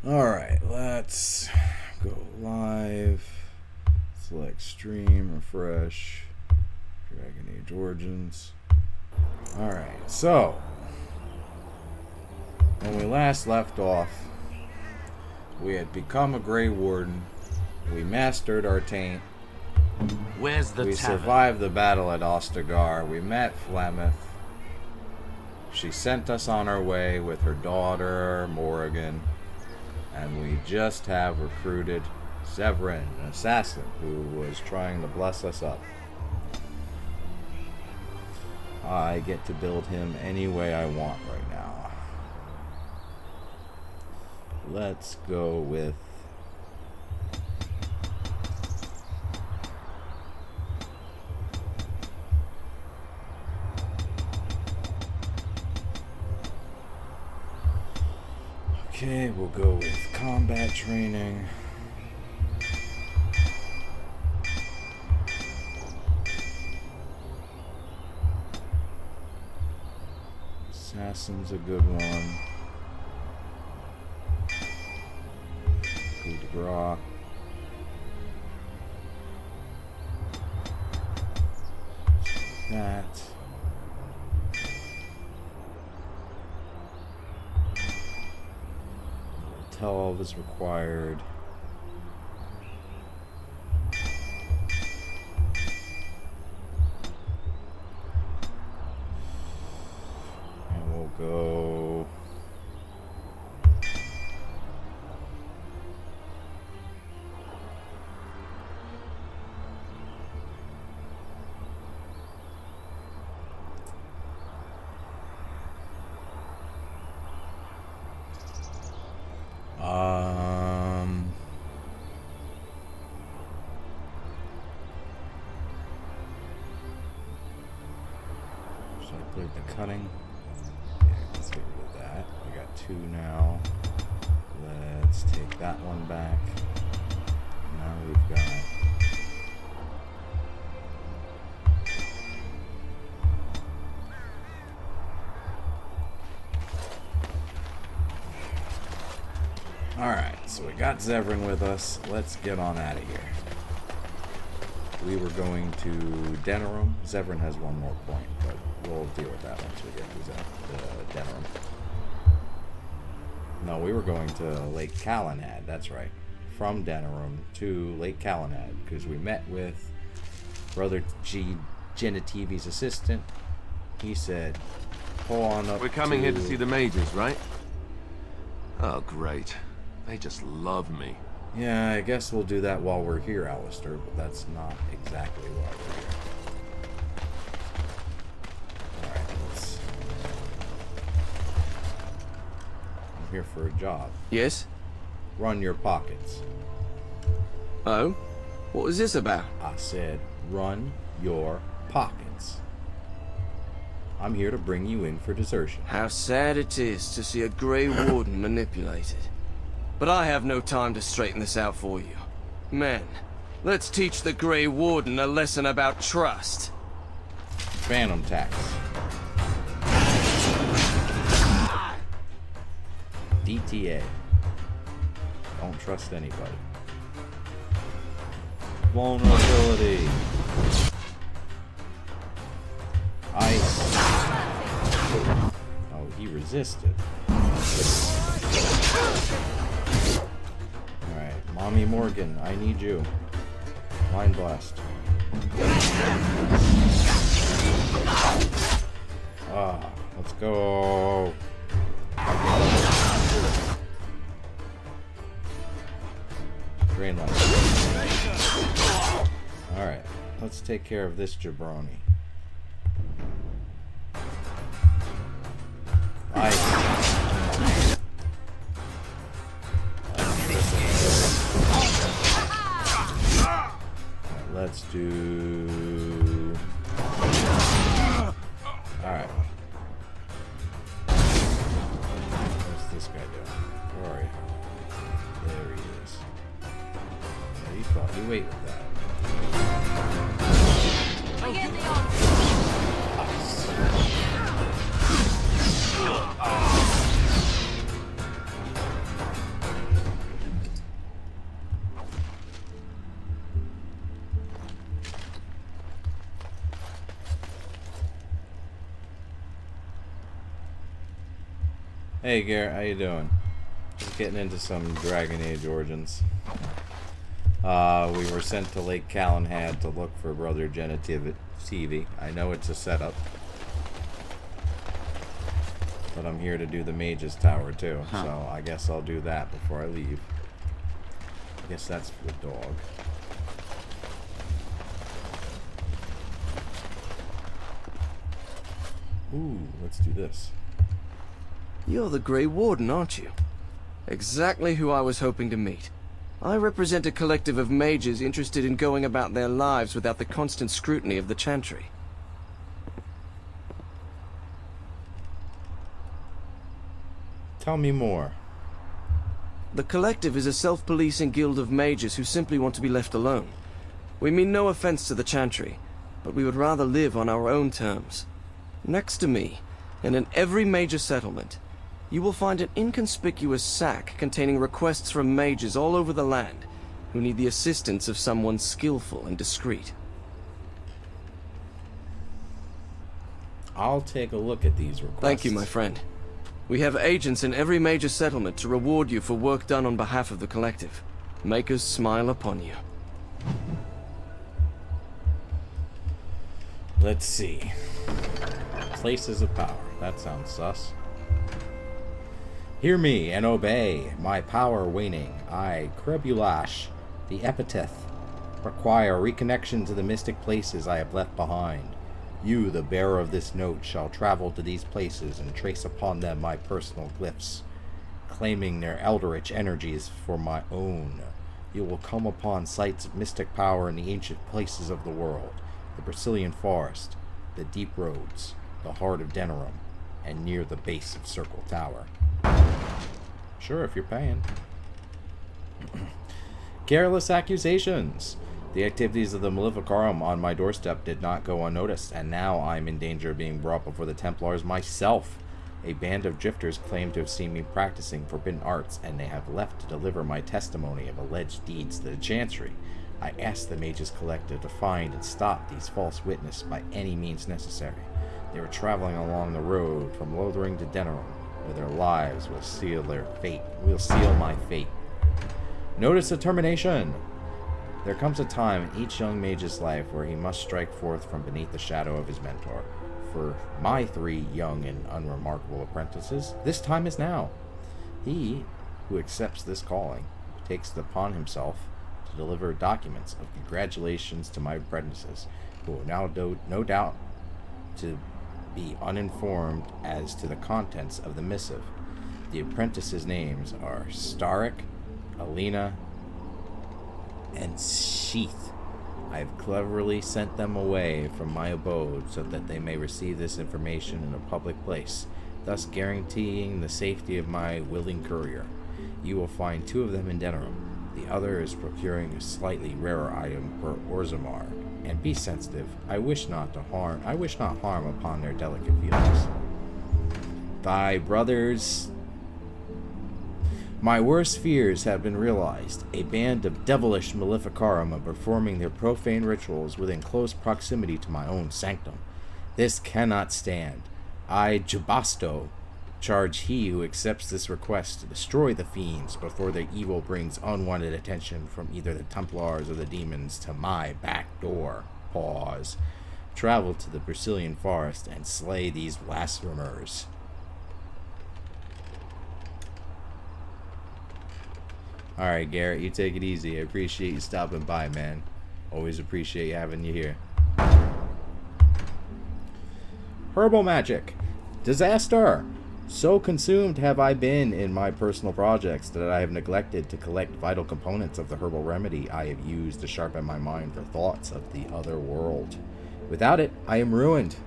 Alright, let's go live. Select stream, refresh. Dragon Age Origins. Alright, so when we last left off, we had become a Grey Warden. We mastered our taint. Where's the We tavern? survived the battle at Ostagar. We met Flemeth. She sent us on our way with her daughter, Morrigan. And we just have recruited Severin, an assassin who was trying to bless us up. I get to build him any way I want right now. Let's go with... Okay, we'll go with combat training. Assassin's a good one. Coup de grace. That. Tell is required. And we'll go should I play the cutting? Yeah, let's get rid of that. We got two now. Let's take that one back. Now we've got Alright, so we got Zevran with us. Let's get on out of here. We were going to Denerim. Zevran has one more point, but we'll deal with that once we get to Denerim. No, we were going to Lake Calenad, that's right. From Denerim to Lake Calenad, because we met with Brother G. Genitivi's assistant. He said, pull on up. We're coming here to see the mages, right? Oh, great. They just love me. Yeah, I guess we'll do that while we're here, Alistair, but that's not exactly why we're here. Alright, I'm here for a job. Yes? Run your pockets. Oh? What was this about? I said, run your pockets. I'm here to bring you in for desertion. How sad it is to see a Grey Warden manipulated. But I have no time to straighten this out for you. Men, let's teach the Grey Warden a lesson about trust. Phantom tax. DTA. Don't trust anybody. Vulnerability. Ice. Oh, he resisted. Alright, Mommy Morgan, I need you. Mind blast. Ah, let's go. Green light. Alright, let's take care of this jabroni. Ice. Let's do... Alright. What's this guy doing? Where are you? There he is. Yeah, you thought you wait with that. Hey Garrett, how you doing? Just getting into some Dragon Age Origins. We were sent to Lake Calenhad to look for Brother Genitivi. I know it's a setup, but I'm here to do the Mage's Tower too, so I guess I'll do that before I leave. I guess that's for the dog. Ooh, let's do this. You're the Grey Warden, aren't you? Exactly who I was hoping to meet. I represent a collective of mages interested in going about their lives without the constant scrutiny of the Chantry. Tell me more. The collective is a self-policing guild of mages who simply want to be left alone. We mean no offense to the Chantry, but we would rather live on our own terms. Next to me, and in every major settlement, you will find an inconspicuous sack containing requests from mages all over the land who need the assistance of someone skillful and discreet. I'll take a look at these requests. Thank you, my friend. We have agents in every major settlement to reward you for work done on behalf of the collective. Make us smile upon you. Let's see. Places of power. That sounds sus. Hear me and obey. My power waning. I, Krebulash, the epithet, require reconnection to the mystic places I have left behind. You, the bearer of this note, shall travel to these places and trace upon them my personal glyphs, claiming their eldritch energies for my own. You will come upon sites of mystic power in the ancient places of the world, the Brazilian forest, the deep roads, the heart of Denerim, and near the base of Circle Tower. Sure, if you're paying. Careless accusations. The activities of the Maleficarum on my doorstep did not go unnoticed, and now I am in danger of being brought before the Templars myself. A band of drifters claim to have seen me practicing forbidden arts, and they have left to deliver my testimony of alleged deeds to the Chancery. I ask the Mages Collective to find and stop these false witnesses by any means necessary. They were traveling along the road from Lothering to Denerim, where their lives will seal my fate. Notice of termination. There comes a time in each young mage's life where he must strike forth from beneath the shadow of his mentor. For my 3 young and unremarkable apprentices, this time is now. He who accepts this calling takes it upon himself to deliver documents of congratulations to my apprentices, who will now no doubt to be uninformed as to the contents of the missive. The apprentices' names are Starrick, Alina, and Sheath. I have cleverly sent them away from my abode so that they may receive this information in a public place, thus guaranteeing the safety of my willing courier. You will find 2 of them in Denerim. The other is procuring a slightly rarer item for Orzammar. And be sensitive. I wish not harm upon their delicate feelings. Thy brothers. My worst fears have been realized. A band of devilish Maleficarum are performing their profane rituals within close proximity to my own sanctum. This cannot stand. I, Jabasto, charge he who accepts this request to destroy the fiends before their evil brings unwanted attention from either the Templars or the demons to my back door. Pause. Travel to the Brazilian forest and slay these blasphemers. Alright, Garrett, you take it easy. I appreciate you stopping by, man. Always appreciate having you here. Herbal magic. Disaster. So consumed have I been in my personal projects that I have neglected to collect vital components of the herbal remedy I have used to sharpen my mind for thoughts of the other world. Without it, I am ruined.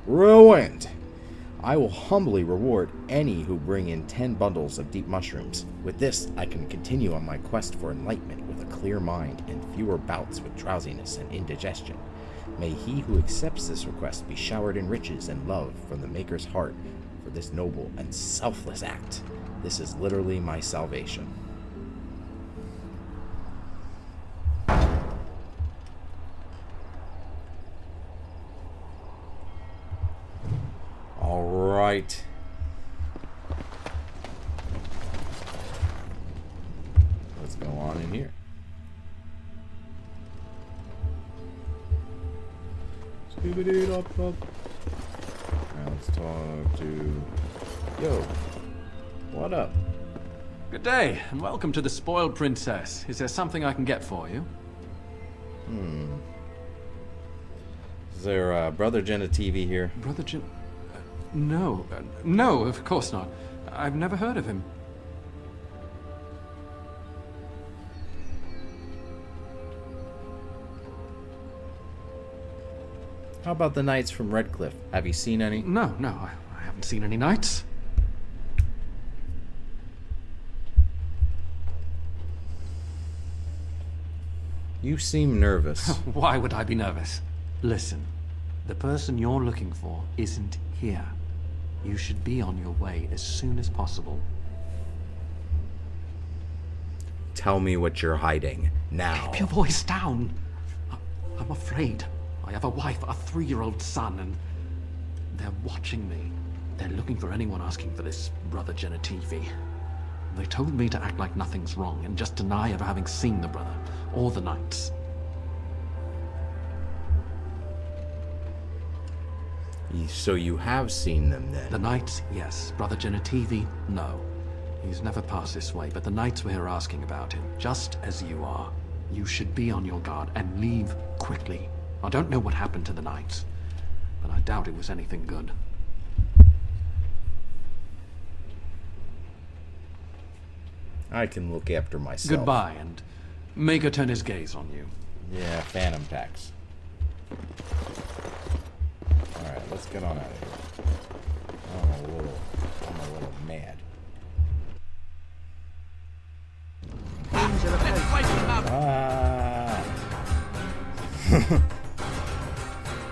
Ruined! I will humbly reward any who bring in 10 bundles of deep mushrooms. With this, I can continue on my quest for enlightenment with a clear mind and fewer bouts with drowsiness and indigestion. May he who accepts this request be showered in riches and love from the Maker's heart for this noble and selfless act. This is literally my salvation. All right. Now let's talk to... Yo, what up? Good day, and welcome to the Spoiled Princess. Is there something I can get for you? Is there Brother Genitivi here? Brother Jim... no. No, of course not. I've never heard of him. How about the knights from Redcliffe? Have you seen any? No, I haven't seen any knights. You seem nervous. Why would I be nervous? Listen, the person you're looking for isn't here. You should be on your way as soon as possible. Tell me what you're hiding, now. Keep your voice down. I'm afraid. I have a wife, a 3-year-old son, and they're watching me. They're looking for anyone asking for this Brother Genitivi. They told me to act like nothing's wrong and just deny ever having seen the brother or the knights. So you have seen them, then? The knights, yes. Brother Genitivi, no. He's never passed this way, but the knights were here asking about him, just as you are. You should be on your guard and leave quickly. I don't know what happened to the knights, but I doubt it was anything good. I can look after myself. Goodbye, and make her turn his gaze on you. Yeah, phantom tax. Alright, let's get on out of here. I'm a little mad. Ah.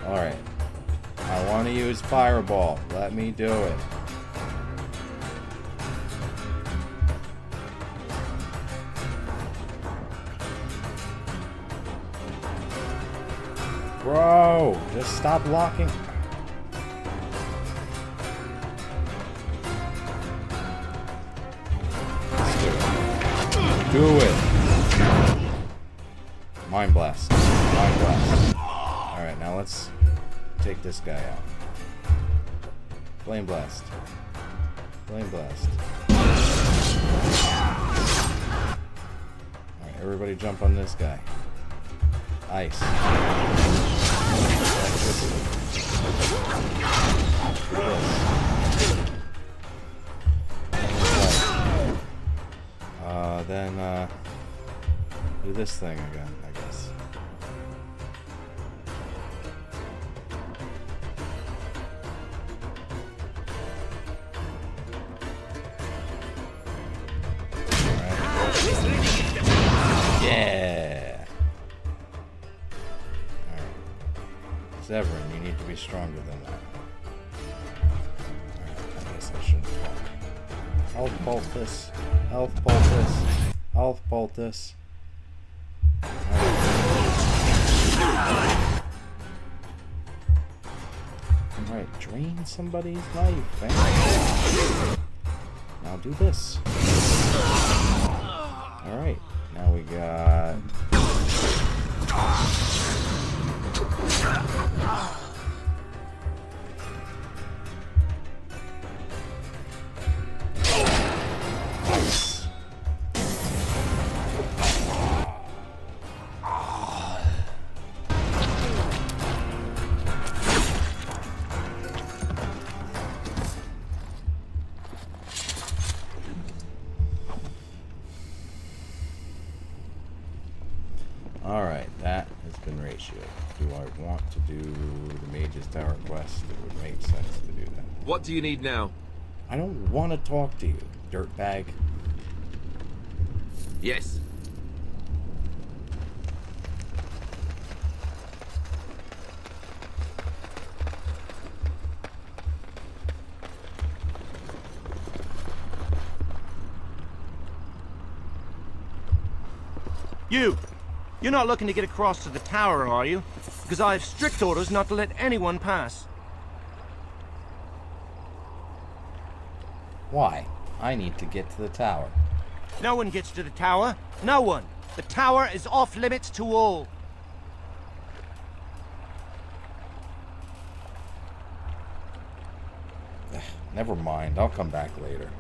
Alright. I want to use Fireball. Let me do it. Bro, just stop locking. Let's do it. Do it. Mind blast. Mind blast. Alright, now let's take this guy out. Flame blast. Flame blast. Alright, everybody jump on this guy. Ice. Electricity. Do this. Then do this thing again, I guess. Alright. Yeah. Alright. Severin, you need to be stronger than that. Alright, I guess I shouldn't talk. Health poultice. Health poultice. Health poultice. Alright, drain somebody's life. Now do this. Alright, now we got... Alright, that has been ratioed. Do I want to do the Mage's Tower quest? It would make sense to do that. What do you need now? I don't want to talk to you, dirtbag. Yes. You're not looking to get across to the tower, are you? Because I have strict orders not to let anyone pass. Why? I need to get to the tower. No one gets to the tower. No one. The tower is off limits to all. Never mind, I'll come back later.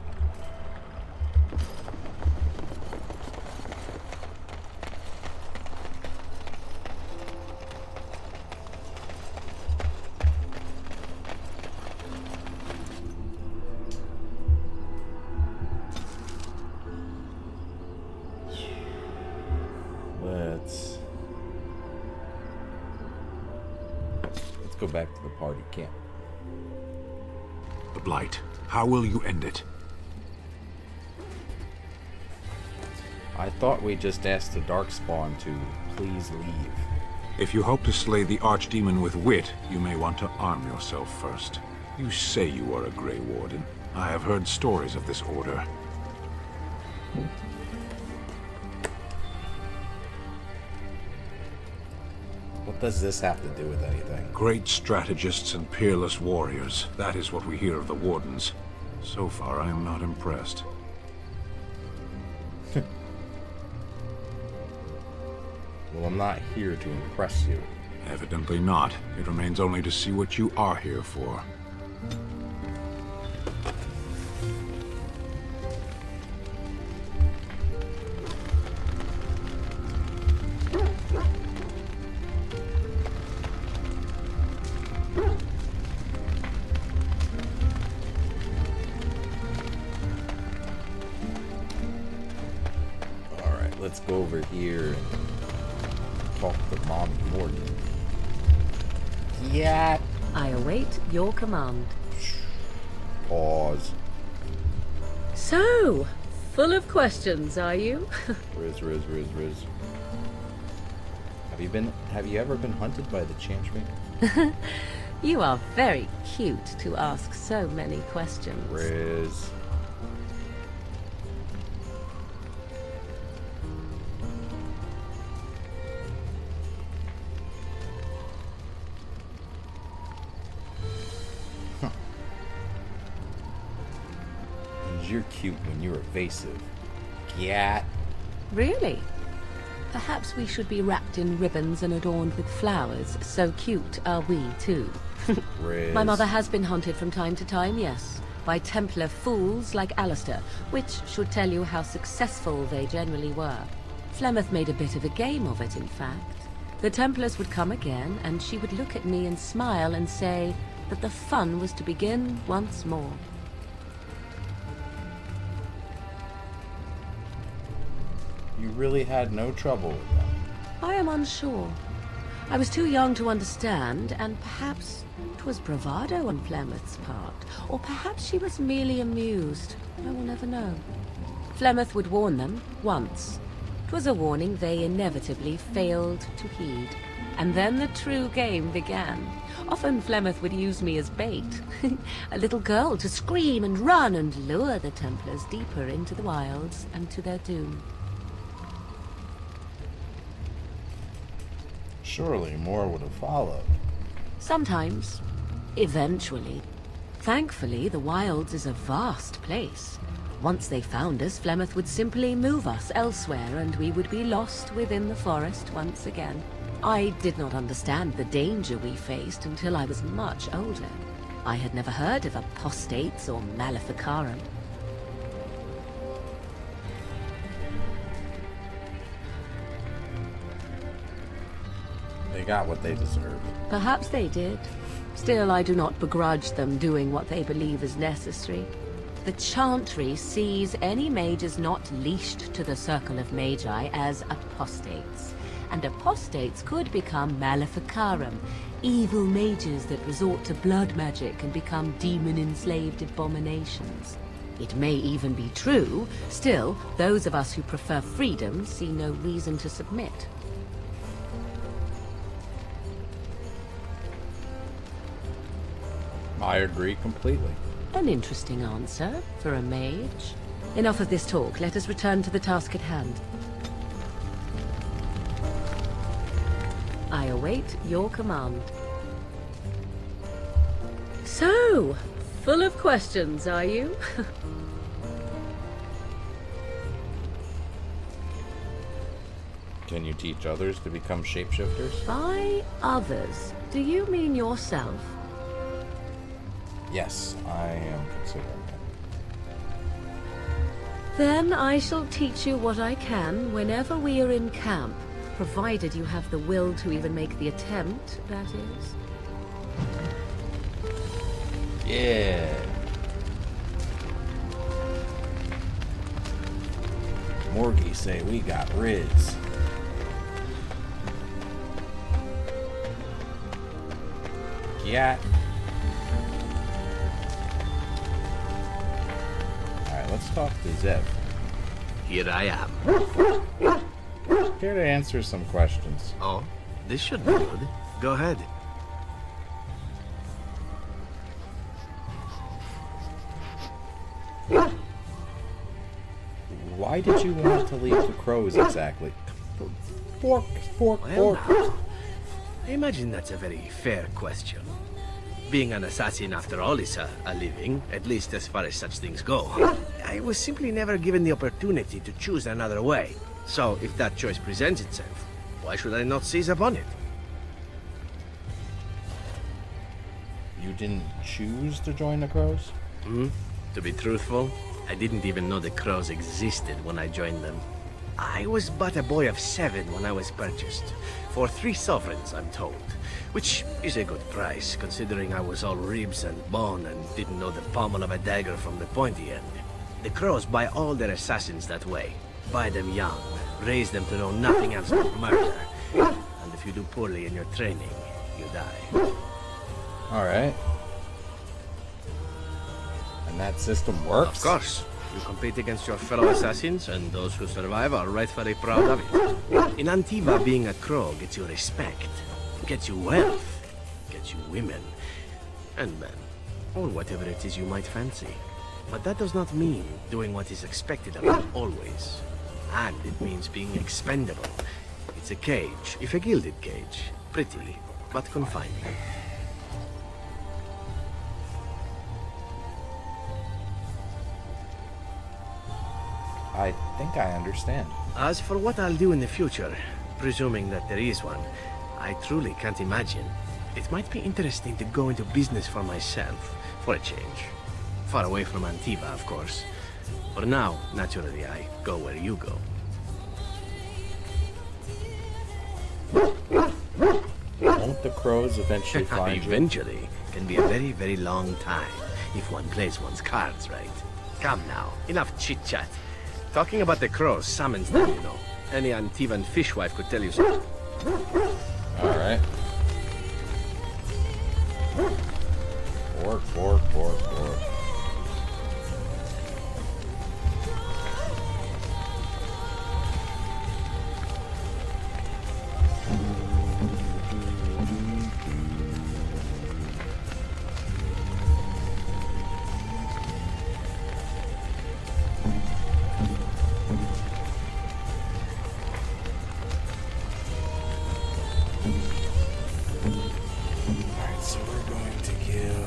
Let's go back to the party camp. The Blight. How will you end it? I thought we just asked the darkspawn to please leave. If you hope to slay the Archdemon with wit, you may want to arm yourself first. You say you are a Grey Warden. I have heard stories of this order. What does this have to do with anything? Great strategists and peerless warriors. That is what we hear of the Wardens. So far, I am not impressed. Well, I'm not here to impress you. Evidently not. It remains only to see what you are here for. Alright, let's go over here and talk to Mommy Morgan. Yeah. I await your command. Pause. So, full of questions, are you? Riz. Have you ever been hunted by the Chantry? You are very cute to ask so many questions. Riz. You're cute when you're evasive. Cat. Really? Perhaps we should be wrapped in ribbons and adorned with flowers. So cute are we, too. Riz. My mother has been hunted from time to time, yes, by Templar fools like Alistair, which should tell you how successful they generally were. Flemeth made a bit of a game of it, in fact. The Templars would come again, and she would look at me and smile and say that the fun was to begin once more. You really had no trouble with them. I am unsure. I was too young to understand, and perhaps 'twas bravado on Flemeth's part, or perhaps she was merely amused. I will never know. Flemeth would warn them, once. 'Twas a warning they inevitably failed to heed. And then the true game began. Often Flemeth would use me as bait. A little girl to scream and run and lure the Templars deeper into the wilds and to their doom. Surely more would have followed. Sometimes. Eventually. Thankfully, the wilds is a vast place. Once they found us, Flemeth would simply move us elsewhere, and we would be lost within the forest once again. I did not understand the danger we faced until I was much older. I had never heard of apostates or maleficarum. They got what they deserved. Perhaps they did. Still, I do not begrudge them doing what they believe is necessary. The Chantry sees any mages not leashed to the Circle of Magi as apostates. And apostates could become maleficarum, evil mages that resort to blood magic and become demon-enslaved abominations. It may even be true. Still, those of us who prefer freedom see no reason to submit. I agree completely. An interesting answer for a mage. Enough of this talk. Let us return to the task at hand. I await your command. So, full of questions, are you? Can you teach others to become shapeshifters? By others, do you mean yourself? Yes, I am considering it. Then I shall teach you what I can whenever we are in camp, provided you have the will to even make the attempt, that is. Yeah. Morgie say we got Riz. Yeah. Alright, let's talk to Zev. Here I am. Here to answer some questions. Oh, this should be good. Go ahead. Why did you want to leave the crows exactly? Pork. Well, now, I imagine that's a very fair question. Being an assassin, after all, is a living, at least as far as such things go. I was simply never given the opportunity to choose another way. So, if that choice presents itself, why should I not seize upon it? You didn't choose to join the crows? To be truthful, I didn't even know the crows existed when I joined them. I was but a boy of 7 when I was purchased. For 3 sovereigns, I'm told. Which is a good price, considering I was all ribs and bone and didn't know the pommel of a dagger from the pointy end. The crows buy all their assassins that way. Buy them young, raise them to know nothing else but murder. And if you do poorly in your training, you die. Alright. And that system works? Of course. You compete against your fellow assassins, and those who survive are rightfully proud of it. In Antiva, being a crow gets you respect, gets you wealth, gets you women, and men, or whatever it is you might fancy. But that does not mean doing what is expected of you always. And it means being expendable. It's a cage, if a gilded cage. Pretty, but confining. I think I understand. As for what I'll do in the future, presuming that there is one, I truly can't imagine. It might be interesting to go into business for myself, for a change. Far away from Antiva, of course. For now, naturally, I go where you go. Won't the crows eventually find you? Eventually can be a very, very long time, if one plays one's cards right. Come now, enough chit-chat. Talking about the crows summons them, you know. Any Antivan fishwife could tell you so. Alright. Pork. Alright, so we're going to give...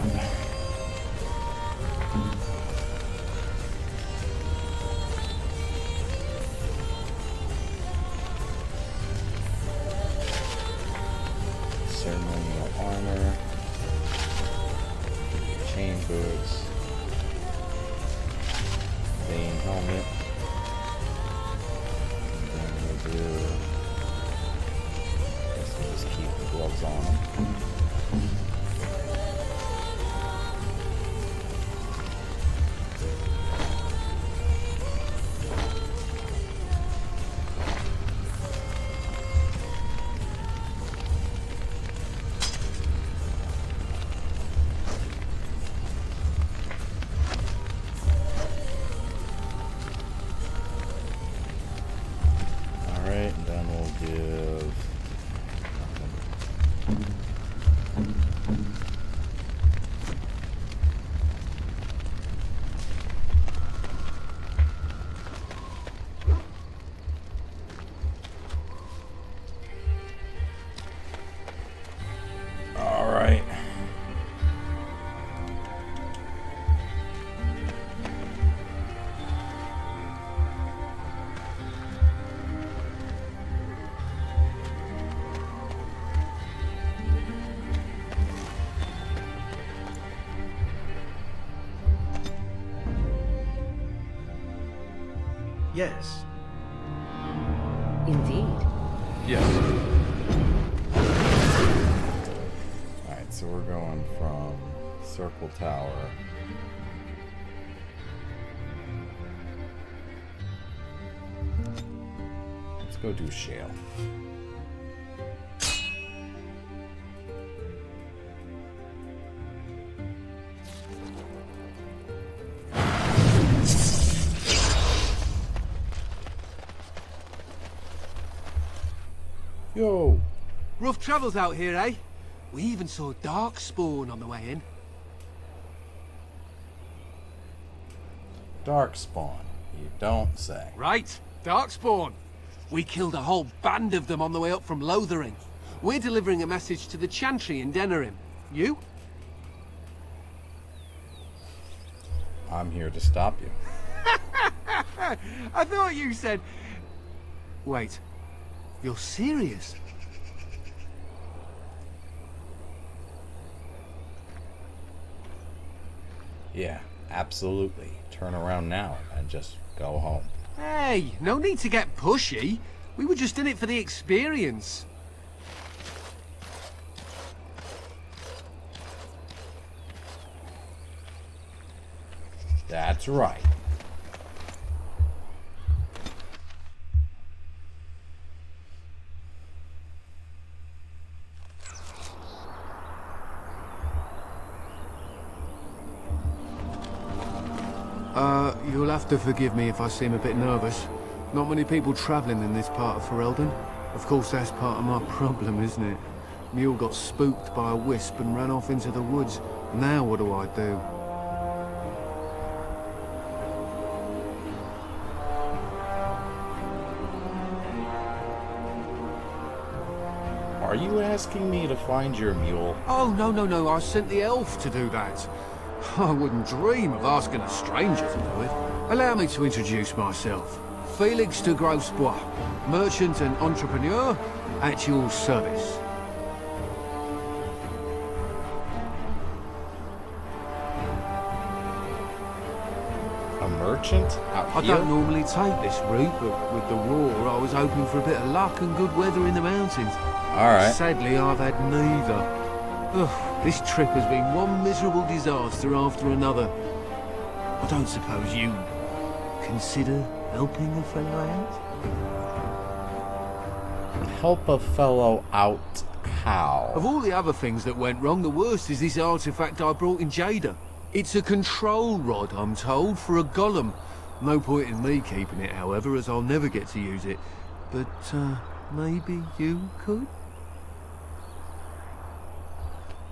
ceremonial armor, chain boots, Bane helmet, and then we'll do, I guess we'll just keep the gloves on him. Alright, and then we'll give Yes. Indeed. Yes. Alright, so we're going from Circle Tower. Let's go do Shale. Yo! Rough travels out here, eh? We even saw darkspawn on the way in. Darkspawn, you don't say. Right, darkspawn. We killed a whole band of them on the way up from Lothering. We're delivering a message to the Chantry in Denerim. You? I'm here to stop you. I thought you said... Wait, you're serious? Yeah, absolutely. Turn around now and just go home. Hey, no need to get pushy. We were just in it for the experience. That's right. You'll have to forgive me if I seem a bit nervous. Not many people travelling in this part of Ferelden. Of course, that's part of my problem, isn't it? Mule got spooked by a wisp and ran off into the woods. Now what do I do? Are you asking me to find your mule? Oh, no, I sent the elf to do that. I wouldn't dream of asking a stranger to do it. Allow me to introduce myself. Felix de Grosbois, merchant and entrepreneur, at your service. A merchant? Out I here? don't normally take this route, but with the war, I was hoping for a bit of luck and good weather in the mountains. Alright. Sadly, I've had neither. Ugh, this trip has been one miserable disaster after another. I don't suppose you consider helping a fellow out? Help a fellow out how? Of all the other things that went wrong, the worst is this artifact I brought in Jada. It's a control rod, I'm told, for a golem. No point in me keeping it, however, as I'll never get to use it. But, maybe you could?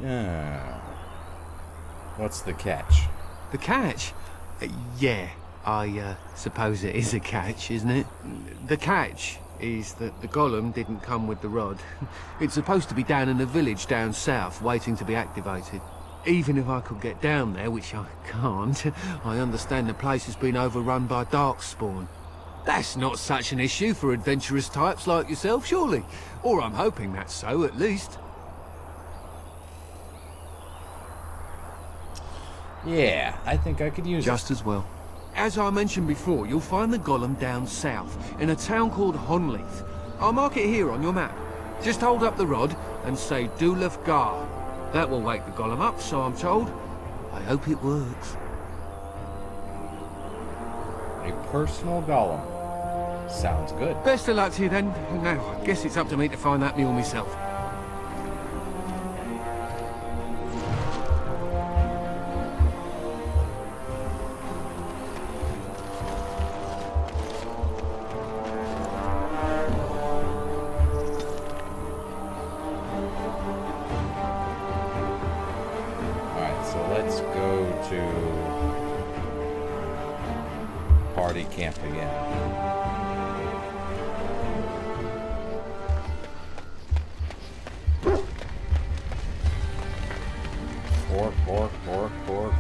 Yeah. What's the catch? The catch? Yeah, I suppose it is a catch, isn't it? The catch is that the golem didn't come with the rod. It's supposed to be down in a village down south, waiting to be activated. Even if I could get down there, which I can't, I understand the place has been overrun by darkspawn. That's not such an issue for adventurous types like yourself, surely? Or I'm hoping that's so, at least. Yeah, I think I could use Just as well. As I mentioned before, you'll find the golem down south, in a town called Honleith. I'll mark it here on your map. Just hold up the rod and say Dulaf Gar. That will wake the golem up, so I'm told. I hope it works. A personal golem. Sounds good. Best of luck to you then. Now, I guess it's up to me to find that mule myself. Alright, so let's go to party camp again. Pork.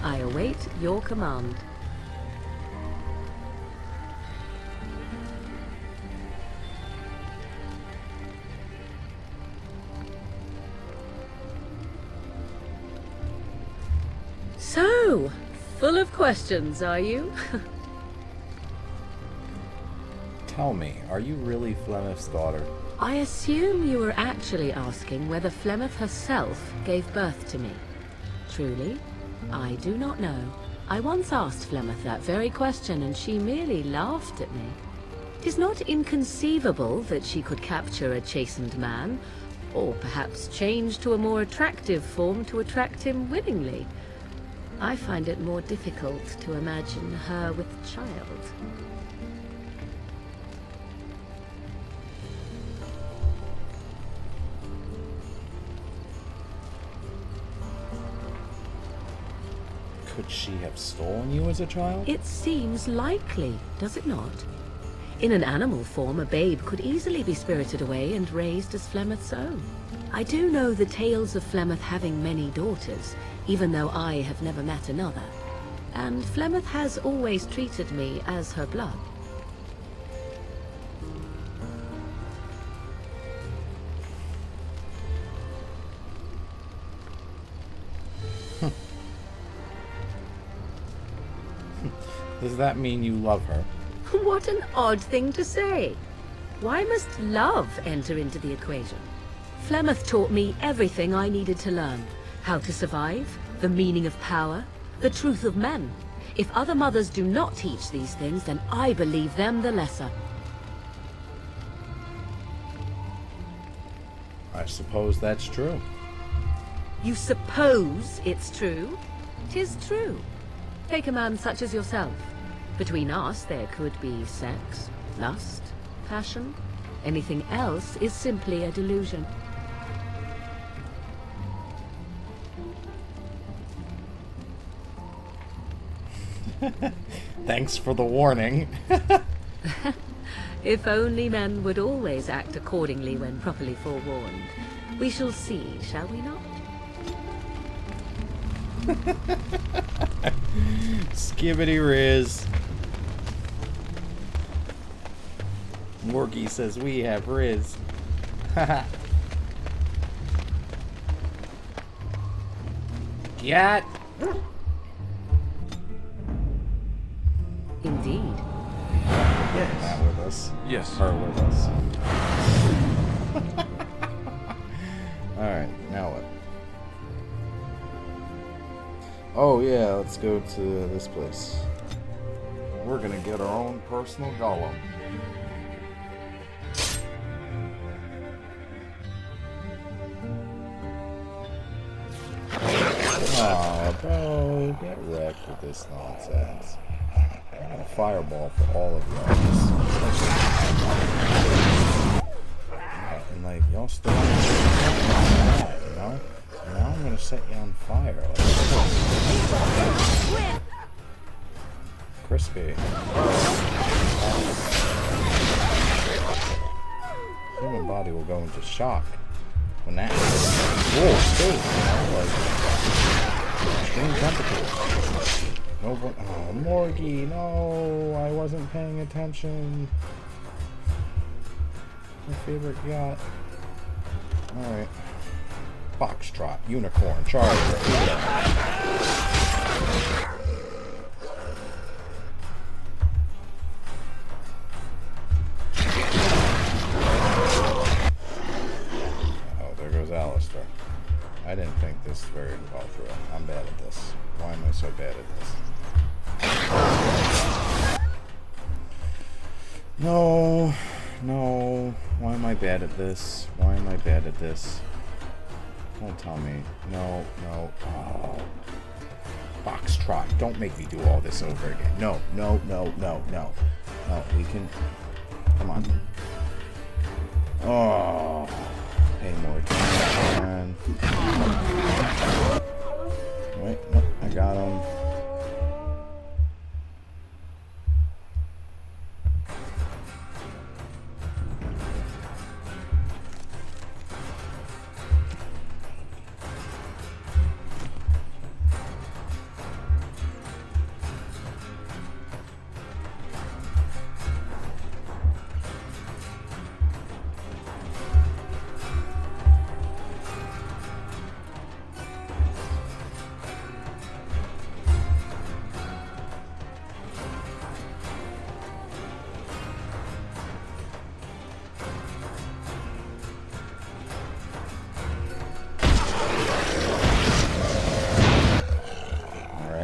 I await your command. So, full of questions, are you? Tell me, are you really Flemeth's daughter? I assume you were actually asking whether Flemeth herself gave birth to me. Truly, I do not know. I once asked Flemeth that very question, and she merely laughed at me. It is not inconceivable that she could capture a chastened man, or perhaps change to a more attractive form to attract him willingly. I find it more difficult to imagine her with child. Could she have stolen you as a child? It seems likely, does it not? In an animal form, a babe could easily be spirited away and raised as Flemeth's own. I do know the tales of Flemeth having many daughters, even though I have never met another. And Flemeth has always treated me as her blood. Does that mean you love her? What an odd thing to say. Why must love enter into the equation? Flemeth taught me everything I needed to learn. How to survive, the meaning of power, the truth of men. If other mothers do not teach these things, then I believe them the lesser. I suppose that's true. You suppose it's true? 'Tis true. Take a man such as yourself. Between us, there could be sex, lust, passion. Anything else is simply a delusion. Thanks for the warning. If only men would always act accordingly when properly forewarned. We shall see, shall we not? Skibbity Riz. Morgie says we have Riz. Cat. Indeed. Not with us. Yes. Her with us. Alright, now what? Oh yeah, let's go to this place. We're gonna get our own personal golem. Aw, bro, get wrecked with this nonsense. I got a fireball for all of y'all. Yeah, and like, y'all still you know? So now I'm gonna set you on fire. Like, crispy. Human body will go into shock when that happens. Whoa, stay. Like, extreme temperatures. No, oh, Morgie, no, I wasn't paying attention. My favorite yacht. Alright. Foxtrot, unicorn, charger. Oh, there goes Alistair. I didn't think this very well through. I'm bad at this. Why am I so bad at this? No, no. Why am I bad at this? Why am I bad at this? Don't tell me. No, no. Oh. Foxtrot. Don't make me do all this over again. No, no, no, no, no. No, we can... Come on. Oh. Pay more attention. Wait, no, I got him.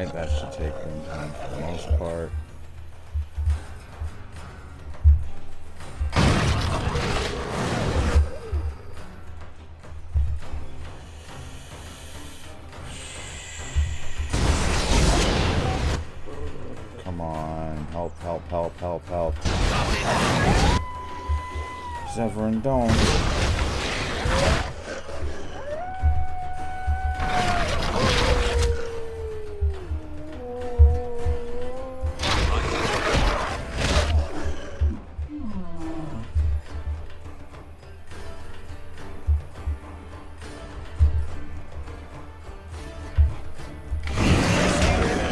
Alright, that should take them time for the most part. Come on, help, help, help, help, help. Severin, don't.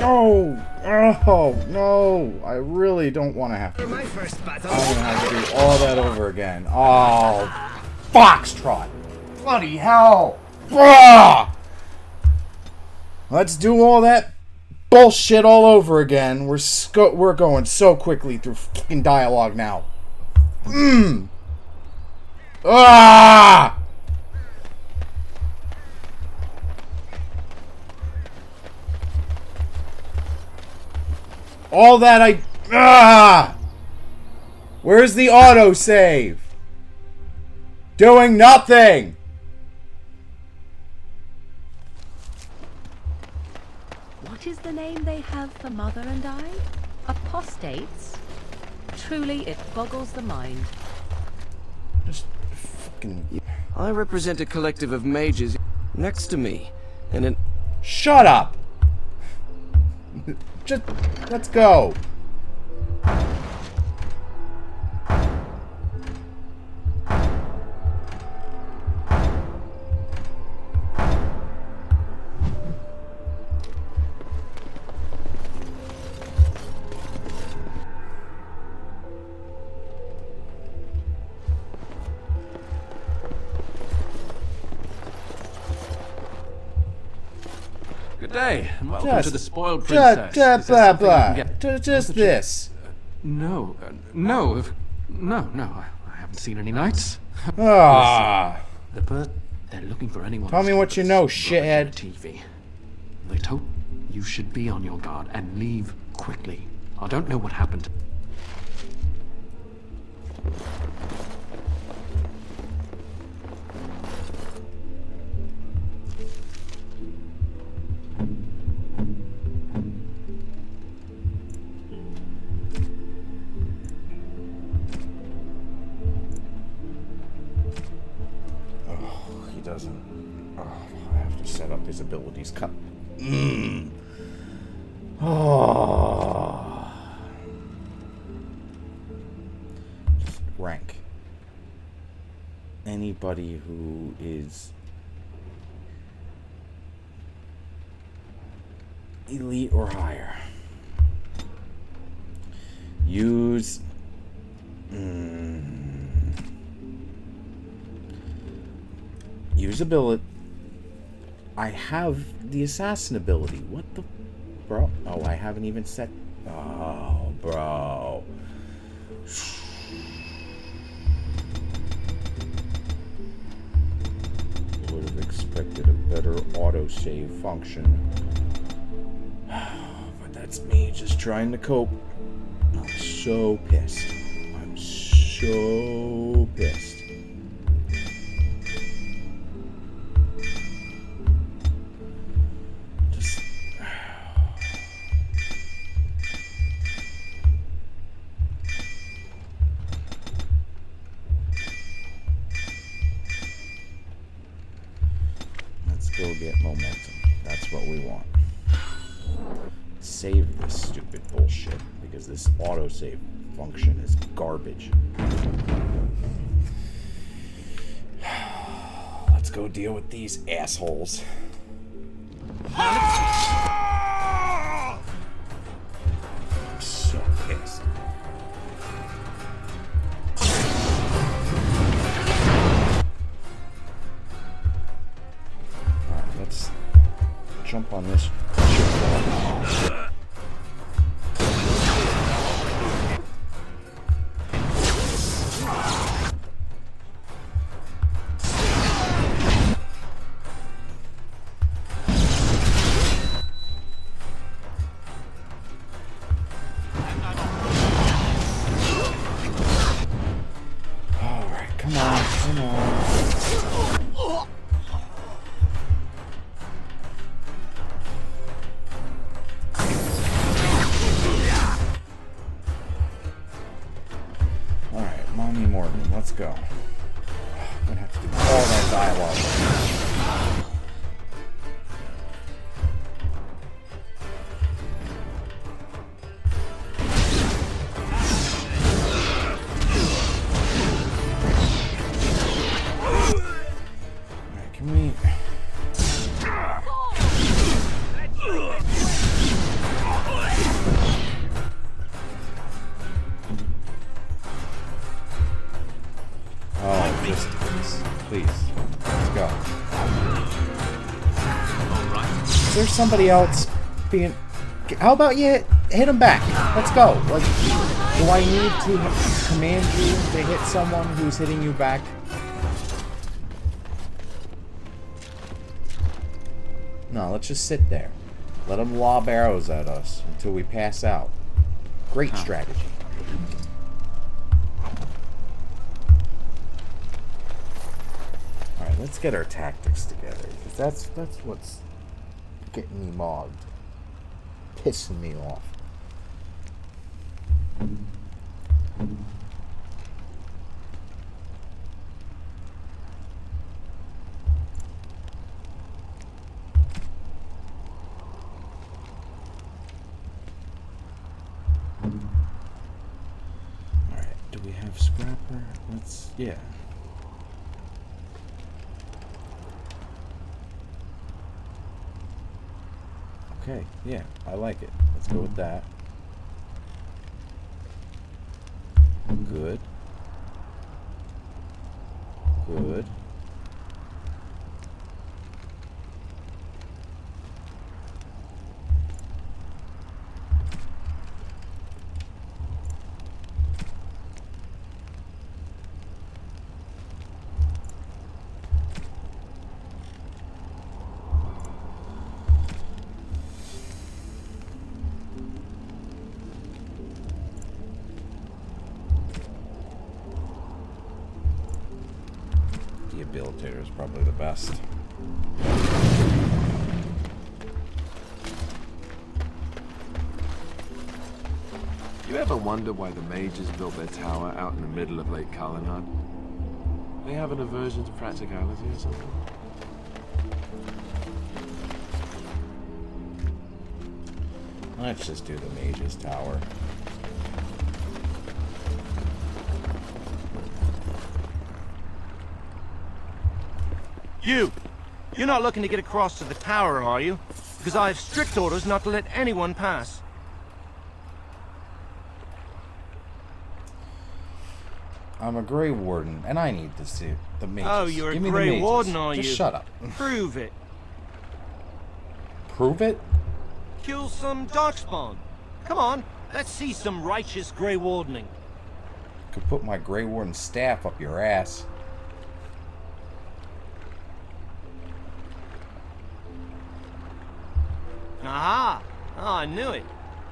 No! Oh, no! I really don't want to have to. My first battle. I'm gonna have to do all that over again. Oh, foxtrot! Bloody hell! Ah! Let's do all that bullshit all over again. We're going so quickly through fucking dialogue now. Ah! All that Where's the autosave? Doing nothing! What is the name they have for Mother and I? Apostates? Truly, it boggles the mind. Just fucking... I represent a collective of mages next to me, and an... Shut up! Just... let's go! Good day, and welcome Just- to the Spoiled Princess. Is there Blah, something I blah. can get- Just this. No, no, I haven't seen any knights. Ah. They're looking for anyone. Tell me asking what for you this know, rubber shithead. TV. They told you should be on your guard and leave quickly. I don't know what happened. He doesn't. Oh, I have to set up his abilities. Cut. Oh. Just rank. Anybody who is elite or higher. Use. Use ability. I have the assassin ability. What the... Bro? Oh, I haven't even set... Oh, bro. Would have expected a better autosave function. But that's me just trying to cope. I'm so pissed. I'm so pissed. Go get momentum. That's what we want. Save this stupid bullshit because this autosave function is garbage. Let's go deal with these assholes. I'm so pissed. Let's jump on this shit. let's go. I'm gonna have to do all that dialogue. Alright, can we... Oh, just please. Let's go. Is there somebody else being... How about you hit him back? Let's go. Like, do I need to command you to hit someone who's hitting you back? No, let's just sit there. Let them lob arrows at us until we pass out. Great strategy. Alright, let's get our tactics together. Because that's what's getting me mogged. Pissing me off. Alright, do we have scrapper? Yeah. Okay, yeah, I like it. Let's go with that. Good. Good. Debilitator is probably the best. You ever wonder why the mages built their tower out in the middle of Lake Kalinad? They have an aversion to practicality or something? Let's just do the mage's tower. You're not looking to get across to the tower, are you? Because I have strict orders not to let anyone pass. I'm a Grey Warden, and I need to see the mages. Oh, you're a Give me the Grey mages. Warden, are you? Just shut up. Prove it. Prove it? Kill some darkspawn. Come on, let's see some righteous Grey Wardening. Could put my Grey Warden staff up your ass. Aha! Oh, I knew it.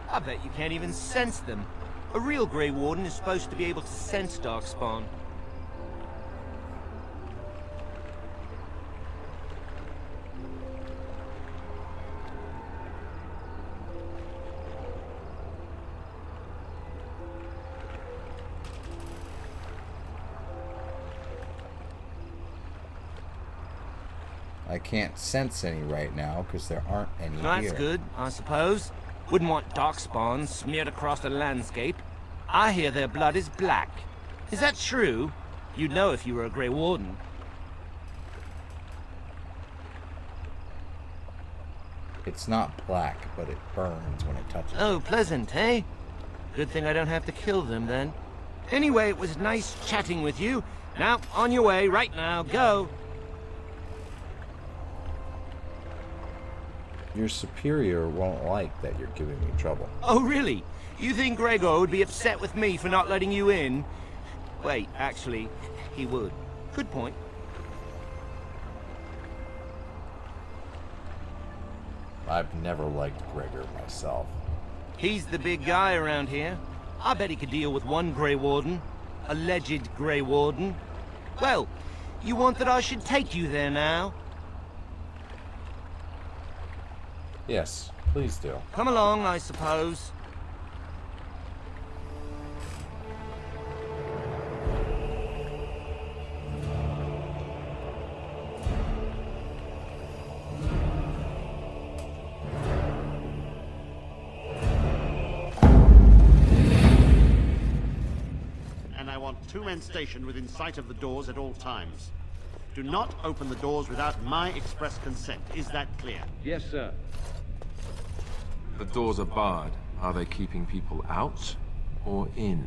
I bet you can't even sense them. A real Grey Warden is supposed to be able to sense darkspawn. I can't sense any right now because there aren't any That's here. good, I suppose. Wouldn't want darkspawn smeared across the landscape. I hear their blood is black. Is that true? You'd know if you were a Grey Warden. It's not black, but it burns when it touches Oh, it. pleasant, eh? Good thing I don't have to kill them then. Anyway, it was nice chatting with you. Now, on your way, right now, go. Your superior won't like that you're giving me trouble. Oh, really? You think Gregor would be upset with me for not letting you in? Wait, actually, he would. Good point. I've never liked Gregor myself. He's the big guy around here. I bet he could deal with one Grey Warden. Alleged Grey Warden. Well, you want that I should take you there now? Yes, please do. Come along, I suppose. 2 men stationed within sight of the doors at all times. Do not open the doors without my express consent. Is that clear? Yes, sir. The doors are barred. Are they keeping people out or in?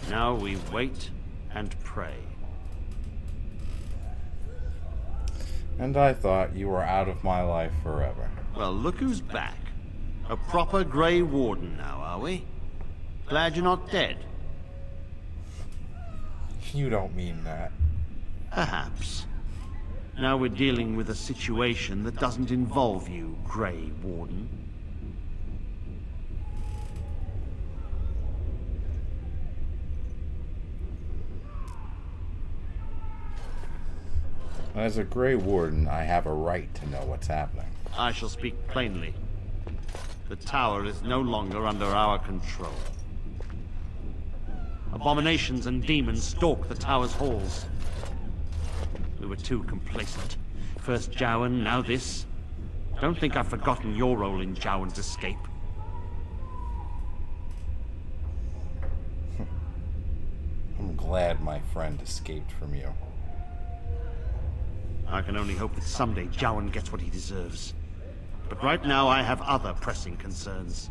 Now we wait and pray. And I thought you were out of my life forever. Well, look who's back. A proper Grey Warden now, are we? Glad you're not dead. You don't mean that. Perhaps. Now we're dealing with a situation that doesn't involve you, Grey Warden. As a Grey Warden, I have a right to know what's happening. I shall speak plainly. The tower is no longer under our control. Abominations and demons stalk the tower's halls. We were too complacent. First Jowan, now this. Don't think I've forgotten your role in Jowan's escape. I'm glad my friend escaped from you. I can only hope that someday Jowan gets what he deserves. But right now I have other pressing concerns.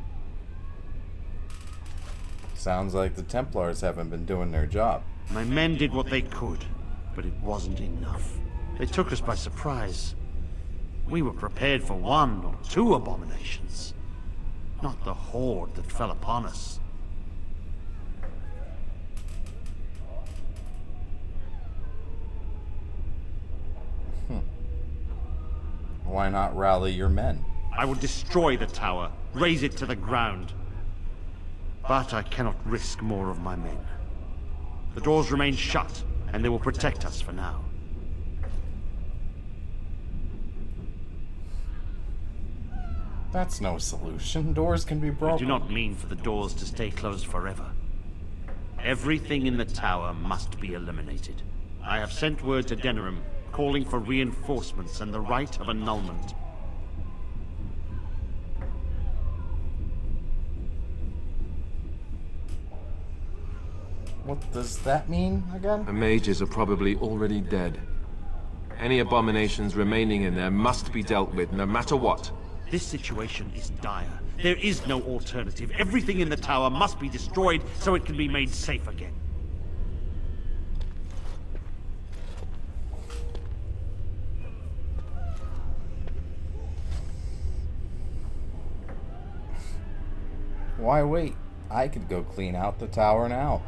Sounds like the Templars haven't been doing their job. My men did what they could, but it wasn't enough. They took us by surprise. We were prepared for 1 or 2 abominations, not the horde that fell upon us. Why not rally your men? I will destroy the tower, raze it to the ground. But I cannot risk more of my men. The doors remain shut, and they will protect us for now. That's no solution. Doors can be broken. I do not mean for the doors to stay closed forever. Everything in the tower must be eliminated. I have sent word to Denerim, calling for reinforcements and the right of annulment. What does that mean again? The mages are probably already dead. Any abominations remaining in there must be dealt with, no matter what. This situation is dire. There is no alternative. Everything in the tower must be destroyed so it can be made safe again. Why wait? I could go clean out the tower now.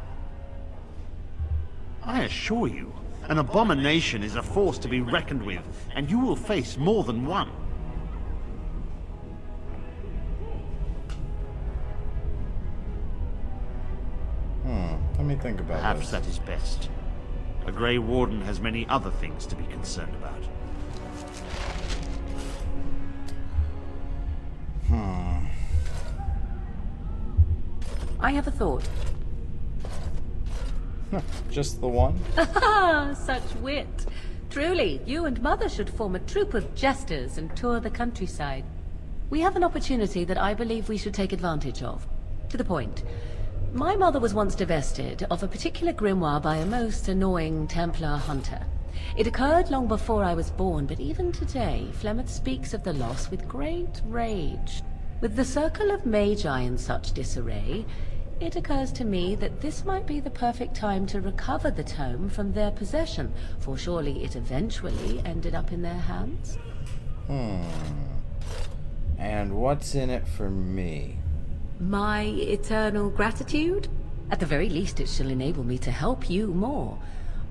I assure you, an abomination is a force to be reckoned with, and you will face more than one. Let me think about Perhaps this. that is best. A Grey Warden has many other things to be concerned about. I have a thought. Just the one? Ah, such wit. Truly, you and Mother should form a troupe of jesters and tour the countryside. We have an opportunity that I believe we should take advantage of. To the point. My mother was once divested of a particular grimoire by a most annoying Templar hunter. It occurred long before I was born, but even today, Flemeth speaks of the loss with great rage. With the circle of magi in such disarray, it occurs to me that this might be the perfect time to recover the tome from their possession, for surely it eventually ended up in their hands. And what's in it for me? My eternal gratitude? At the very least, it shall enable me to help you more.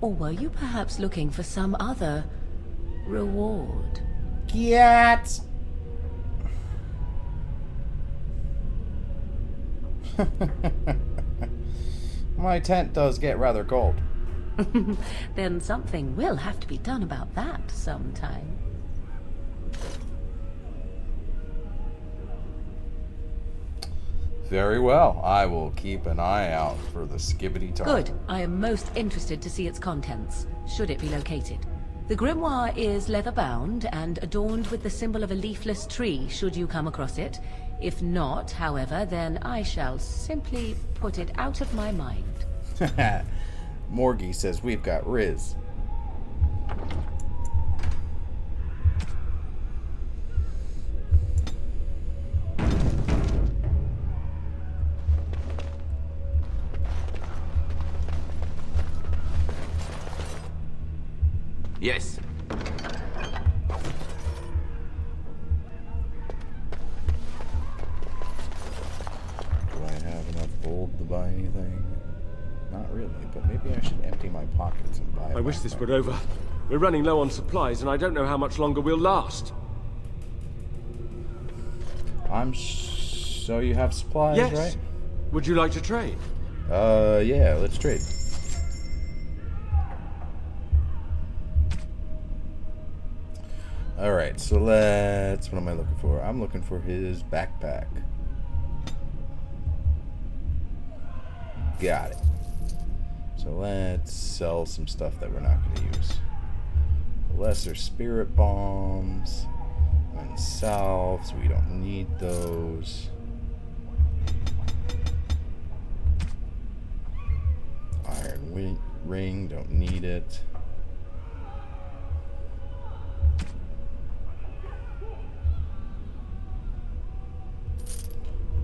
Or were you perhaps looking for some other reward? Get! My tent does get rather cold. Then something will have to be done about that sometime. Very well. I will keep an eye out for the skibbity tar. Good. I am most interested to see its contents, should it be located. The grimoire is leather-bound and adorned with the symbol of a leafless tree, should you come across it. If not, however, then I shall simply put it out of my mind. Morgie says we've got Riz. Yes. Do I have enough gold to buy anything? Not really, but maybe I should empty my pockets and buy. I wish this were over. We're running low on supplies, and I don't know how much longer we'll last. So you have supplies, Yes. right? Would you like to trade? Yeah, let's trade. Alright, so what am I looking for? I'm looking for his backpack. Got it. So let's sell some stuff that we're not going to use. Lesser spirit bombs and salves, we don't need those. Iron ring, don't need it.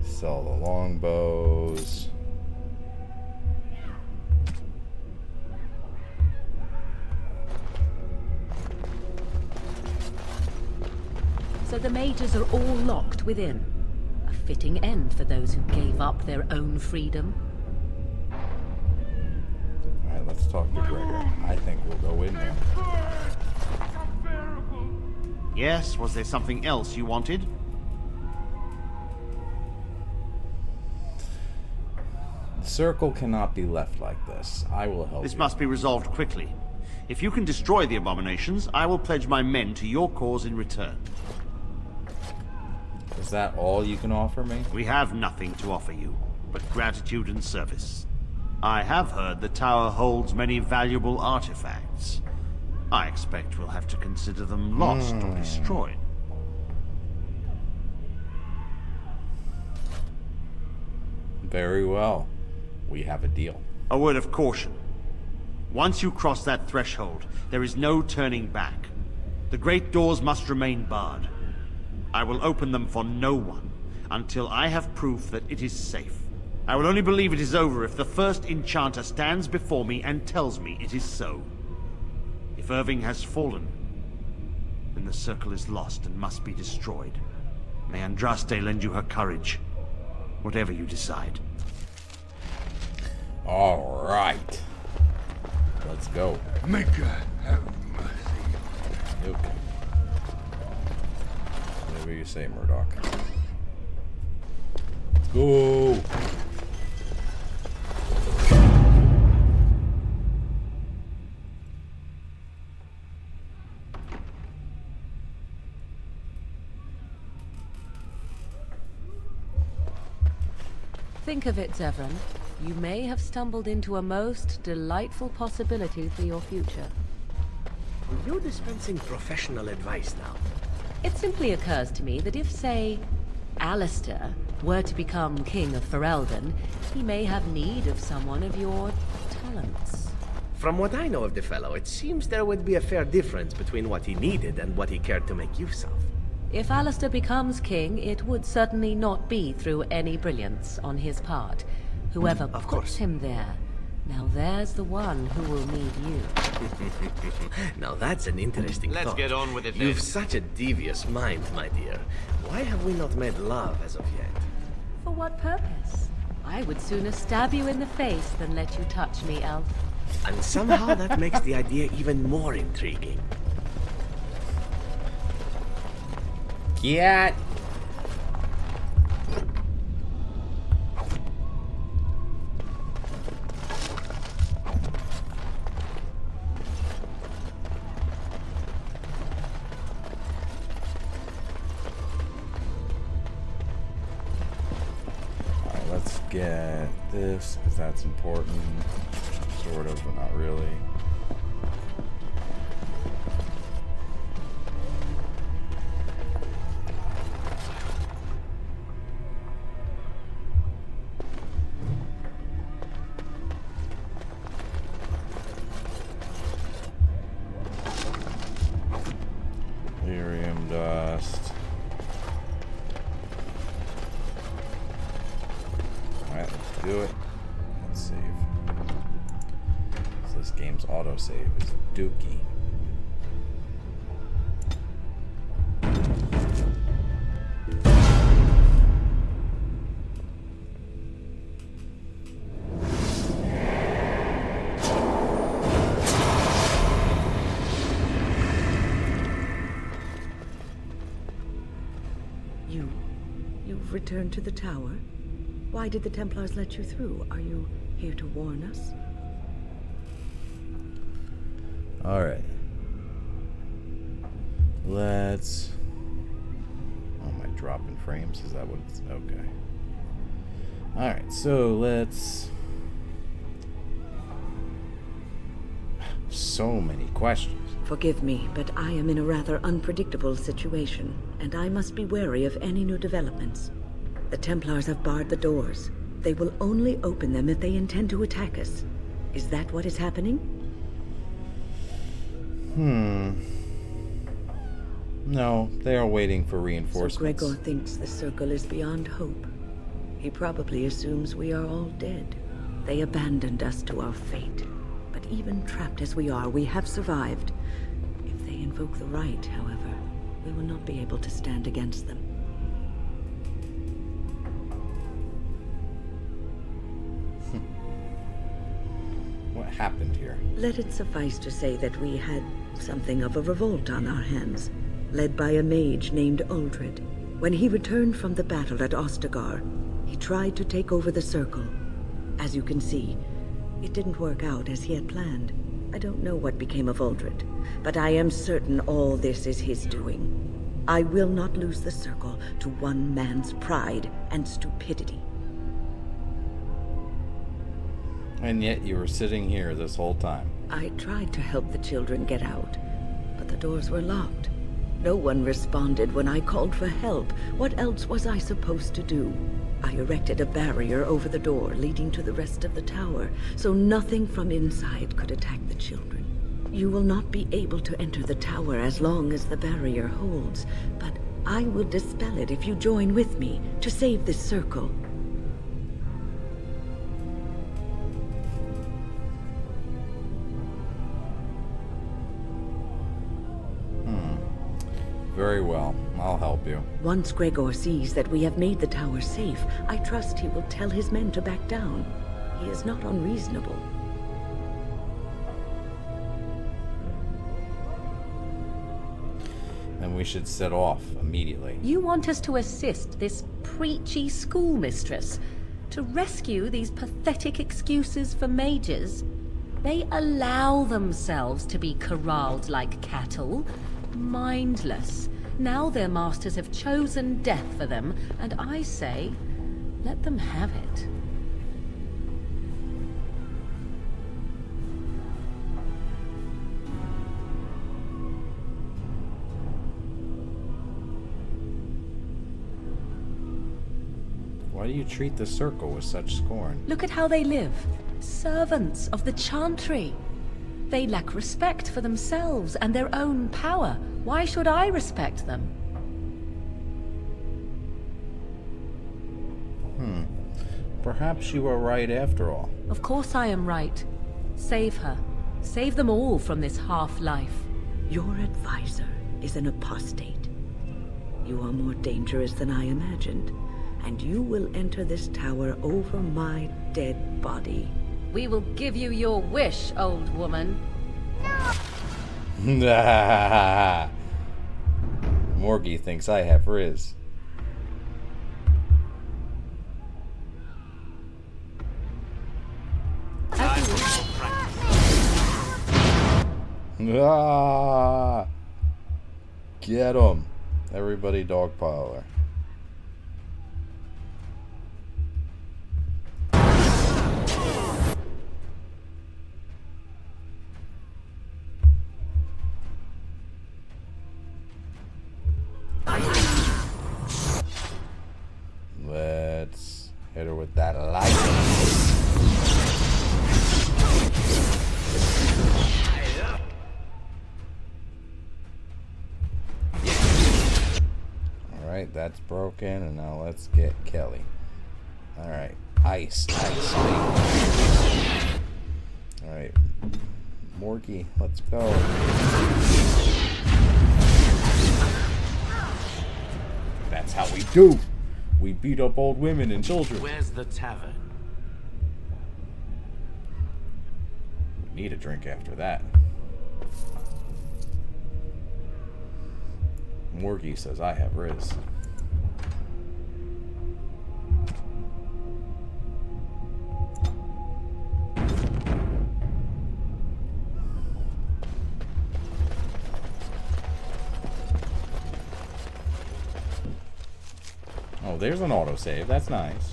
Sell the longbows. So the mages are all locked within. A fitting end for those who gave up their own freedom. Alright, let's talk to Gregor. I think we'll go in there. Yes, was there something else you wanted? The circle cannot be left like this. I will help This you. must be resolved quickly. If you can destroy the abominations, I will pledge my men to your cause in return. Is that all you can offer me? We have nothing to offer you, but gratitude and service. I have heard the tower holds many valuable artifacts. I expect we'll have to consider them lost or destroyed. Very well. We have a deal. A word of caution. Once you cross that threshold, there is no turning back. The great doors must remain barred. I will open them for no one until I have proof that it is safe. I will only believe it is over if the first enchanter stands before me and tells me it is so. If Irving has fallen, then the circle is lost and must be destroyed. May Andraste lend you her courage, whatever you decide. All right. Let's go. Maker, have mercy. Okay. Whatever you say, Murdoch. Let's go. Think of it, Zevran. You may have stumbled into a most delightful possibility for your future. You're dispensing professional advice now. It simply occurs to me that if, say, Alistair were to become King of Ferelden, he may have need of someone of your talents. From what I know of the fellow, it seems there would be a fair difference between what he needed and what he cared to make use of. If Alistair becomes king, it would certainly not be through any brilliance on his part. Whoever Of puts course. him there, now there's the one who will need you. Now that's an interesting Let's thought. get on with it then. You've such a devious mind, my dear. Why have we not made love as of yet? For what purpose? I would sooner stab you in the face than let you touch me, elf. And somehow that makes the idea even more intriguing. Get. Alright, let's get this, because that's important. Sort of, but not really. do it. Let's save. So this game's autosave is dookie. You've returned to the tower? Why did the Templars let you through? Are you here to warn us? Alright. Let's... Oh, am I dropping frames? Is that what it's... Okay. Alright, so let's... So many questions. Forgive me, but I am in a rather unpredictable situation, and I must be wary of any new developments. The Templars have barred the doors. They will only open them if they intend to attack us. Is that what is happening? No, they are waiting for reinforcements. So Gregor thinks the Circle is beyond hope. He probably assumes we are all dead. They abandoned us to our fate. But even trapped as we are, we have survived. If they invoke the right, however, we will not be able to stand against them. What happened here? Let it suffice to say that we had something of a revolt on our hands, led by a mage named Uldred. When he returned from the battle at Ostagar, he tried to take over the Circle. As you can see, it didn't work out as he had planned. I don't know what became of Uldred, but I am certain all this is his doing. I will not lose the Circle to one man's pride and stupidity. And yet you were sitting here this whole time. I tried to help the children get out, but the doors were locked. No one responded when I called for help. What else was I supposed to do? I erected a barrier over the door leading to the rest of the tower, so nothing from inside could attack the children. You will not be able to enter the tower as long as the barrier holds, but I will dispel it if you join with me to save this Circle. Very well. I'll help you. Once Gregor sees that we have made the tower safe, I trust he will tell his men to back down. He is not unreasonable. Then we should set off immediately. You want us to assist this preachy schoolmistress to rescue these pathetic excuses for mages? They allow themselves to be corralled like cattle. Mindless. Now their masters have chosen death for them, and I say, let them have it. Why do you treat the Circle with such scorn? Look at how they live. Servants of the Chantry. They lack respect for themselves and their own power. Why should I respect them? Perhaps you are right after all. Of course I am right. Save her. Save them all from this half-life. Your advisor is an apostate. You are more dangerous than I imagined, and you will enter this tower over my dead body. We will give you your wish, old woman. Morgie thinks I have Riz. Ah! Get him. Everybody dogpile her. Let's hit her with that light. Alright, that's broken, and now let's get Kelly. Alright. Ice, ice. Alright. Morgie, let's go. That's how we do. We beat up old women and children. Where's the tavern? We need a drink after that. Morgie says I have Riz. Oh, there's an autosave. That's nice.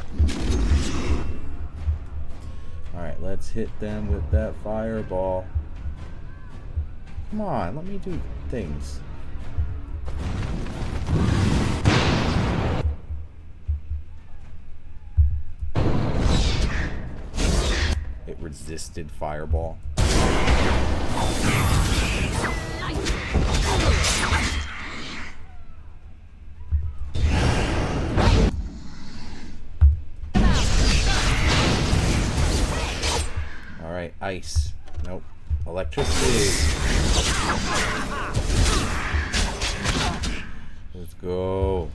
Alright, let's hit them with that fireball. Come on, let me do things. It resisted fireball. Alright, ice. Nope. Electricity. Let's go.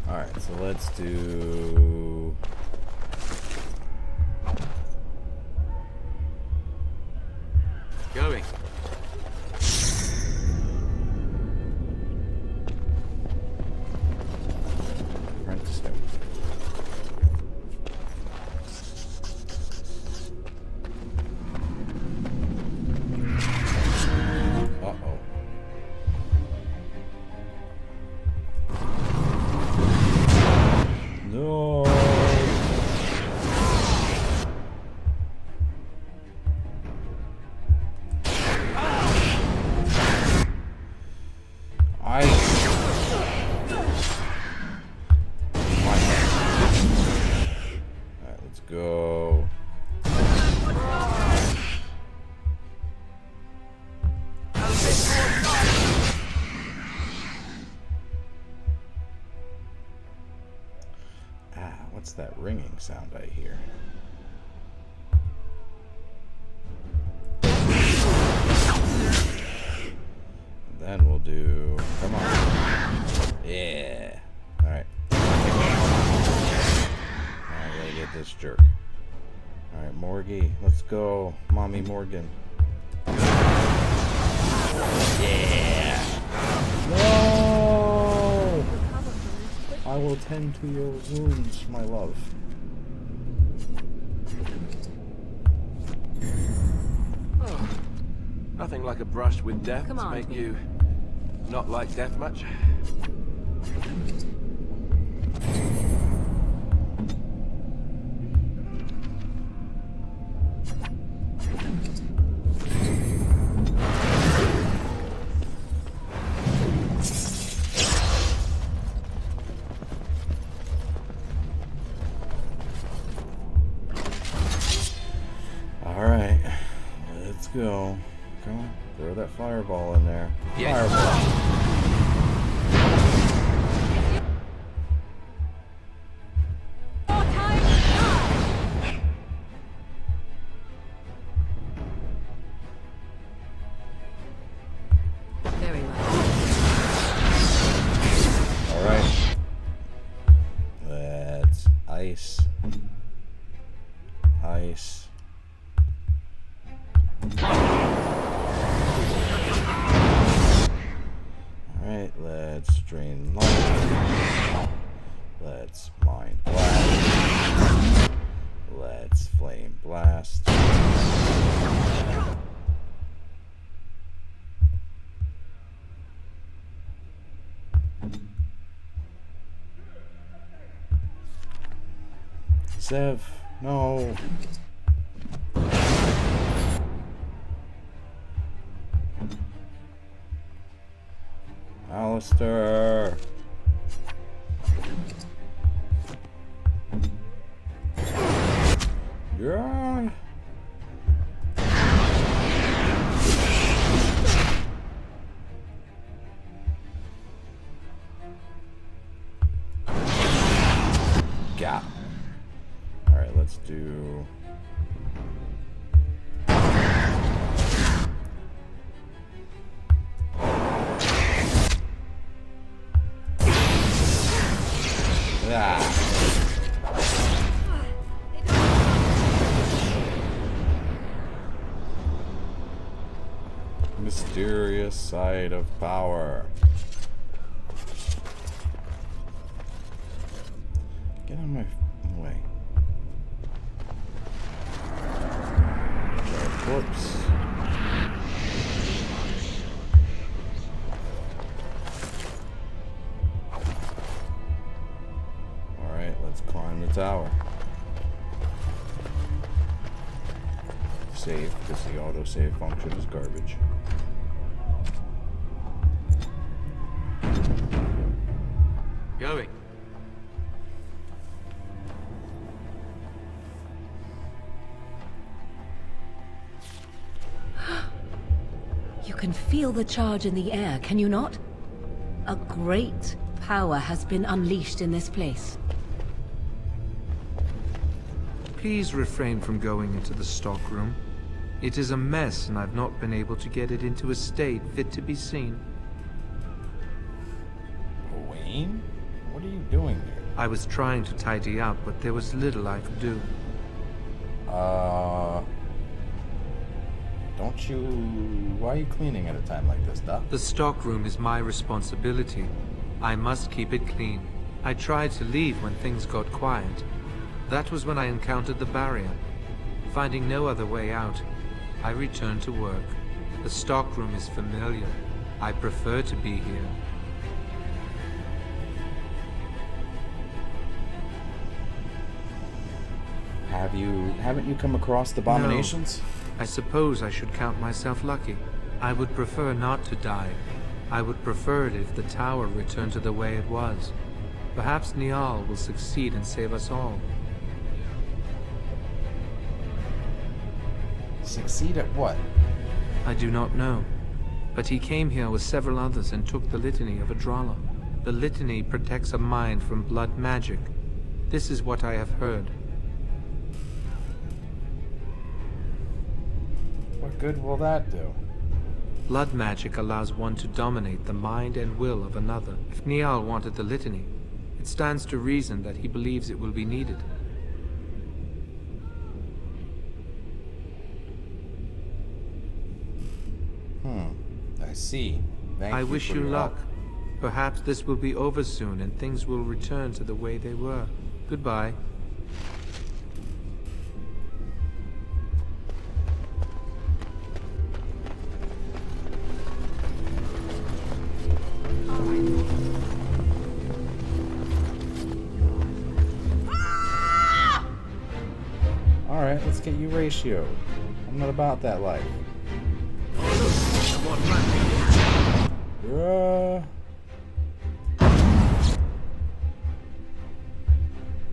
Alright, so let's do... Going. Apprentice stone. Uh-oh. No. Alright, let's go. What's that ringing sound I hear? And then we'll do... Come on. Yeah. Alright. I gotta get this jerk. Alright, Morgie. Let's go. Mommy Morgan. Yeah. No! I will tend to your wounds, my love. Oh, nothing like a brush with death Come to on, make me. you not like death much. Alright, let's go. Come on, throw that fireball in there. Yes. Fireball. Very well. Alright. Let's ice. Ice. Alright, let's drain life. Let's mind blast. Let's flame blast. Sev, no. Alistair. Yeah. Got him. All right, let's do. Ah. Mysterious side of power. Get out of my way. Corpse. Alright, let's climb the tower. Save, because the autosave function is garbage. Going. You can feel the charge in the air, can you not? A great power has been unleashed in this place. Please refrain from going into the stockroom. It is a mess, and I've not been able to get it into a state fit to be seen. Wayne? What are you doing here? I was trying to tidy up, but there was little I could do. Don't you... Why are you cleaning at a time like this, Doc? The stockroom is my responsibility. I must keep it clean. I tried to leave when things got quiet. That was when I encountered the barrier. Finding no other way out, I returned to work. The stockroom is familiar. I prefer to be here. Haven't you come across the abominations? No. I suppose I should count myself lucky. I would prefer not to die. I would prefer it if the tower returned to the way it was. Perhaps Niall will succeed and save us all. Succeed at what? I do not know. But he came here with several others and took the litany of Adrala. The litany protects a mind from blood magic. This is what I have heard. What good will that do? Blood magic allows one to dominate the mind and will of another. If Niall wanted the litany, it stands to reason that he believes it will be needed. I see. I wish you luck. Perhaps this will be over soon and things will return to the way they were. Goodbye. Alright, let's get you ratio. I'm not about that life.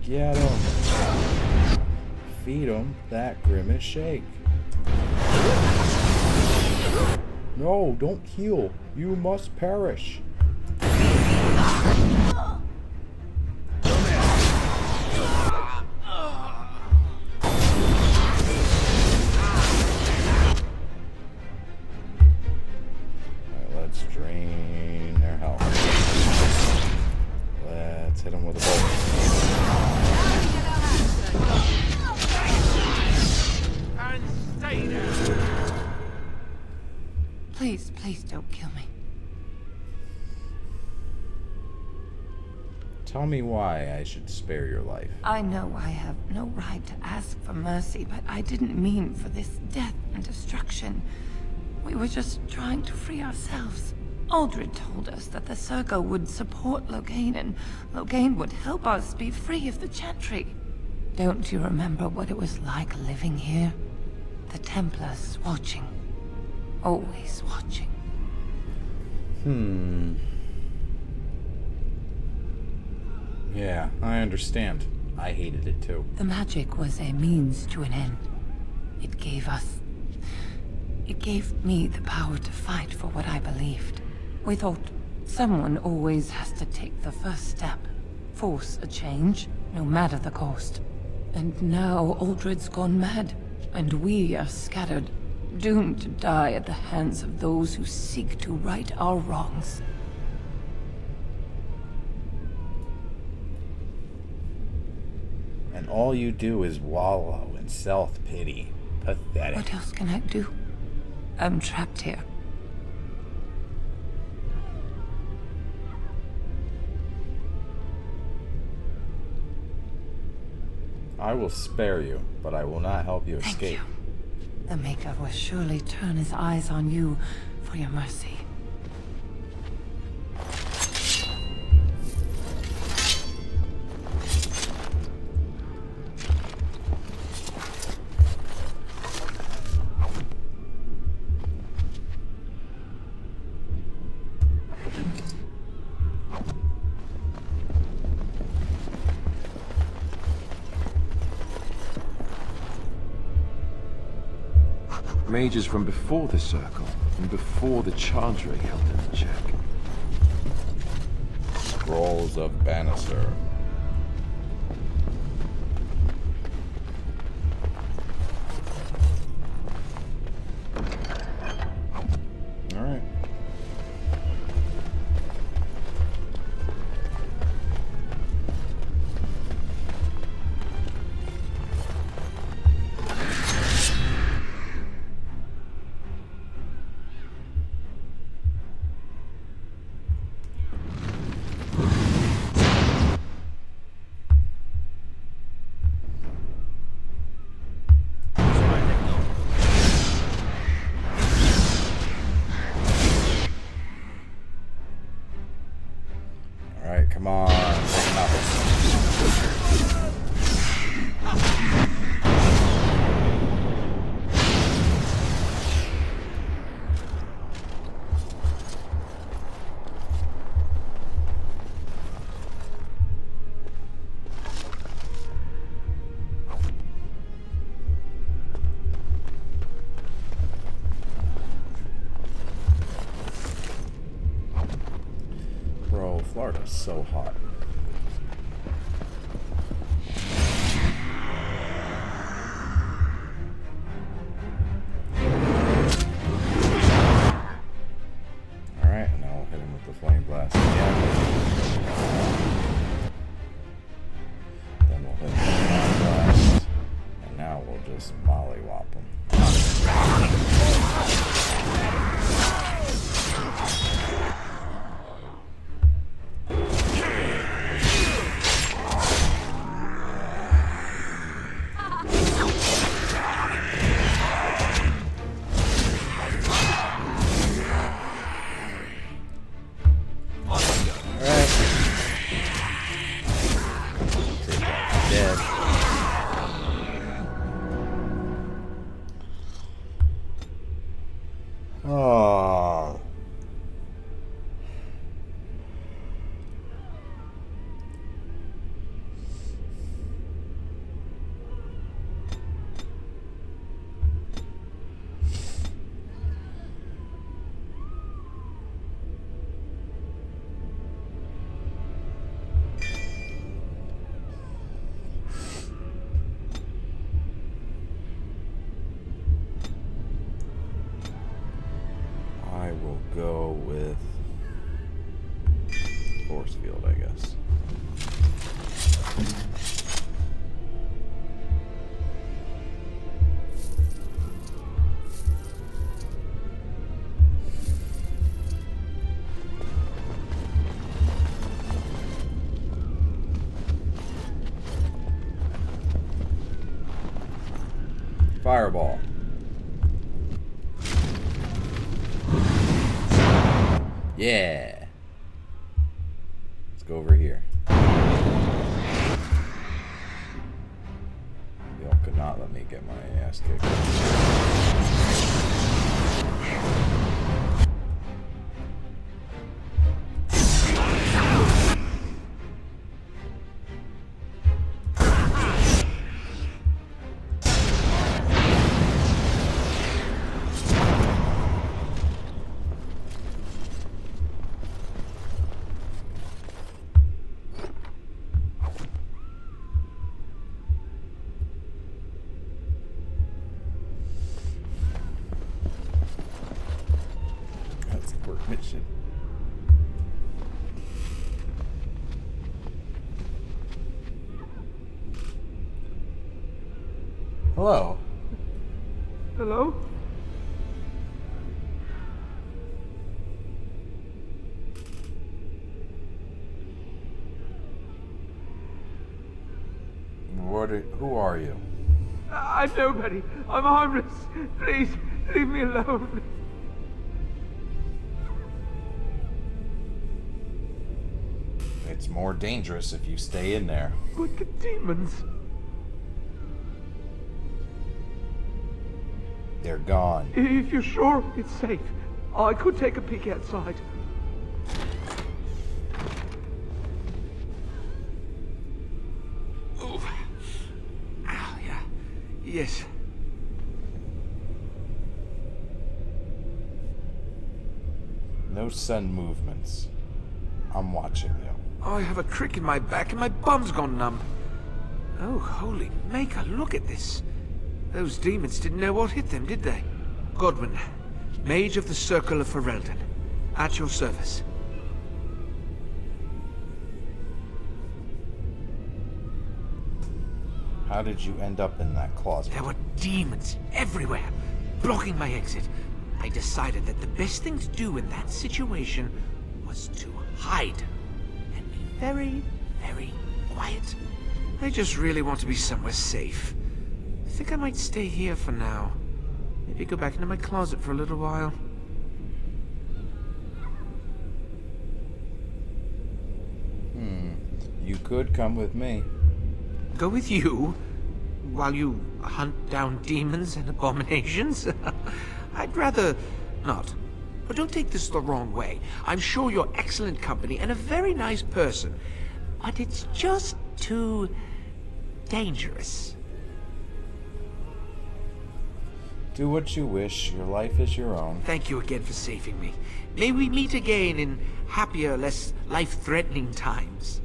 Get him. Feed him that grimace shake. No, don't heal. You must perish. Let's drain their health. Let's hit them with a bolt. Please, please don't kill me. Tell me why I should spare your life. I know I have no right to ask for mercy, but I didn't mean for this death and destruction. We were just trying to free ourselves. Aldred told us that the Sergo would support Loghain, and Loghain would help us be free of the Chantry. Don't you remember what it was like living here? The Templars watching. Always watching. Yeah, I understand. I hated it too. The magic was a means to an end. It gave me the power to fight for what I believed. We thought someone always has to take the first step, force a change, no matter the cost. And now Aldred's gone mad, and we are scattered, doomed to die at the hands of those who seek to right our wrongs. And all you do is wallow in self-pity. Pathetic. What else can I do? I'm trapped here. I will spare you, but I will not help you Thank escape. you. The Maker will surely turn his eyes on you for your mercy. Mages from before the Circle, and before the Chantry held them in check. Scrolls of Bannister. Alright. Alright, come on. Take him out. Bro, Florida's so hot. Alright, and now we'll hit him with the flame blast again. Then we'll hit him with the flame blast. And now we'll just mollywop him. Dead. Oh. I will go with force field, I guess. Fireball. Yeah. Let's go over here. Could not let me get my ass kicked. Mission. Hello. Hello? Who are you? I'm nobody. I'm harmless. Please, leave me alone. It's more dangerous if you stay in there. But the demons... They're gone. If you're sure it's safe, I could take a peek outside. Oh. Ow, yeah. Yes. No sudden movements. I'm watching you. I have a crick in my back and my bum's gone numb. Oh, holy maker, look at this. Those demons didn't know what hit them, did they? Godwin, Mage of the Circle of Ferelden. At your service. How did you end up in that closet? There were demons everywhere, blocking my exit. I decided that the best thing to do in that situation was to hide. And be very, very quiet. I just really want to be somewhere safe. I think I might stay here for now. Maybe go back into my closet for a little while. You could come with me. Go with you? While you hunt down demons and abominations? I'd rather not. But don't take this the wrong way. I'm sure you're excellent company and a very nice person. But it's just too dangerous. Do what you wish. Your life is your own. Thank you again for saving me. May we meet again in happier, less life-threatening times.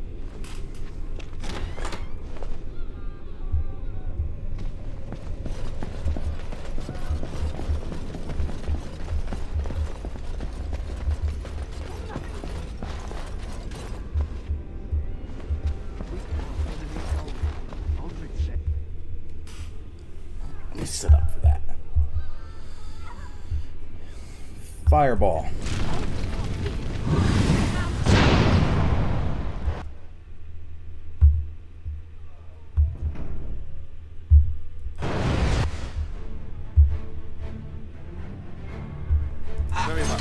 Let me sit up for that. Fireball. Very much.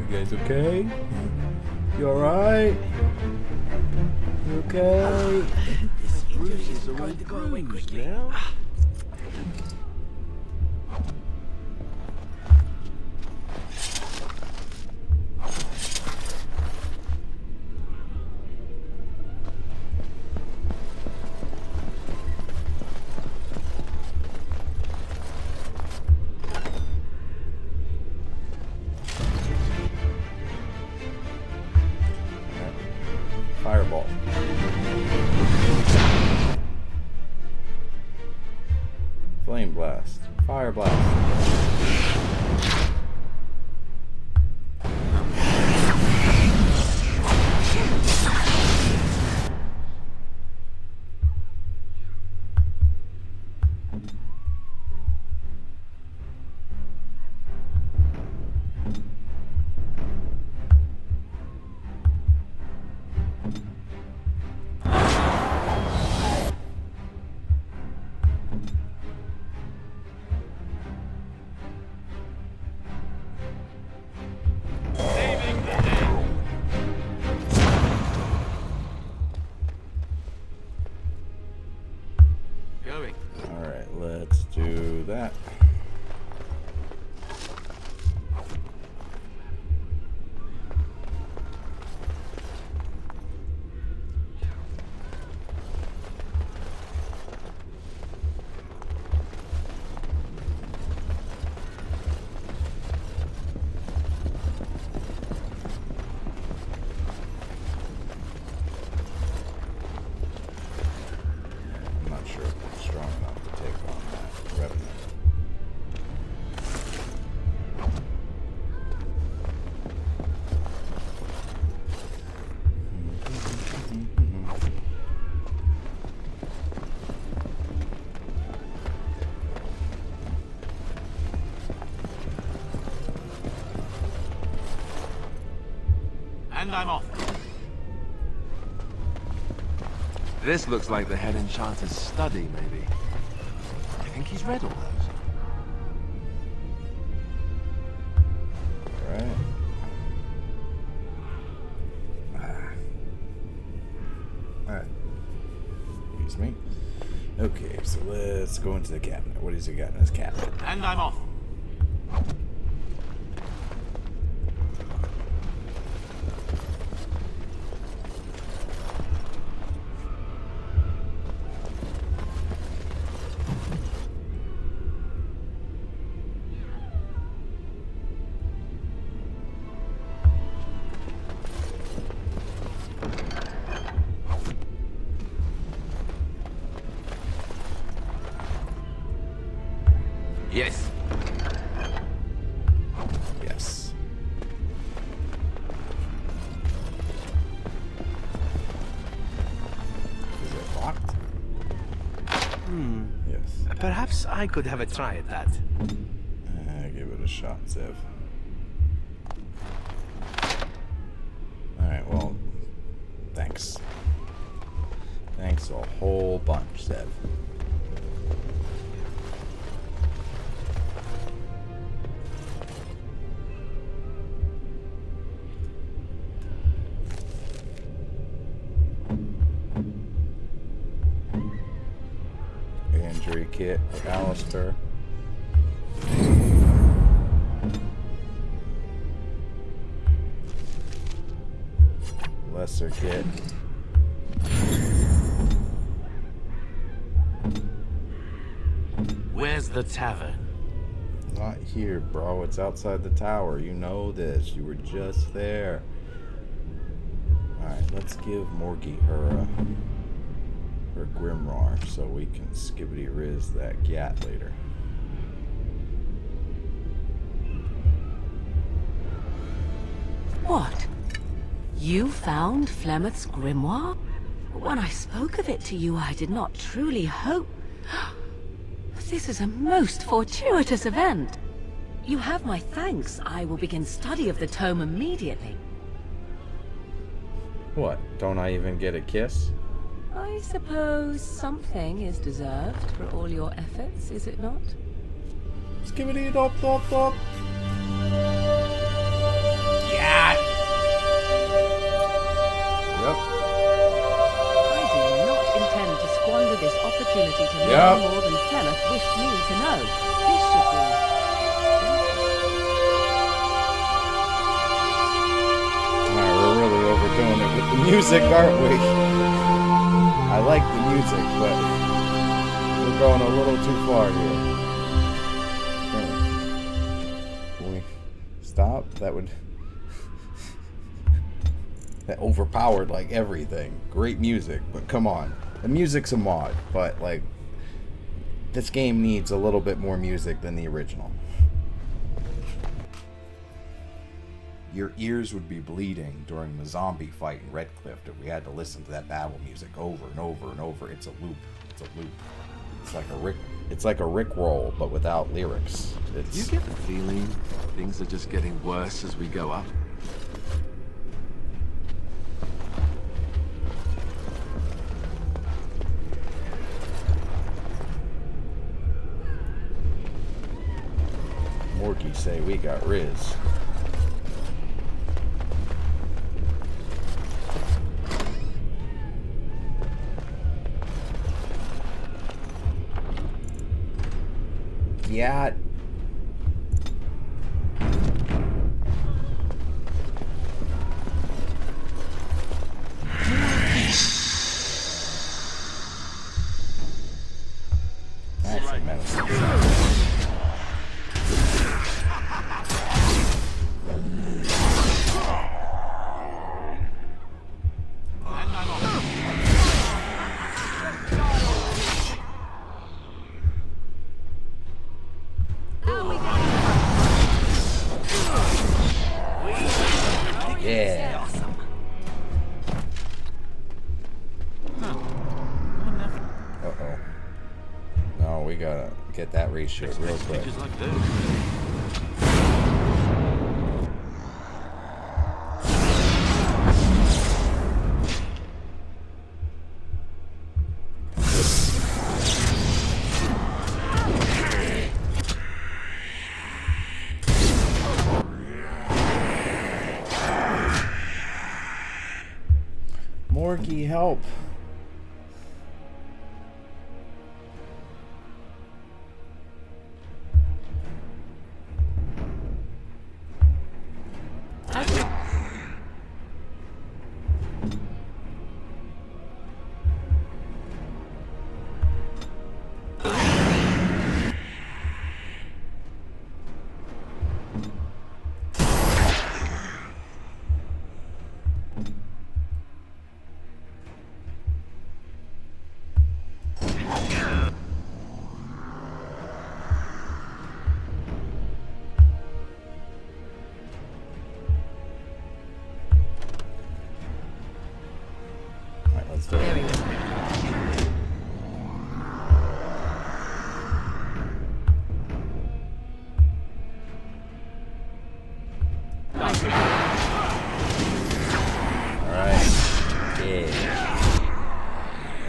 You guys okay? You alright? You okay? This bruise is going to go away quickly. Now? Fireball. Flame blast. Fire blast. let's do that. I'm not sure if it's strong enough to take on that revenue. And I'm off. This looks like the head enchanter's study, maybe. I think he's read all those. Alright. Alright. Excuse me. Okay, so let's go into the cabinet. What has he got in his cabinet? And I'm off. Yes. Yes. Is it locked? Yes. Perhaps I could have a try at that. Give it a shot, Zev. Alright, well, thanks. Thanks a whole bunch, Zev. Injury kit for Alistair. Lesser kit. Where's the tavern? Not here, bro. It's outside the tower. You know this. You were just there. Alright, let's give Morgie her Grimoire so we can skibbity riz that gat later. What? You found Flemeth's grimoire? When I spoke of it to you, I did not truly hope. This is a most fortuitous event. You have my thanks. I will begin study of the tome immediately. What? Don't I even get a kiss? I suppose something is deserved for all your efforts, is it not? Skibbity dop dop dop. Yeah. Yep. I do not intend to squander this opportunity to know Yep. more than Flemeth wished me to know. This should be... Alright, we're really overdoing it with the music, aren't we? I like the music, but we're going a little too far here. Can we stop? That would... that overpowered, like, everything. Great music, but come on. The music's a mod, but, like, this game needs a little bit more music than the original. Your ears would be bleeding during the zombie fight in Redcliffe if we had to listen to that battle music over and over and over. It's a loop. It's a loop. It's like a Rick roll, but without lyrics. Do you get the feeling things are just getting worse as we go up? Morky say we got Riz. Yeah. That's a medicine. Yeah. Uh-oh. No, we gotta get that reshoot real quick. Morgie, help. Let's do it. Alright. Yeah.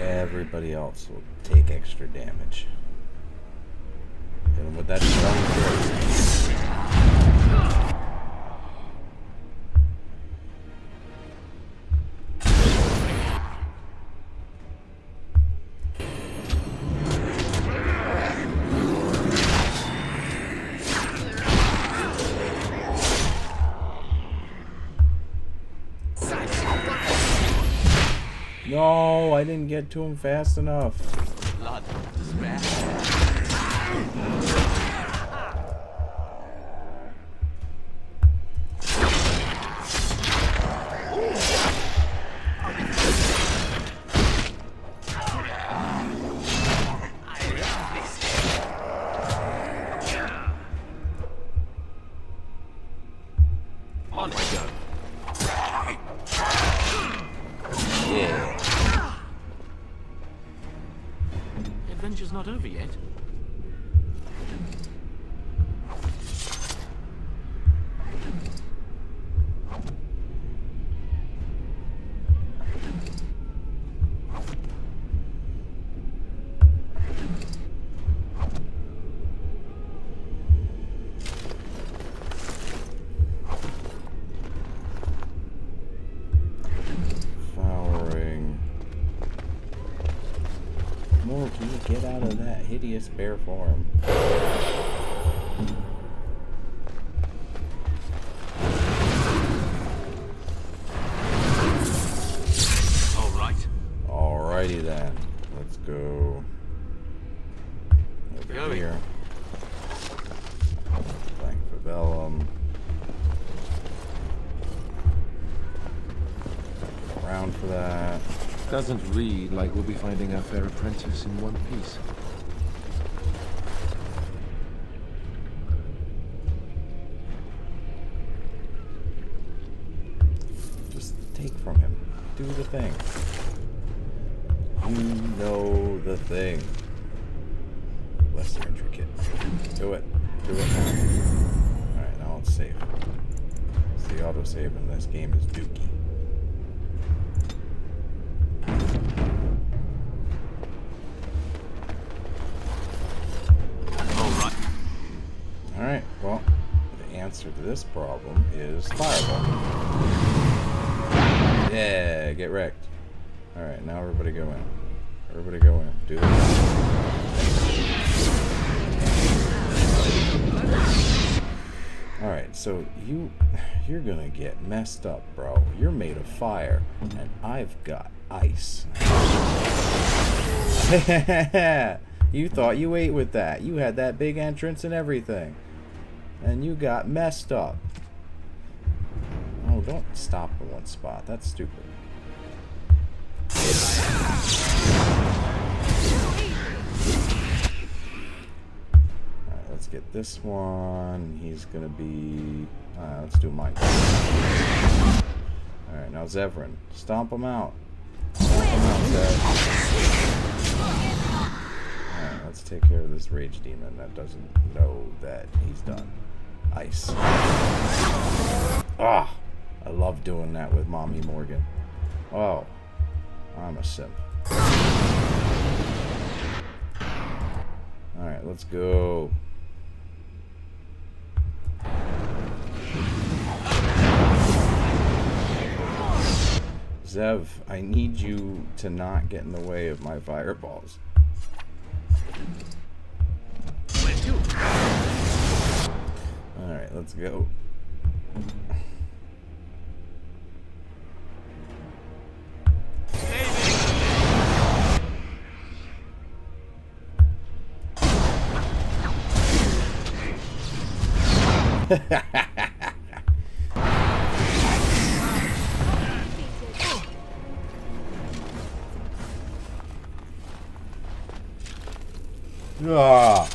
Everybody else will take extra damage. Hit him with that strong grip. No, I didn't get to him fast enough. Blood, despair. On we go. Yeah. The adventure's not over yet. Can you get out of that hideous bear form? Alrighty then. Let's go over here. Flank for Vellum. Around for that. Doesn't read like we'll be finding our fair apprentice in one piece. Just take from him. Do the thing. You know the thing. Less intricate. Do it. Do it now. Alright, now let's save. The autosave in this game is dookie. Alright, well, the answer to this problem is fireball. Yeah, get wrecked. Alright, now everybody go in. Everybody go in. Do this. So you're gonna get messed up, bro. You're made of fire, and I've got ice. You thought you ate with that. You had that big entrance and everything. And you got messed up. Oh, don't stop in one spot. That's stupid. Alright, let's get this one. He's gonna be... let's do mine. Alright, now Zevran. Stomp him out. Stomp him out, Zev. Alright, let's take care of this rage demon that doesn't know that he's done. Ice. Ah! I love doing that with Mommy Morgan. Oh. I'm a simp. Alright, let's go. Zev, I need you to not get in the way of my fireballs. Alright, let's go. Ah.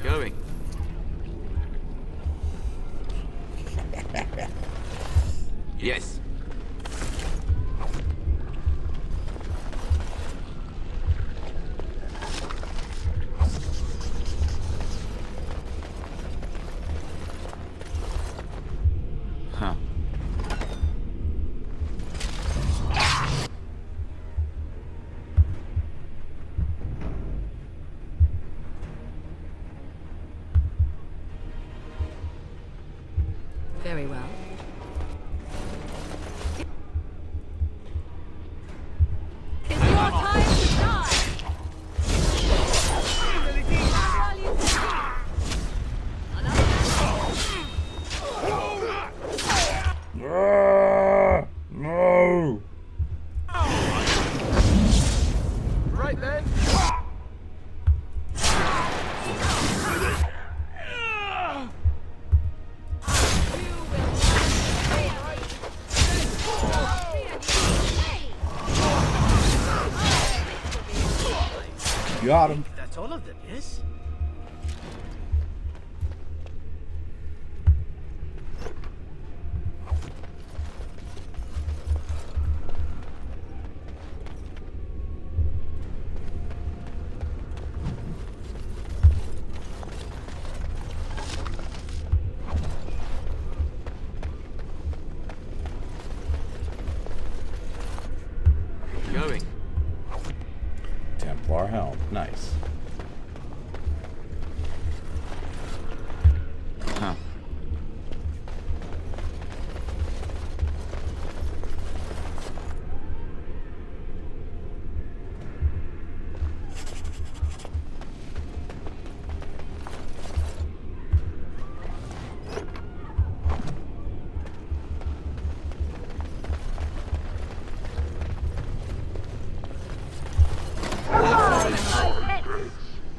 Going. Yes. Huh. Very well. It's your time to die! No! Right then. Got him. That's all of them, yes? Going. Templar helm. Nice. Huh.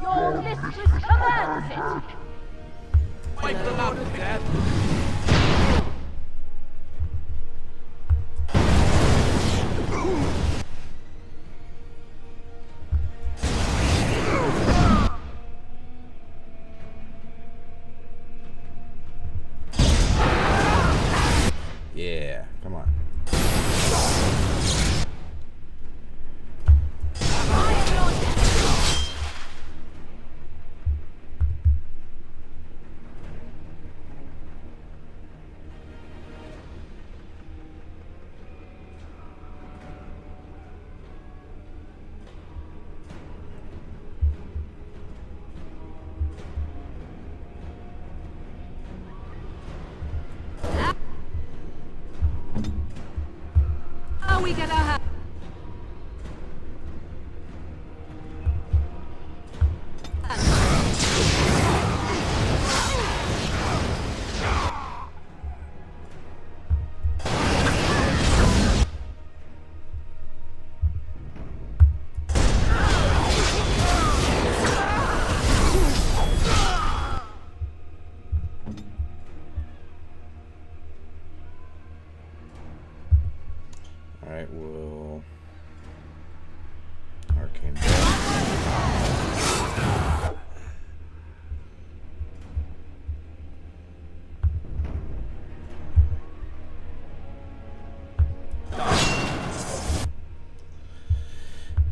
Your mistress commands it! Wipe them out, Dad. Yeah, come on.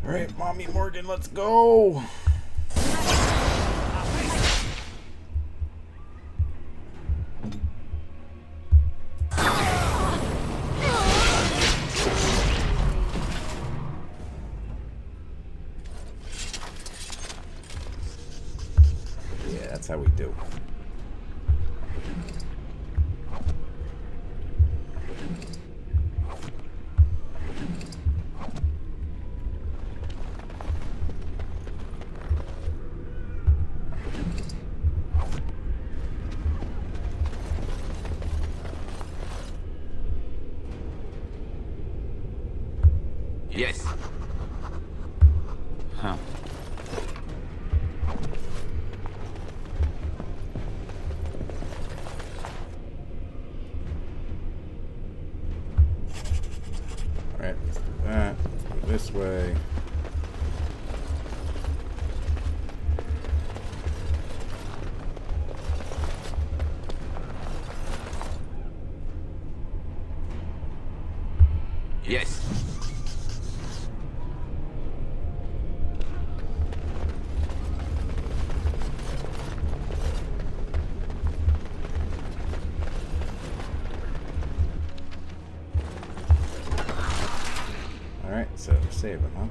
Alright, Mommy Morgan, let's go! Yeah, that's how we do. Yes. Huh. Alright, let's do that. Let's go this way. Yes. Alright, so save him, huh?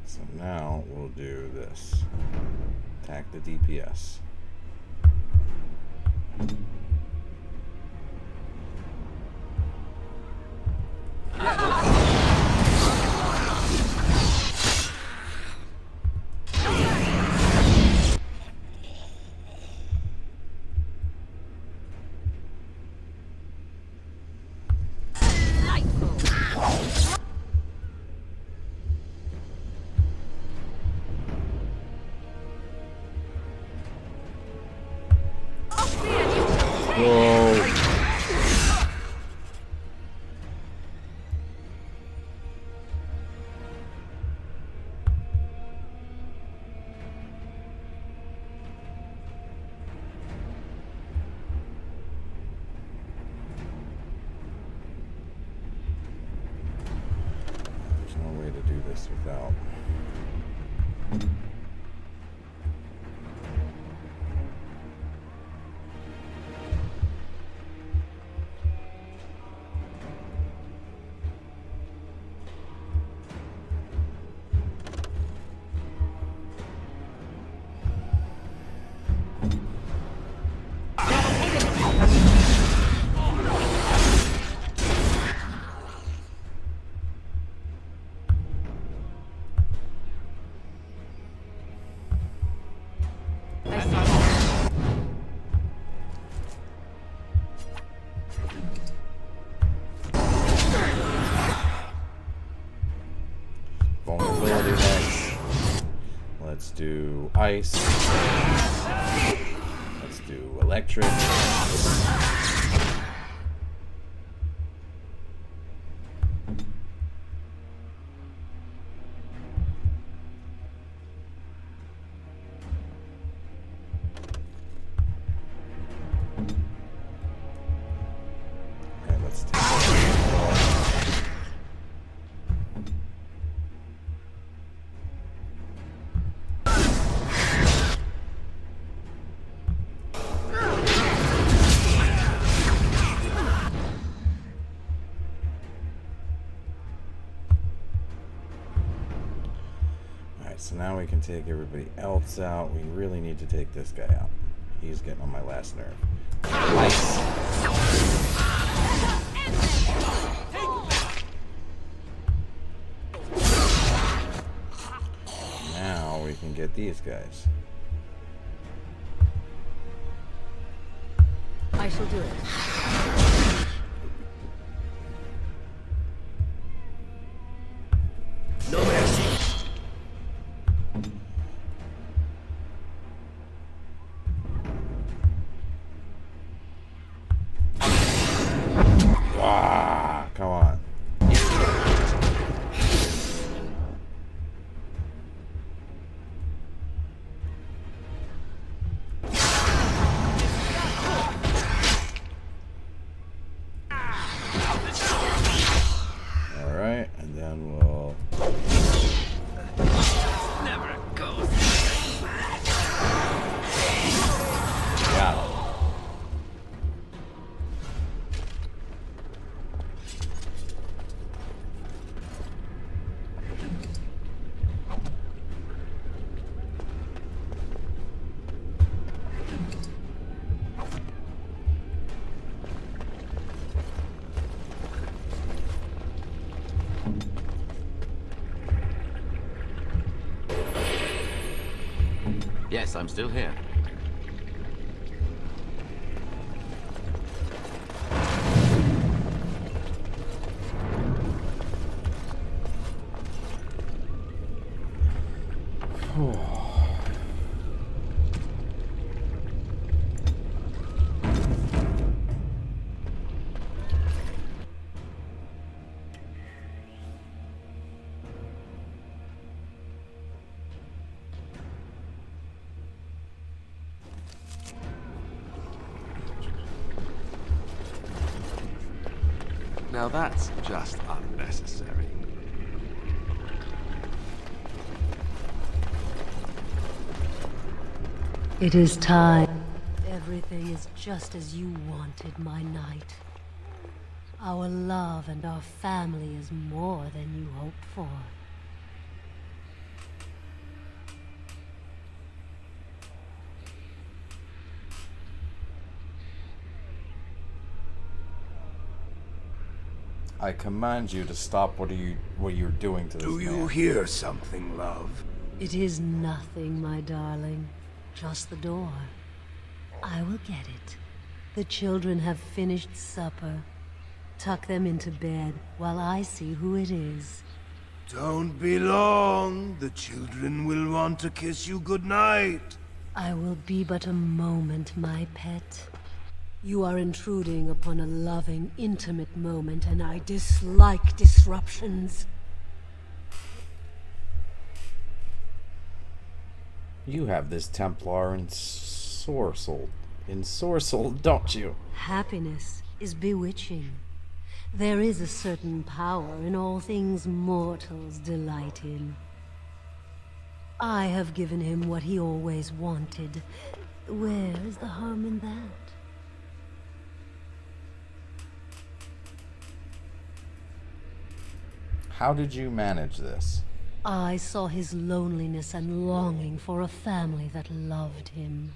So now we'll do this. Attack the DPS. Whoa. There's no way to do this without. Vulnerability next. Let's do ice. Let's do electric. Okay, let's take so now we can take everybody else out. We really need to take this guy out. He's getting on my last nerve. Ice. Now we can get these guys. I shall do it. No mercy. Ah, come on. Alright, and then we'll... Never goes. Got him. Yes, I'm still here. Now that's just unnecessary. It is time. Everything is just as you wanted, my knight. Our love and our family is more than you hoped for. I command you to stop what you're doing to this man. Do you hear something, love? It is nothing, my darling. Just the door. I will get it. The children have finished supper. Tuck them into bed while I see who it is. Don't be long. The children will want to kiss you goodnight. I will be but a moment, my pet. You are intruding upon a loving, intimate moment, and I dislike disruptions. You have this Templar ensorcelled, don't you? Happiness is bewitching. There is a certain power in all things mortals delight in. I have given him what he always wanted. Where is the harm in that? How did you manage this? I saw his loneliness and longing for a family that loved him.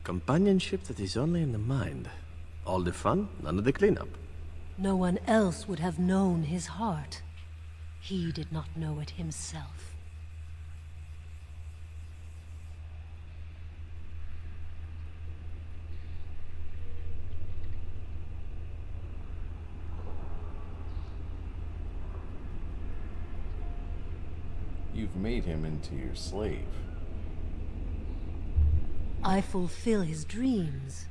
Companionship that is only in the mind. All the fun, none of the cleanup. No one else would have known his heart. He did not know it himself. You've made him into your slave. I fulfill his dreams.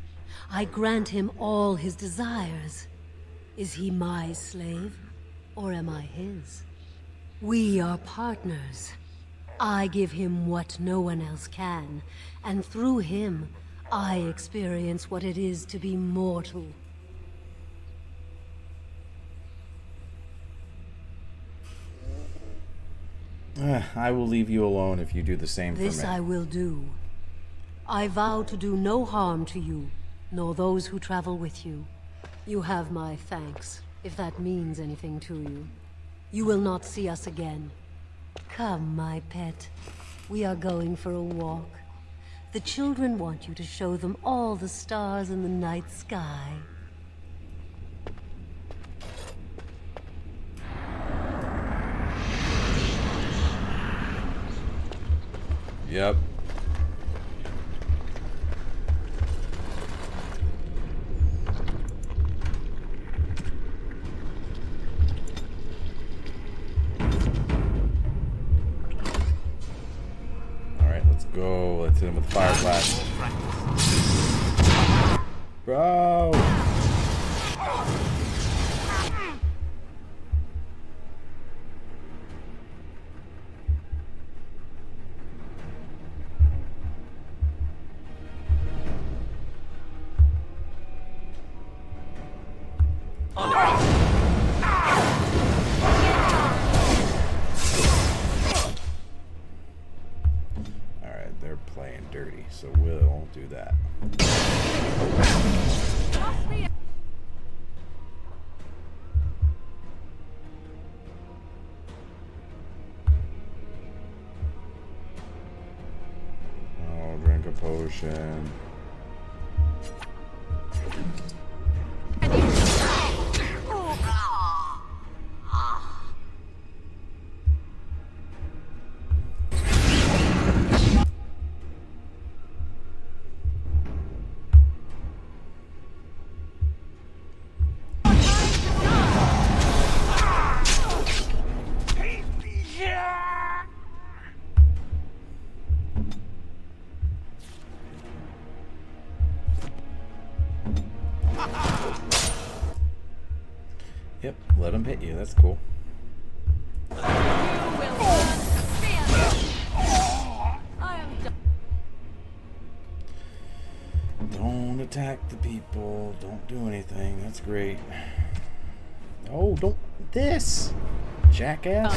I grant him all his desires. Is he my slave, or am I his? We are partners. I give him what no one else can, and through him, I experience what it is to be mortal. I will leave you alone if you do the same for me. This I will do. I vow to do no harm to you, nor those who travel with you. You have my thanks, if that means anything to you. You will not see us again. Come, my pet. We are going for a walk. The children want you to show them all the stars in the night sky. Yep. Alright, let's go. Let's hit him with fire blast. Bro! Alright, they're playing dirty, so we'll do that. Oh, drink a potion. Yep, let him hit you. That's cool. Don't attack the people. Don't do anything. That's great. Oh, don't. This! Jackass.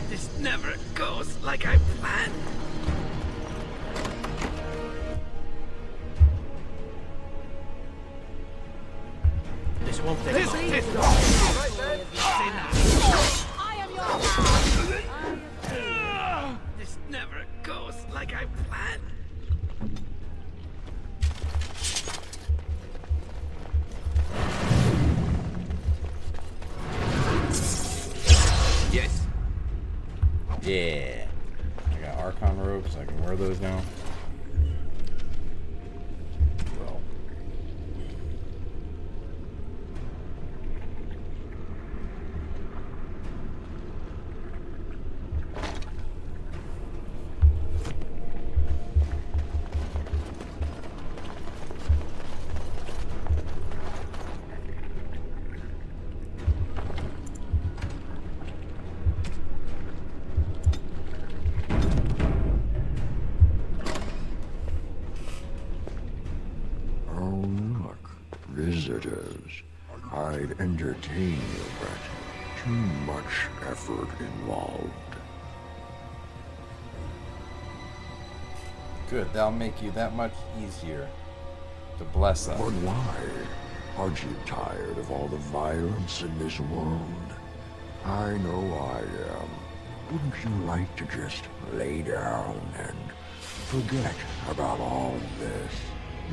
This never goes like I planned. This won't take long. This never goes like I planned. Yes. Yeah. I got Archon robes. I can wear those now. Well. Visitors, I'd entertain you, but too much effort involved. Good, that'll make you that much easier to bless us. But why? Aren't you tired of all the violence in this world? I know I am. Wouldn't you like to just lay down and forget about all this?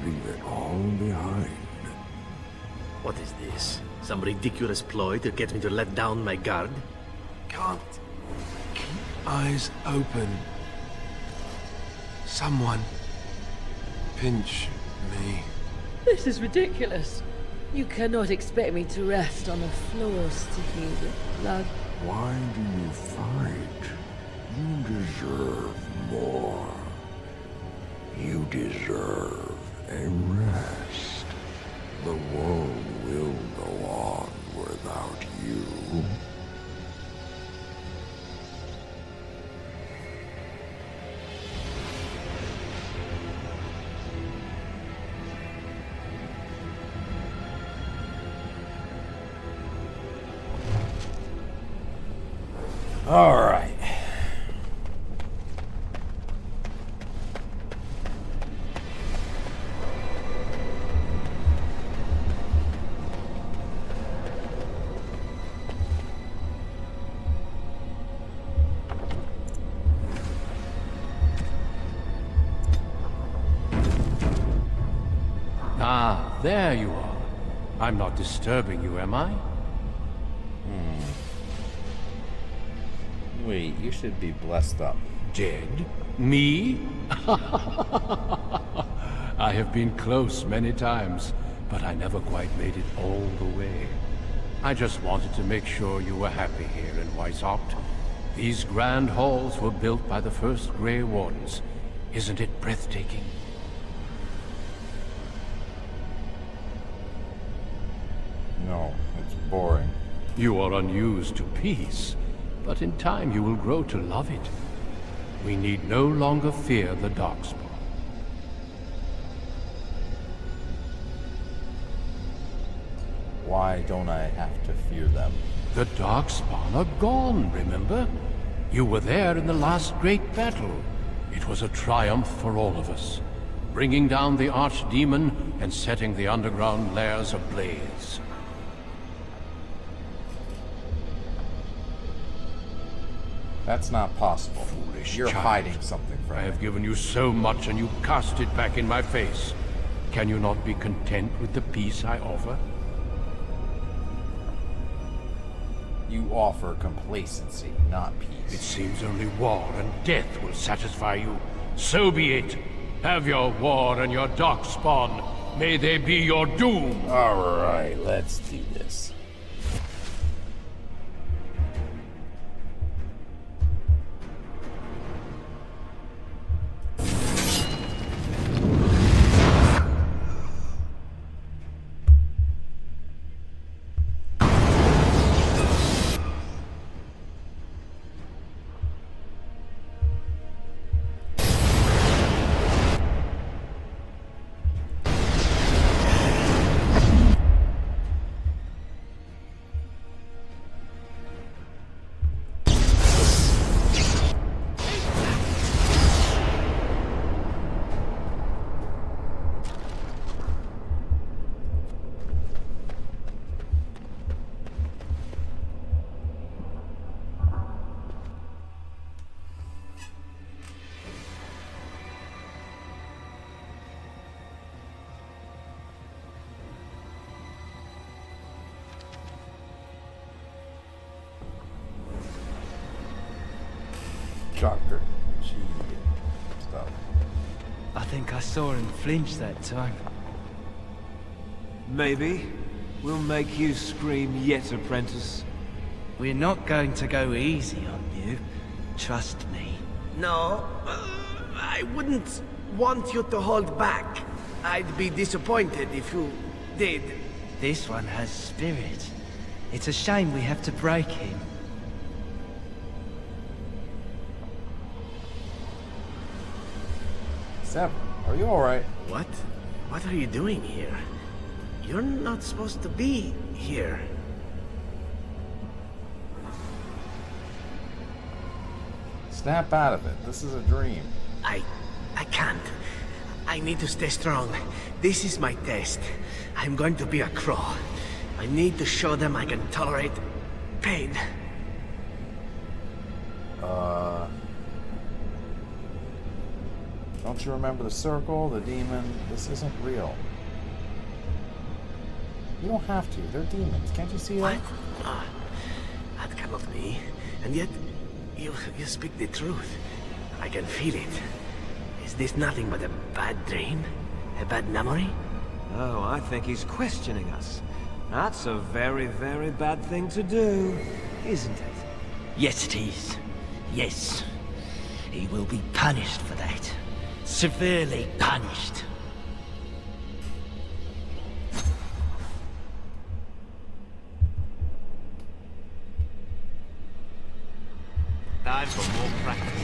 Leave it all behind. What is this? Some ridiculous ploy to get me to let down my guard? Can't keep eyes open. Someone pinch me. This is ridiculous. You cannot expect me to rest on a floor sticky with blood. Why do you fight? You deserve more. You deserve a rest. The world will go on without you. All right. Ah, there you are. I'm not disturbing you, am I? Wait, you should be blessed up. Dead? Me? I have been close many times, but I never quite made it all the way. I just wanted to make sure you were happy here in Weishaupt. These grand halls were built by the first Grey Wardens. Isn't it breathtaking? No, it's boring. You are unused to peace, but in time you will grow to love it. We need no longer fear the darkspawn. Why don't I have to fear them? The darkspawn are gone, remember? You were there in the last great battle. It was a triumph for all of us, bringing down the archdemon and setting the underground lairs ablaze. That's not possible. Foolish You're child. hiding something from I me. have given you so much and you cast it back in my face. Can you not be content with the peace I offer? You offer complacency, not peace. It seems only war and death will satisfy you. So be it. Have your war and your darkspawn. May they be your doom. All right, let's do this. Chocolate, cheese, stuff. I think I saw him flinch that time. Maybe. We'll make you scream yet, apprentice. We're not going to go easy on you. Trust me. No, I wouldn't want you to hold back. I'd be disappointed if you did. This one has spirit. It's a shame we have to break him. Seven, are you alright? What? What are you doing here? You're not supposed to be here. Snap out of it. This is a dream. I can't. I need to stay strong. This is my test. I'm going to be a crow. I need to show them I can tolerate pain. Don't you remember the circle, the demon? This isn't real. You don't have to. They're demons. Can't you see that? That cannot be. And yet, you speak the truth. I can feel it. Is this nothing but a bad dream? A bad memory? Oh, I think he's questioning us. That's a very, very bad thing to do, isn't it? Yes, it is. Yes. He will be punished for that. Severely punished. Time for more practice.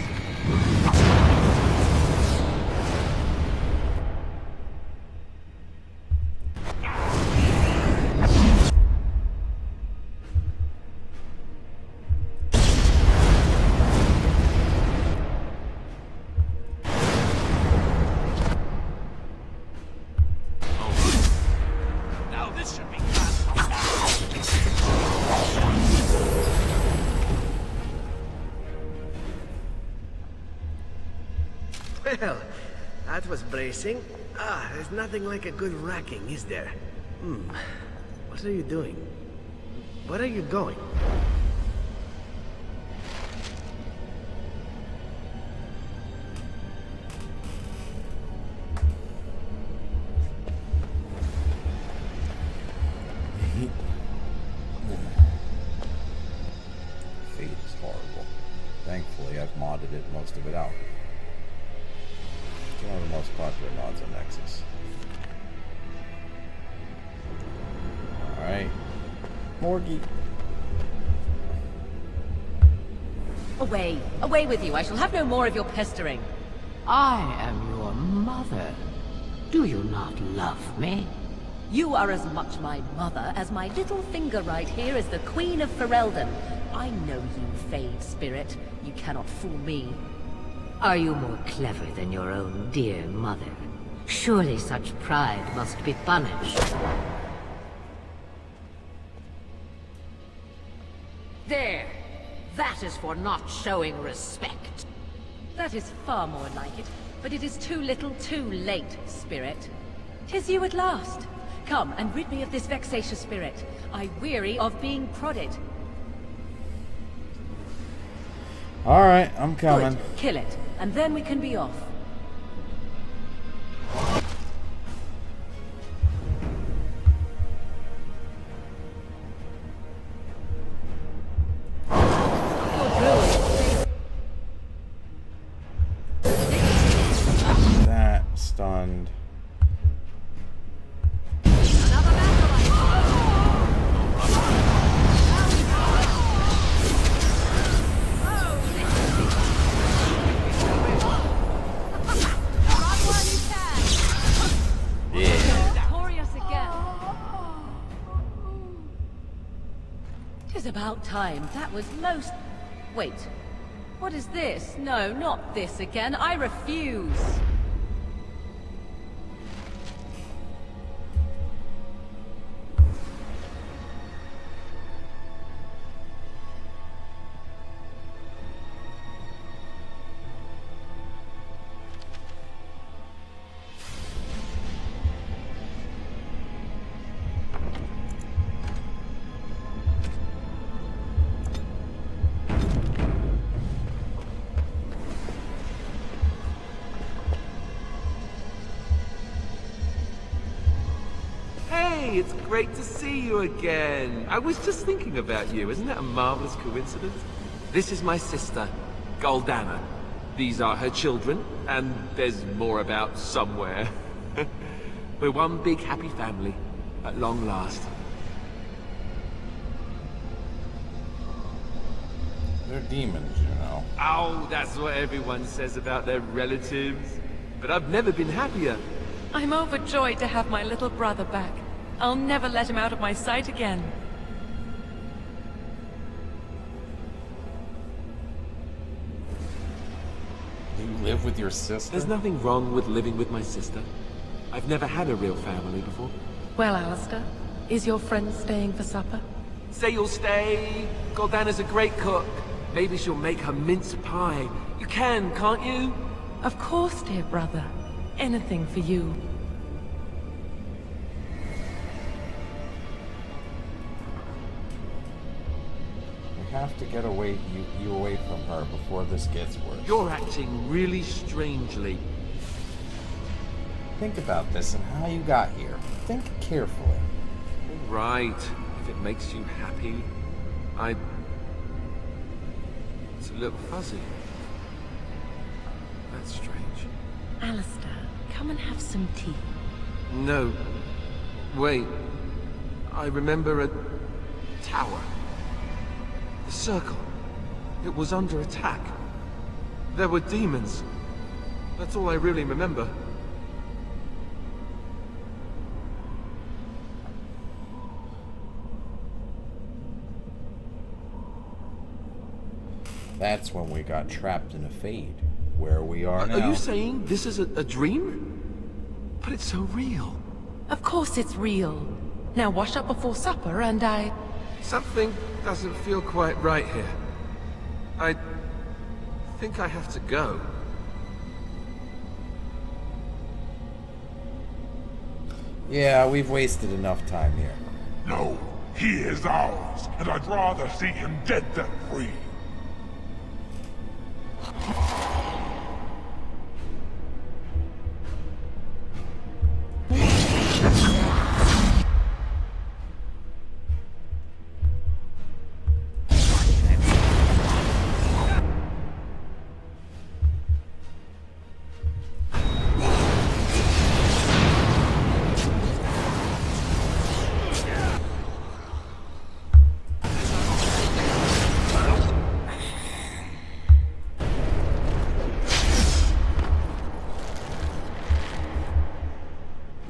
Well, that was bracing. There's nothing like a good racking, is there? What are you doing? Where are you going? Fate is horrible. Thankfully, I've modded it, most of it out. It's one of the most popular mods on Nexus. Alright. Morgie. Away! Away with you! I shall have no more of your pestering. I am your mother. Do you not love me? You are as much my mother as my little finger right here is the Queen of Ferelden. I know you, Fade Spirit. You cannot fool me. Are you more clever than your own dear mother? Surely such pride must be punished. There! That is for not showing respect. That is far more like it, but it is too little too late, Spirit. 'Tis you at last. Come and rid me of this vexatious spirit. I weary of being prodded. Alright, I'm coming. Good. Kill it, and then we can be off. That stunned. Tis about time. That was most... Wait. What is this? No, not this again. I refuse. Hey, it's great to see you again. I was just thinking about you. Isn't that a marvelous coincidence? This is my sister, Goldana. These are her children, and there's more about somewhere. We're one big happy family, at long last. They're demons, you know. Oh, that's what everyone says about their relatives. But I've never been happier. I'm overjoyed to have my little brother back. I'll never let him out of my sight again. Do you live with your sister? There's nothing wrong with living with my sister. I've never had a real family before. Well, Alistair, is your friend staying for supper? Say you'll stay. Goldana's a great cook. Maybe she'll make her mince pie. You can, can't you? Of course, dear brother. Anything for you. We have to get you away from her before this gets worse. You're acting really strangely. Think about this and how you got here. Think carefully. Right. If it makes you happy, It's a little fuzzy. That's strange. Alistair, come and have some tea. No. Wait. I remember a tower. The circle. It was under attack. There were demons. That's all I really remember. That's when we got trapped in a fade. Where we are now. Are you saying this is a dream? But it's so real. Of course it's real. Now wash up before supper and Something doesn't feel quite right here. I think I have to go. Yeah, we've wasted enough time here. No. He is ours, and I'd rather see him dead than free.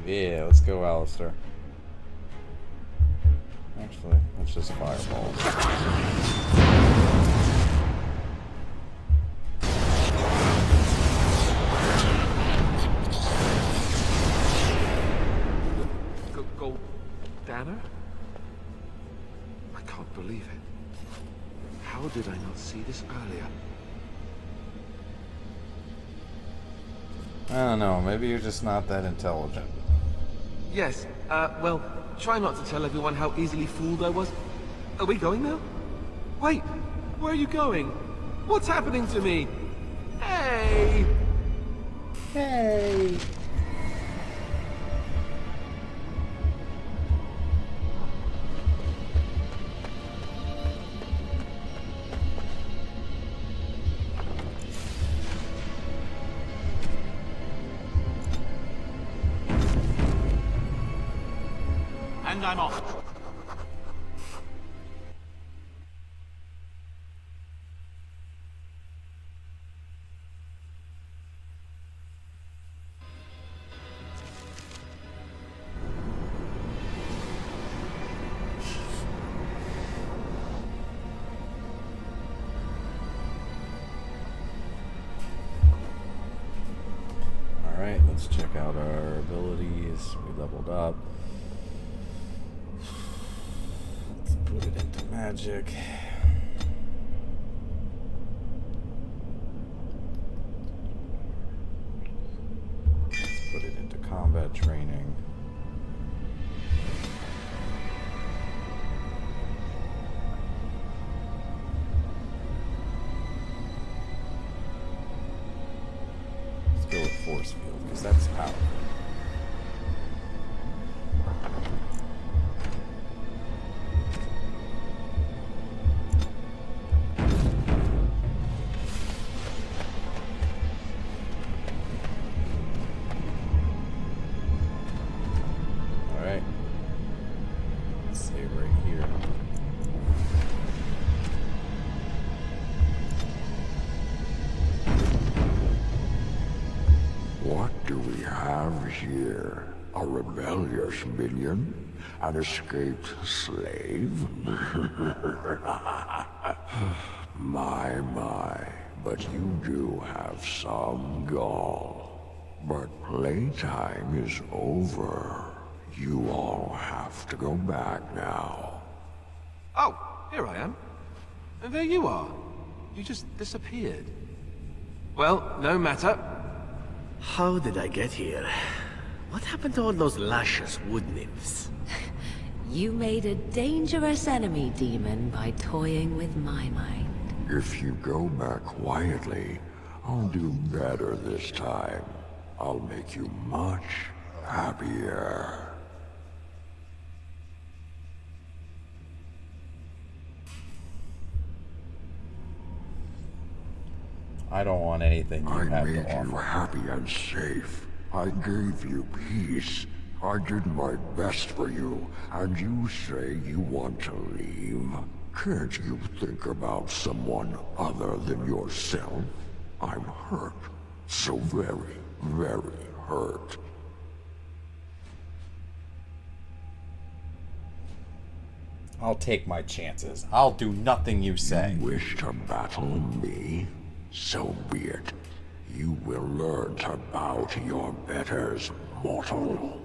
Yeah, let's go, Alistair. Actually, let's just fireball. Gold Danner? I can't believe it. How did I not see this earlier? I don't know, maybe you're just not that intelligent. Yes, well, try not to tell everyone how easily fooled I was. Are we going now? Wait, where are you going? What's happening to me? Hey! Hey! And I'm off. Alright, let's check out our abilities. We leveled up. Let's put it into magic. Let's put it into combat training. Let's go with force field, because that's powerful. Alright. Let's save right here. What do we have here? A rebellious minion? An escaped slave? My, but you do have some gall. But playtime is over. You all have to go back now. Oh, here I am. And there you are. You just disappeared. Well, no matter. How did I get here? What happened to all those luscious wood nymphs? You made a dangerous enemy, demon, by toying with my mind. If you go back quietly, I'll do better this time. I'll make you much happier. I don't want anything you have I made to offer. you happy and safe. I gave you peace. I did my best for you, and you say you want to leave? Can't you think about someone other than yourself? I'm hurt. So very, very hurt. I'll take my chances. I'll do nothing you say. You wish to battle me? So be it. You will learn to bow to your betters, mortal.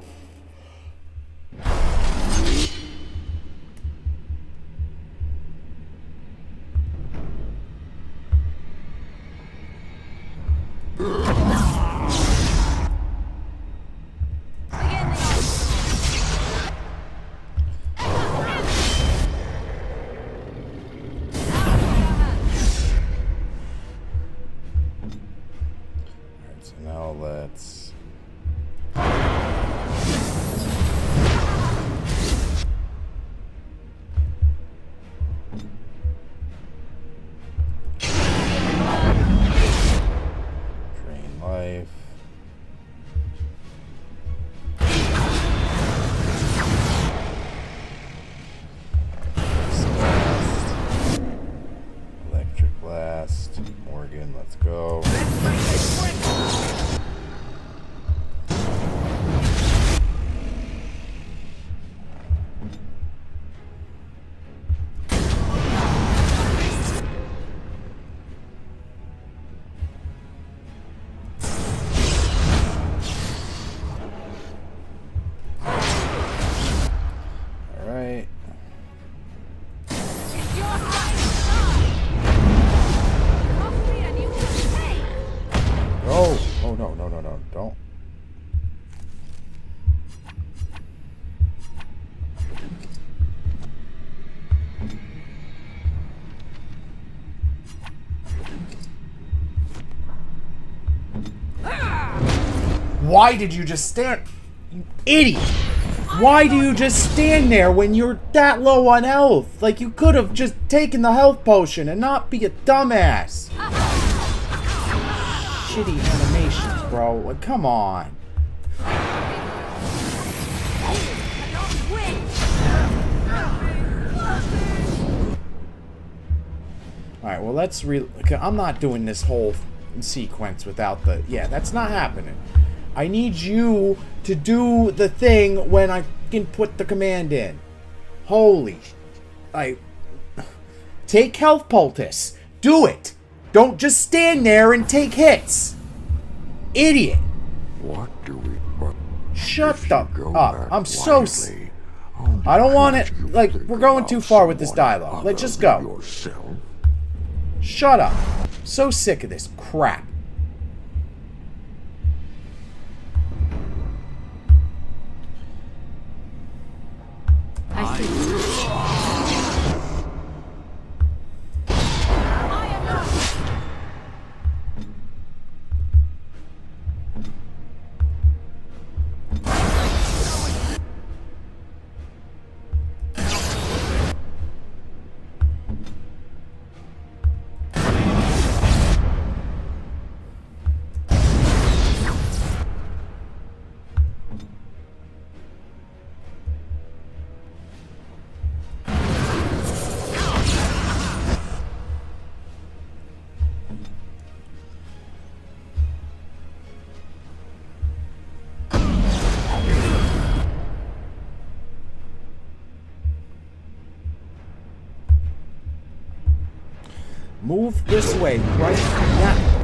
Why did you just stand? You idiot! Why do you just stand there when you're that low on health? Like, you could have just taken the health potion and not be a dumbass. Shitty animations, bro. Like, come on. Alright, well, let's okay, I'm not doing this whole sequence without the... Yeah, that's not happening. I need you to do the thing when I can put the command in. Holy... Take health poultice. Do it. Don't just stand there and take hits. Idiot. What do we... Shut the up. I'm so... I don't want it... Like, we're going too far with this dialogue. Let's just go. Shut up. So sick of this crap. I see. Move this way, right now.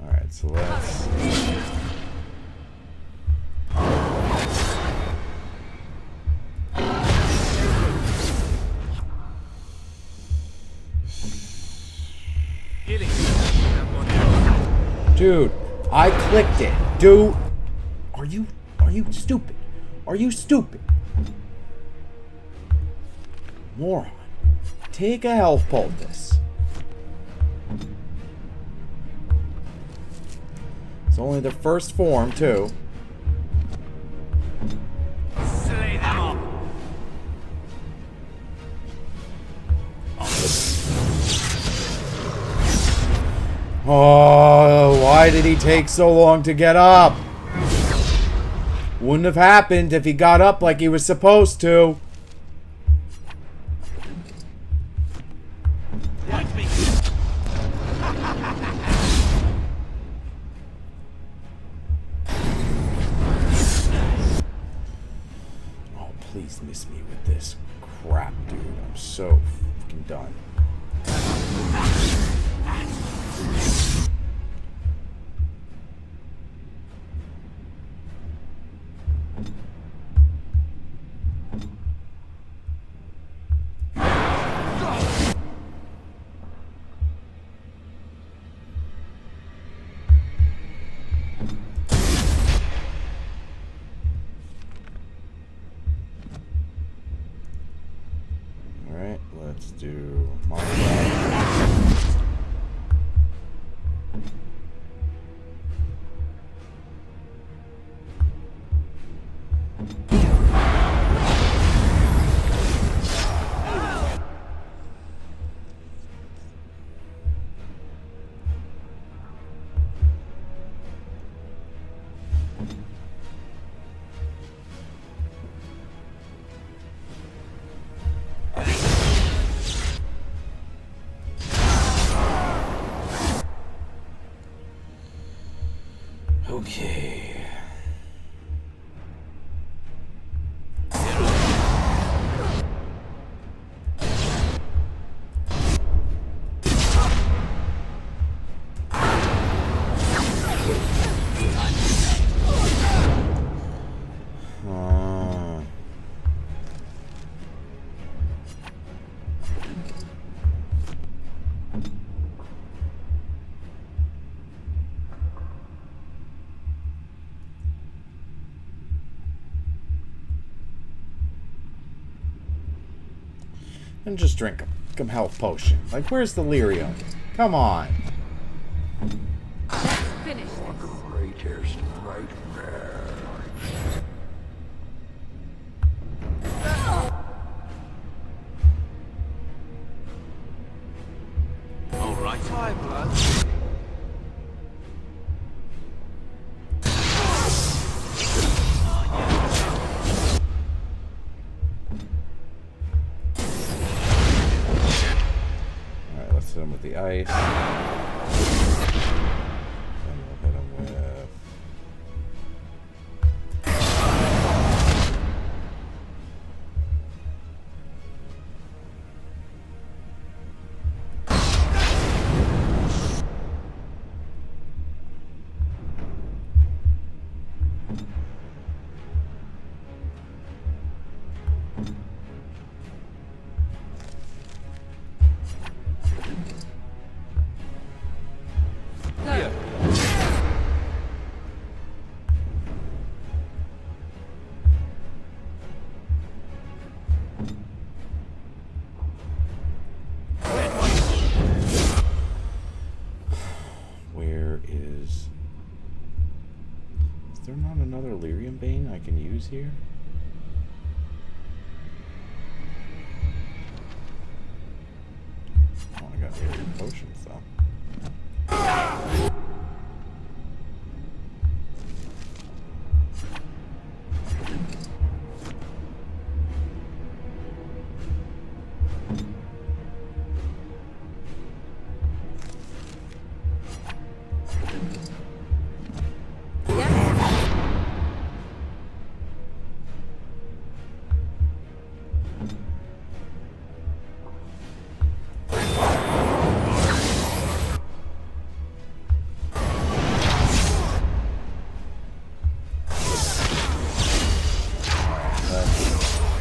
Alright, so let's... Dude, I clicked it. Dude, are you stupid? Are you stupid? Moron. Take a health poultice. It's only the first form, too. Slay them up. Oh, why did he take so long to get up? Wouldn't have happened if he got up like he was supposed to. Oh, please miss me with this crap, dude. I'm so fucking done. Alright, let's do Okay. And just drink a health potion. Like, where's the lyrium? Come on. Let's finish this. Greatest nightmare. All right. Hi, blood. Alright, let's hit him with the ice. Then we'll hit him with... Where is there not another lyrium bane I can use here? Oh, I got lyrium potions though.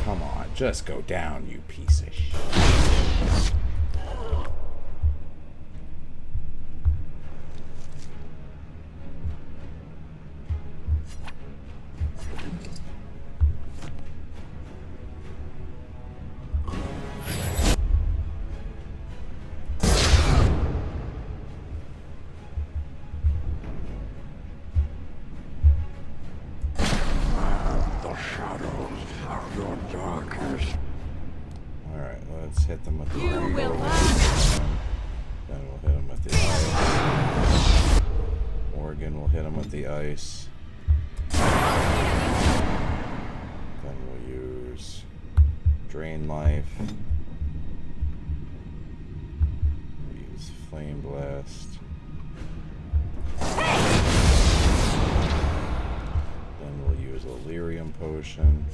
Come on, just go down, you piece of shit. The shadows of your darkness. Alright, let's hit them with the You rainbow. will Then we'll hit them with the ice. Morgan will hit him with the ice. Then we'll use Drain Life. We'll use Flame Blast. Then we'll use a lyrium potion.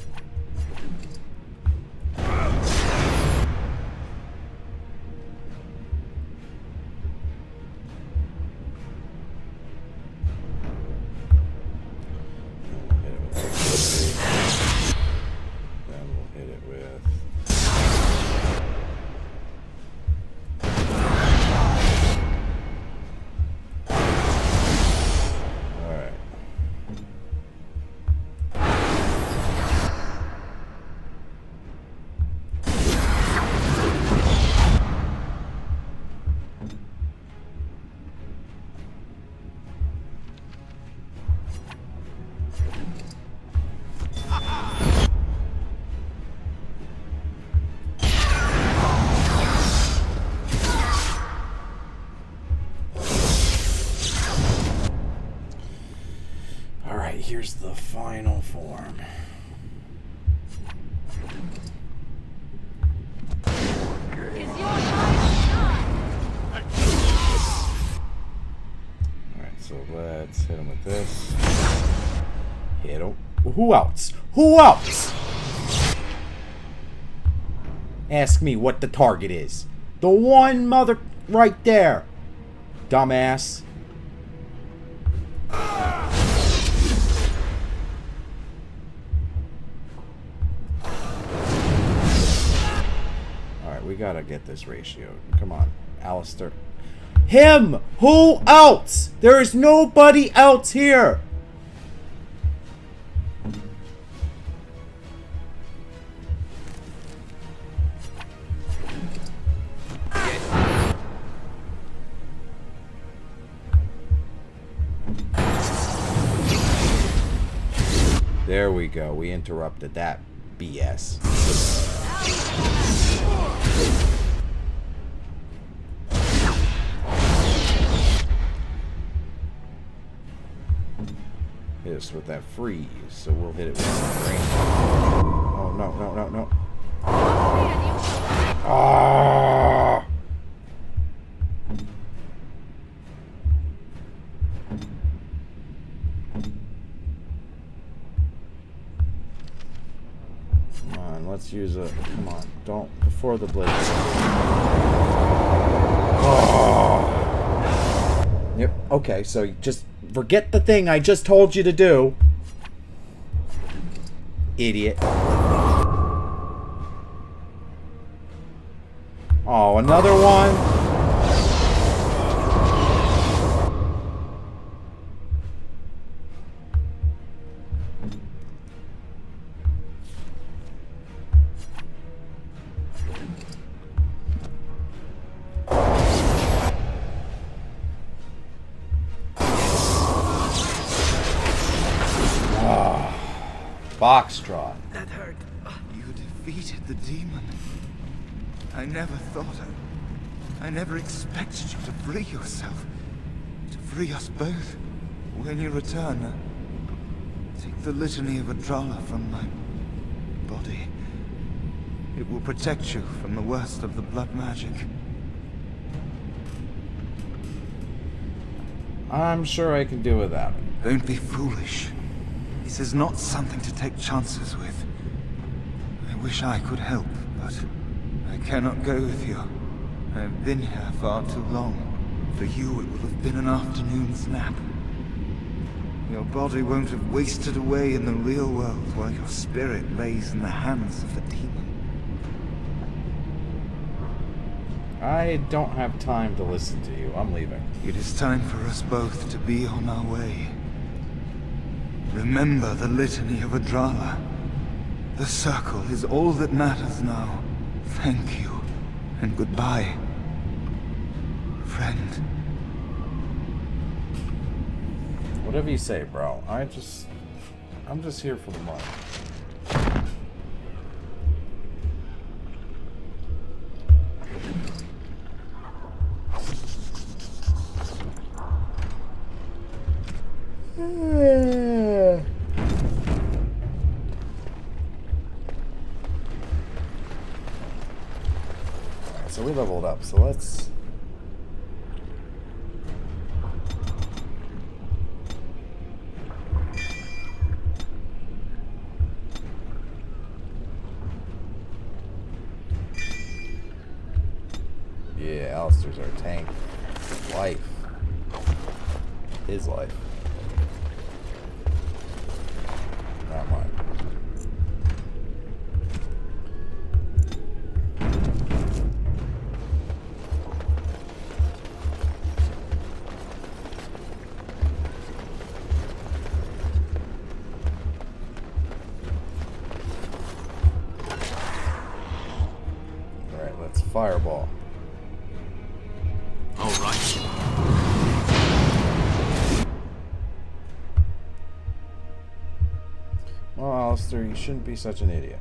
Then we'll hit it with alright. Alright, here's the final form. Alright, so let's hit him with this. Hit him. Who else? Who else? Ask me what the target is. The one mother right there. Dumbass. Alright, we gotta get this ratio. Come on, Alistair. Him! Who else? There is nobody else here! There we go. We interrupted that BS. Hit us with that freeze, so we'll hit it with some rain. Oh, no, no, no, no. Ah! Come on, let's use a... Come on, don't... Before the blade. Oh! Yep, okay, so just forget the thing I just told you to do. Idiot. Oh, another one? Foxtrot. That hurt. You defeated the demon. I never thought I never expected you to free yourself. To free us both. When you return, take the litany of Adrala from my body. It will protect you from the worst of the blood magic. I'm sure I can do without it. Don't be foolish. This is not something to take chances with. I wish I could help, but I cannot go with you. I have been here far too long. For you, it will have been an afternoon's nap. Your body won't have wasted away in the real world while your spirit lays in the hands of the demon. I don't have time to listen to you. I'm leaving. It is time for us both to be on our way. Remember the litany of Adrala. The circle is all that matters now. Thank you, and goodbye, friend. Whatever you say, bro. I'm just here for the money. Alright, so we leveled up, so let's... Yeah, Alistair's our tank. Life. His life. Not mine. Alright, let's fireball. Well, Alistair, you shouldn't be such an idiot.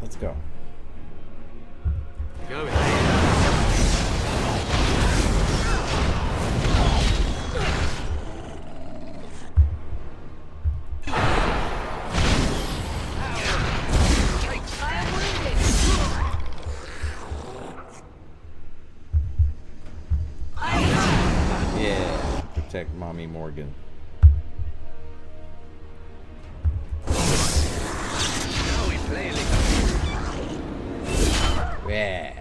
Let's go. Go Yeah, protect Mommy Morgan. Yeah.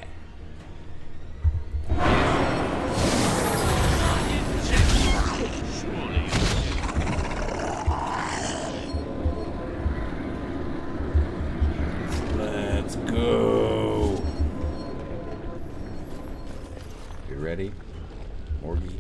Let's go. You ready, Morgie?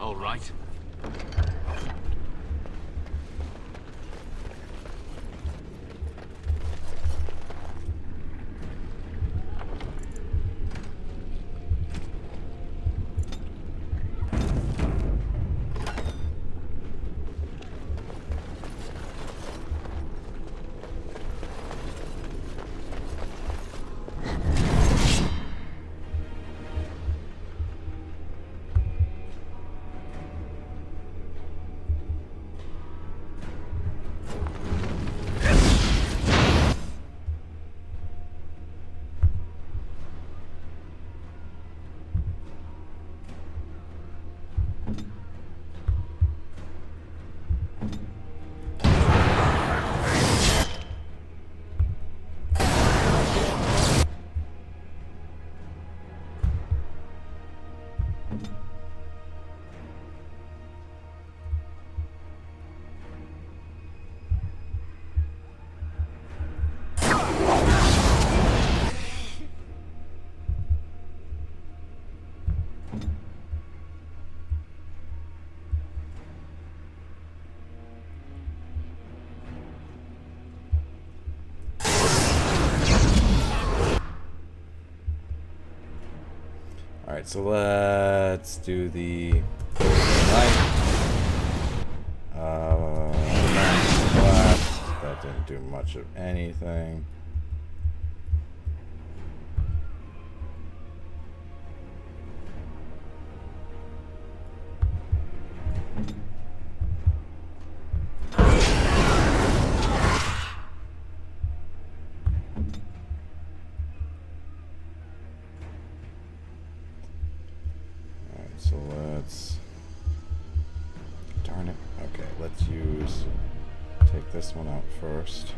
All right. Alright, so let's do the light. Blast. That didn't do much of anything. So let's, darn it, okay, let's take this one out first.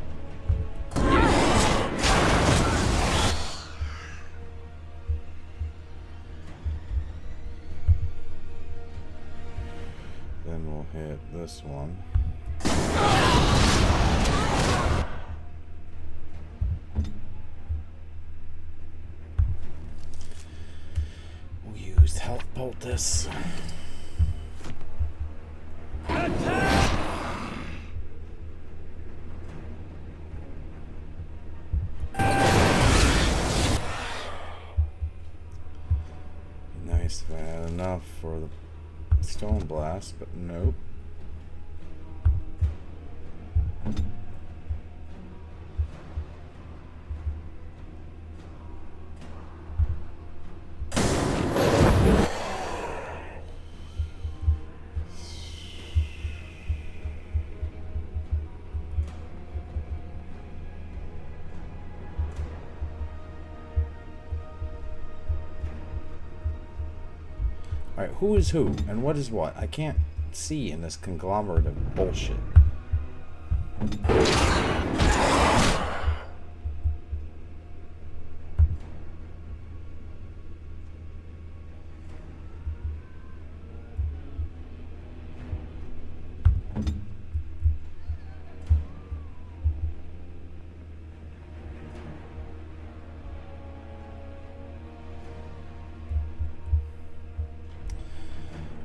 Then we'll hit this one. We'll use health poultice. Nice, if I had enough for the stone blast, but nope. Alright, who is who and what is what? I can't see in this conglomerate of bullshit.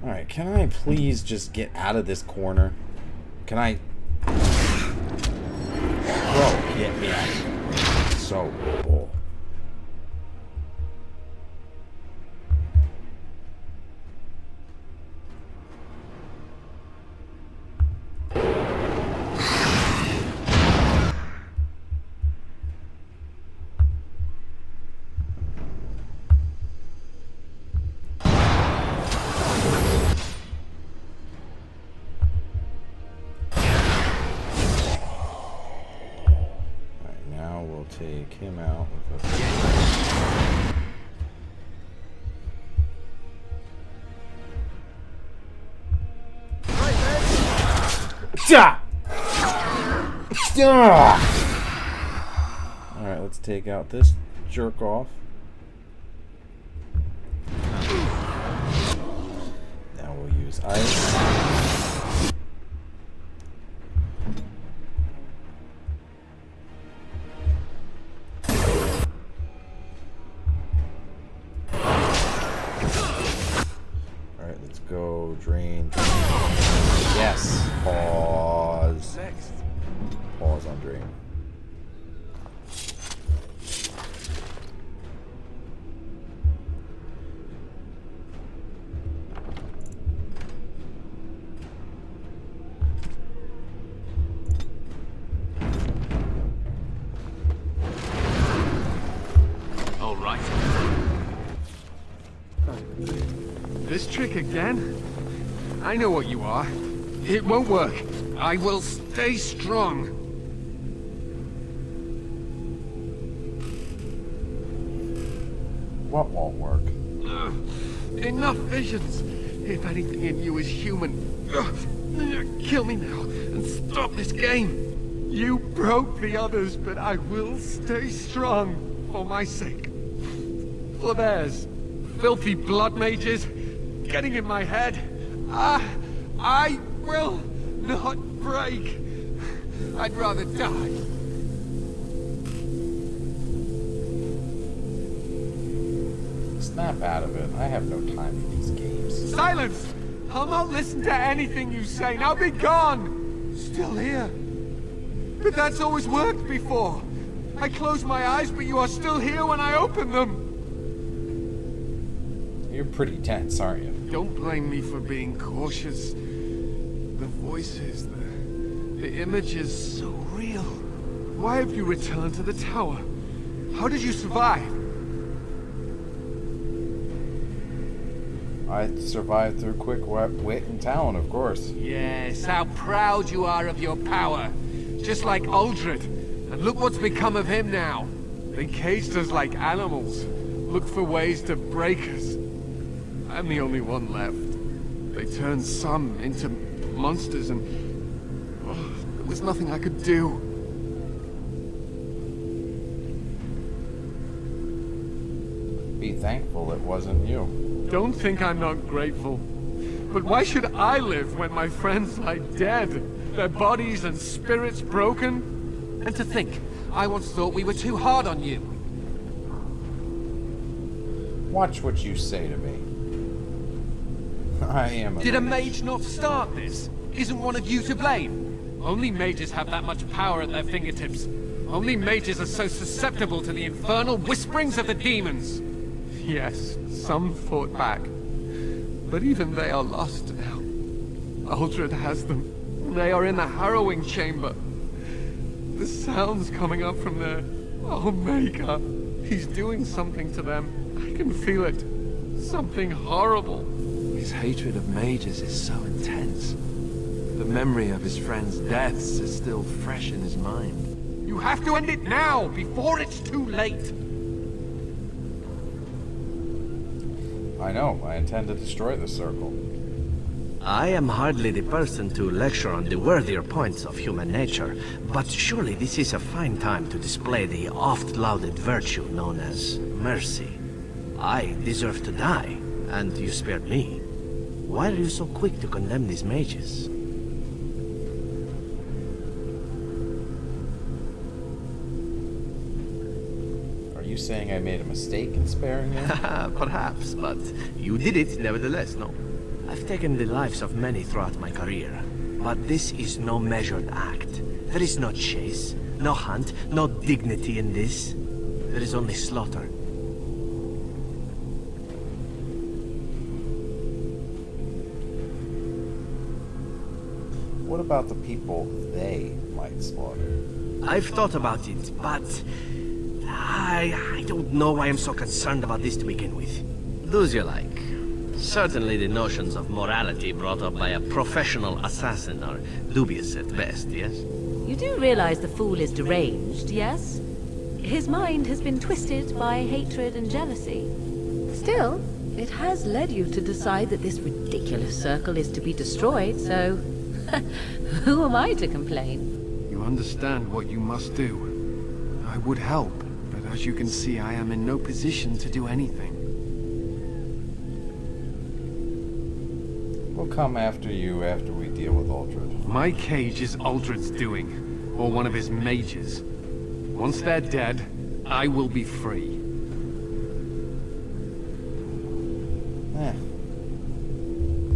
Alright, can I please just get out of this corner? Can I... Bro, get me out of here. So bull. Take him out with a... Alright, let's take out this jerk off. Now we'll use ice. Go drain. Yes. Pause. Pause on drain. All right. This trick again? I know what you are. It won't work. I will stay strong. What won't work? Enough visions. If anything in you is human, kill me now and stop this game. You broke the others, but I will stay strong for my sake. For theirs. Filthy blood mages getting in my head. I will not break. I'd rather die. Snap out of it. I have no time for these games. Silence! I'll not listen to anything you say. Now be gone! Still here. But that's always worked before. I close my eyes, but you are still here when I open them. You're pretty tense, aren't you? Don't blame me for being cautious. The voices, the images, so real. Why have you returned to the tower? How did you survive? I survived through quick wit and talent, of course. Yes, how proud you are of your power. Just like Uldred. And look what's become of him now. They caged us like animals. Looked for ways to break us. I'm the only one left. They turned some into monsters and... there was nothing I could do. Be thankful it wasn't you. Don't think I'm not grateful. But why should I live when my friends lie dead? Their bodies and spirits broken? And to think, I once thought we were too hard on you. Watch what you say to me. I am a Did a mage not start this? Isn't one of you to blame? Only mages have that much power at their fingertips. Only mages are so susceptible to the infernal whisperings of the demons. Yes, some fought back. But even they are lost now. Uldred has them. They are in the harrowing chamber. The sounds coming up from there. Oh, Maker. He's doing something to them. I can feel it. Something horrible. His hatred of mages is so intense. The memory of his friends' deaths is still fresh in his mind. You have to end it now, before it's too late. I know. I intend to destroy the circle. I am hardly the person to lecture on the worthier points of human nature, but surely this is a fine time to display the oft-lauded virtue known as mercy. I deserve to die, and you spared me. Why are you so quick to condemn these mages? Are you saying I made a mistake in sparing you? Perhaps, but you did it nevertheless, no? I've taken the lives of many throughout my career, but this is no measured act. There is no chase, no hunt, no dignity in this. There is only slaughter. What about the people they might slaughter? I've thought about it, but I don't know why I'm so concerned about this to begin with. Do as you like. Certainly the notions of morality brought up by a professional assassin are dubious at best, yes? You do realize the fool is deranged, yes? His mind has been twisted by hatred and jealousy. Still, it has led you to decide that this ridiculous circle is to be destroyed, so who am I to complain? You understand what you must do. I would help, but as you can see, I am in no position to do anything. We'll come after you after we deal with Uldred. My cage is Uldred's doing, or one of his mages. Once they're dead, I will be free.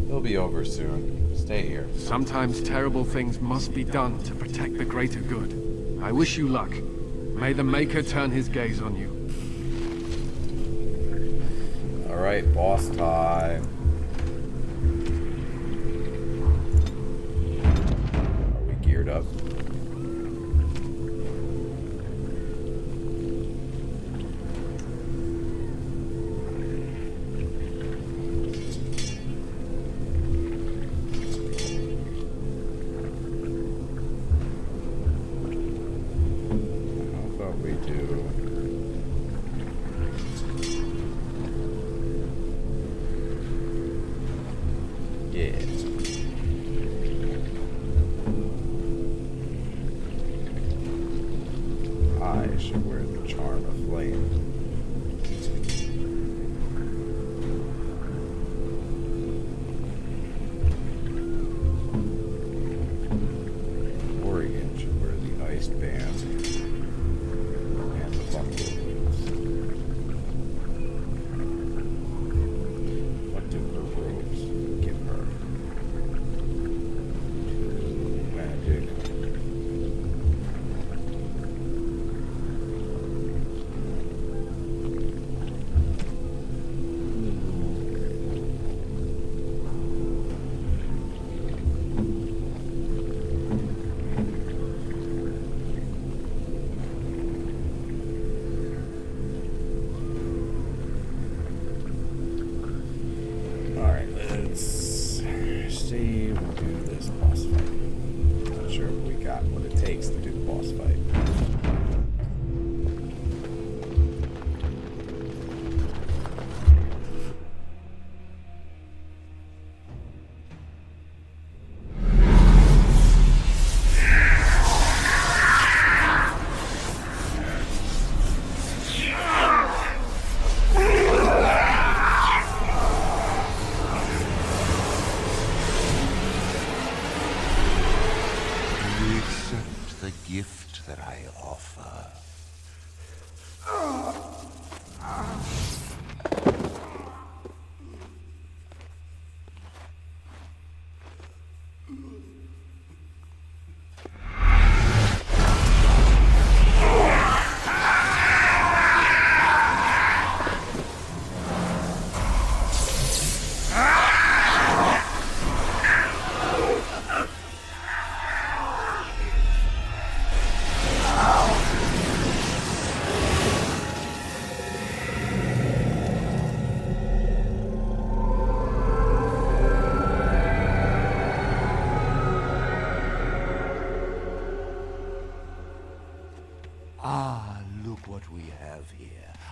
It'll be over soon. Stay here. Sometimes terrible things must be done to protect the greater good. I wish you luck. May the Maker turn his gaze on you. Alright, boss time. Are we geared up?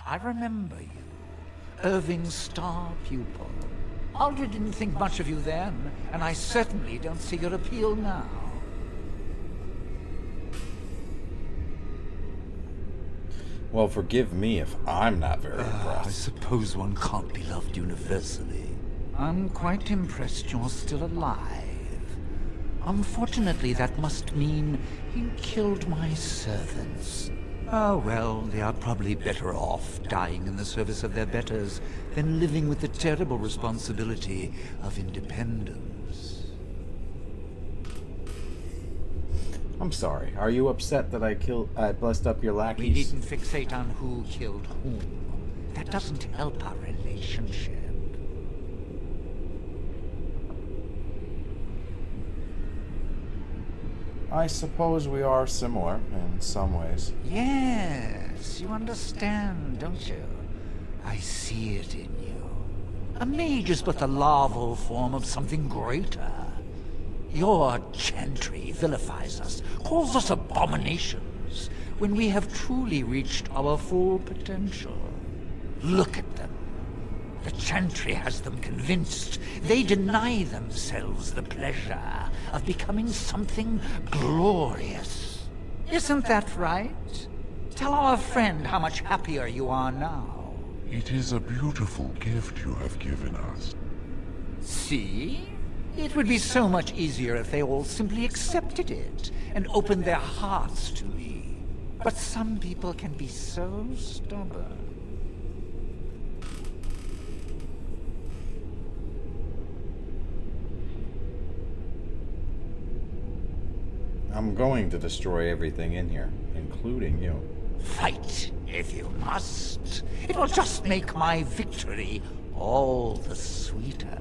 I remember you. Irving's star pupil. Aldred didn't think much of you then, and I certainly don't see your appeal now. Well, forgive me if I'm not very I impressed. suppose one can't be loved universally. I'm quite impressed you're still alive. Unfortunately, that must mean you killed my servants. Oh, well, they are probably better off dying in the service of their betters than living with the terrible responsibility of independence. I'm sorry. Are you upset that I blessed up your lackeys? We needn't fixate on who killed whom. That doesn't help our relationship. I suppose we are similar in some ways. Yes, you understand, don't you? I see it in you. A mage is but the larval form of something greater. Your chantry vilifies us, calls us abominations, when we have truly reached our full potential. Look at them. The chantry has them convinced. They deny themselves the pleasure of becoming something glorious. Isn't that right? Tell our friend how much happier you are now. It is a beautiful gift you have given us. See? It would be so much easier if they all simply accepted it and opened their hearts to me. But some people can be so stubborn. I'm going to destroy everything in here, including you. Fight, if you must. It will just make my victory all the sweeter.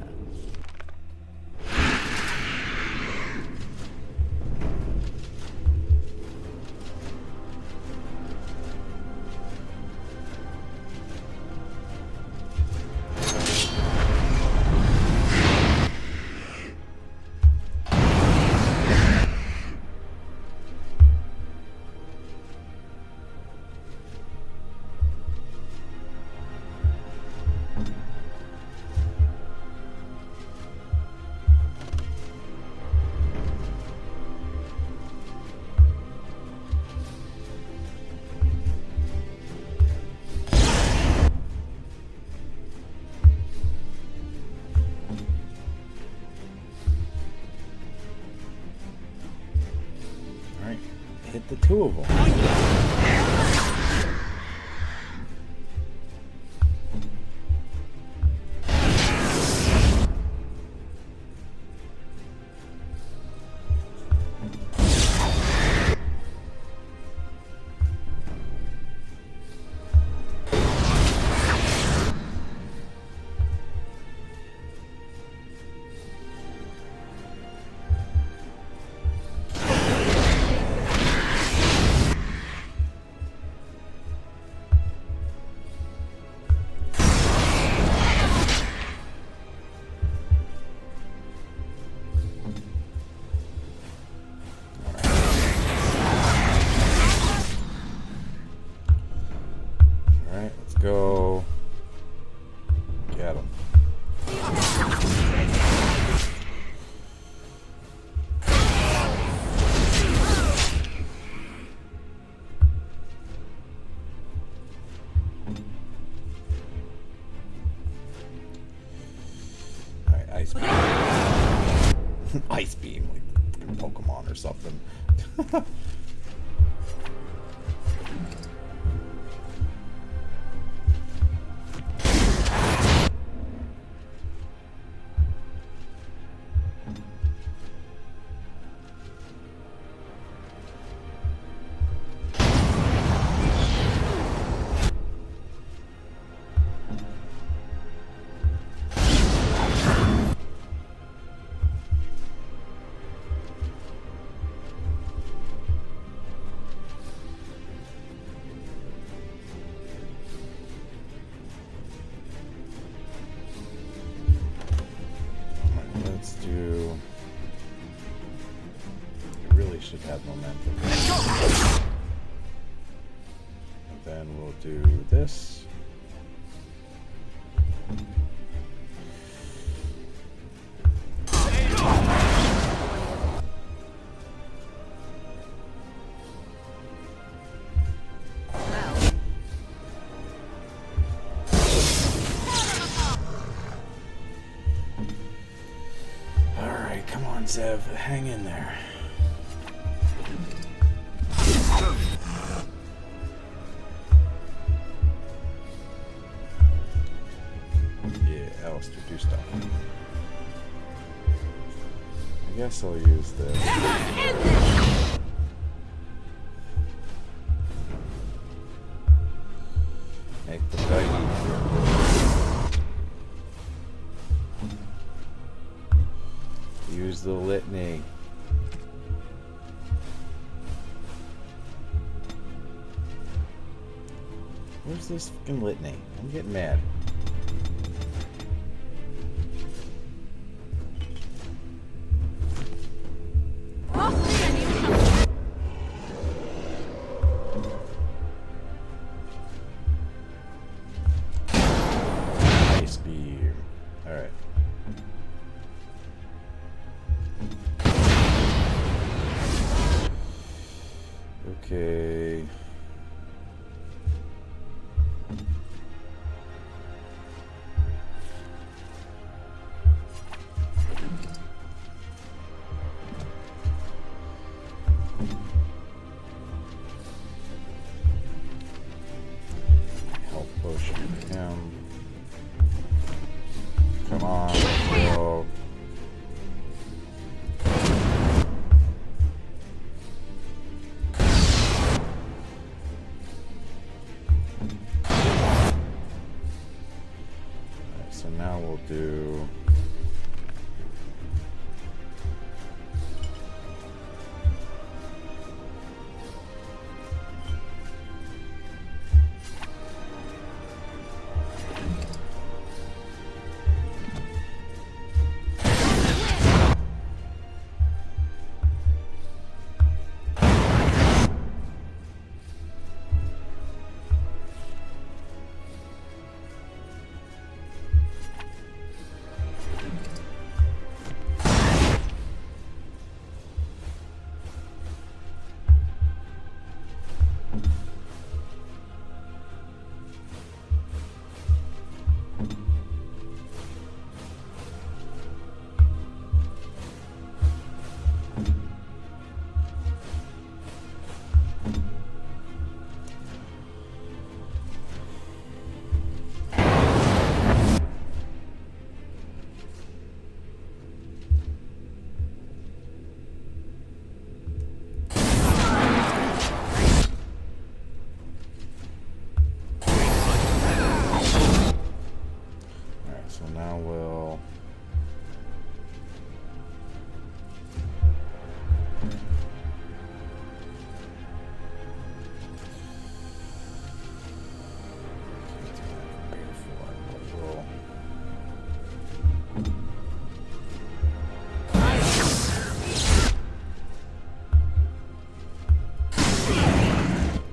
Hit the two of them. Go get him. Alright, ice beam. Ice beam, like Pokemon or something. Let's do... It really should have momentum. And then we'll do this. on, Zev. Hang in there. Yeah, Alistair, do stuff. I guess I'll use this. Make the fight easier. Use the litany. Where's this fucking litany? I'm getting mad. Ice beam. Alright. Okay. Health potion for him. Come on, let's go. So now we'll do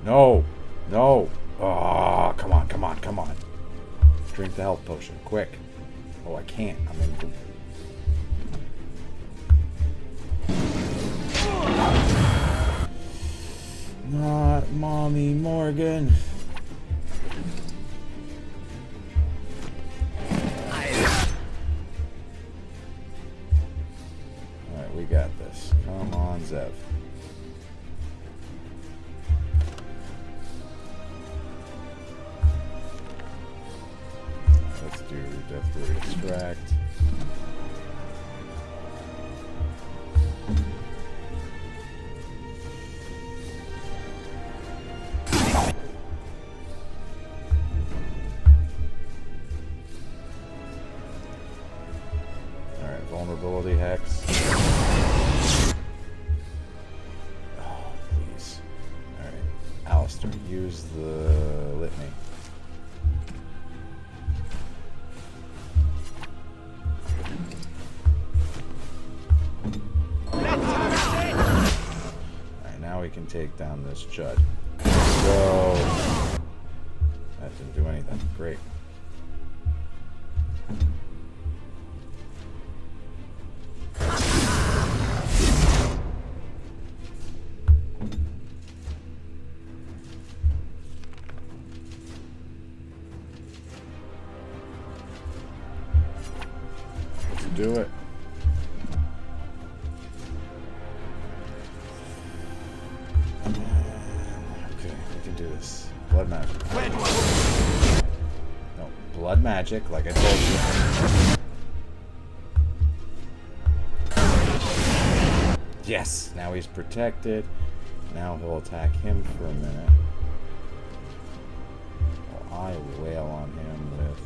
No! No! Oh, come on, come on, come on. Drink the health potion, quick. Oh, I can't. I'm in. Not Mommy Morgan. Alright, we got this. Come on, Zev. Let's do Death Ray Extract. Alright, Vulnerability Hex. Oh, please. Alright, Alistair, use the Litany. We can take down this Chud. So that didn't do anything. Great. Let's do it. blood magic. No, blood magic, like I told you. Yes, now he's protected. Now he'll attack him for a minute. Well, I wail on him with...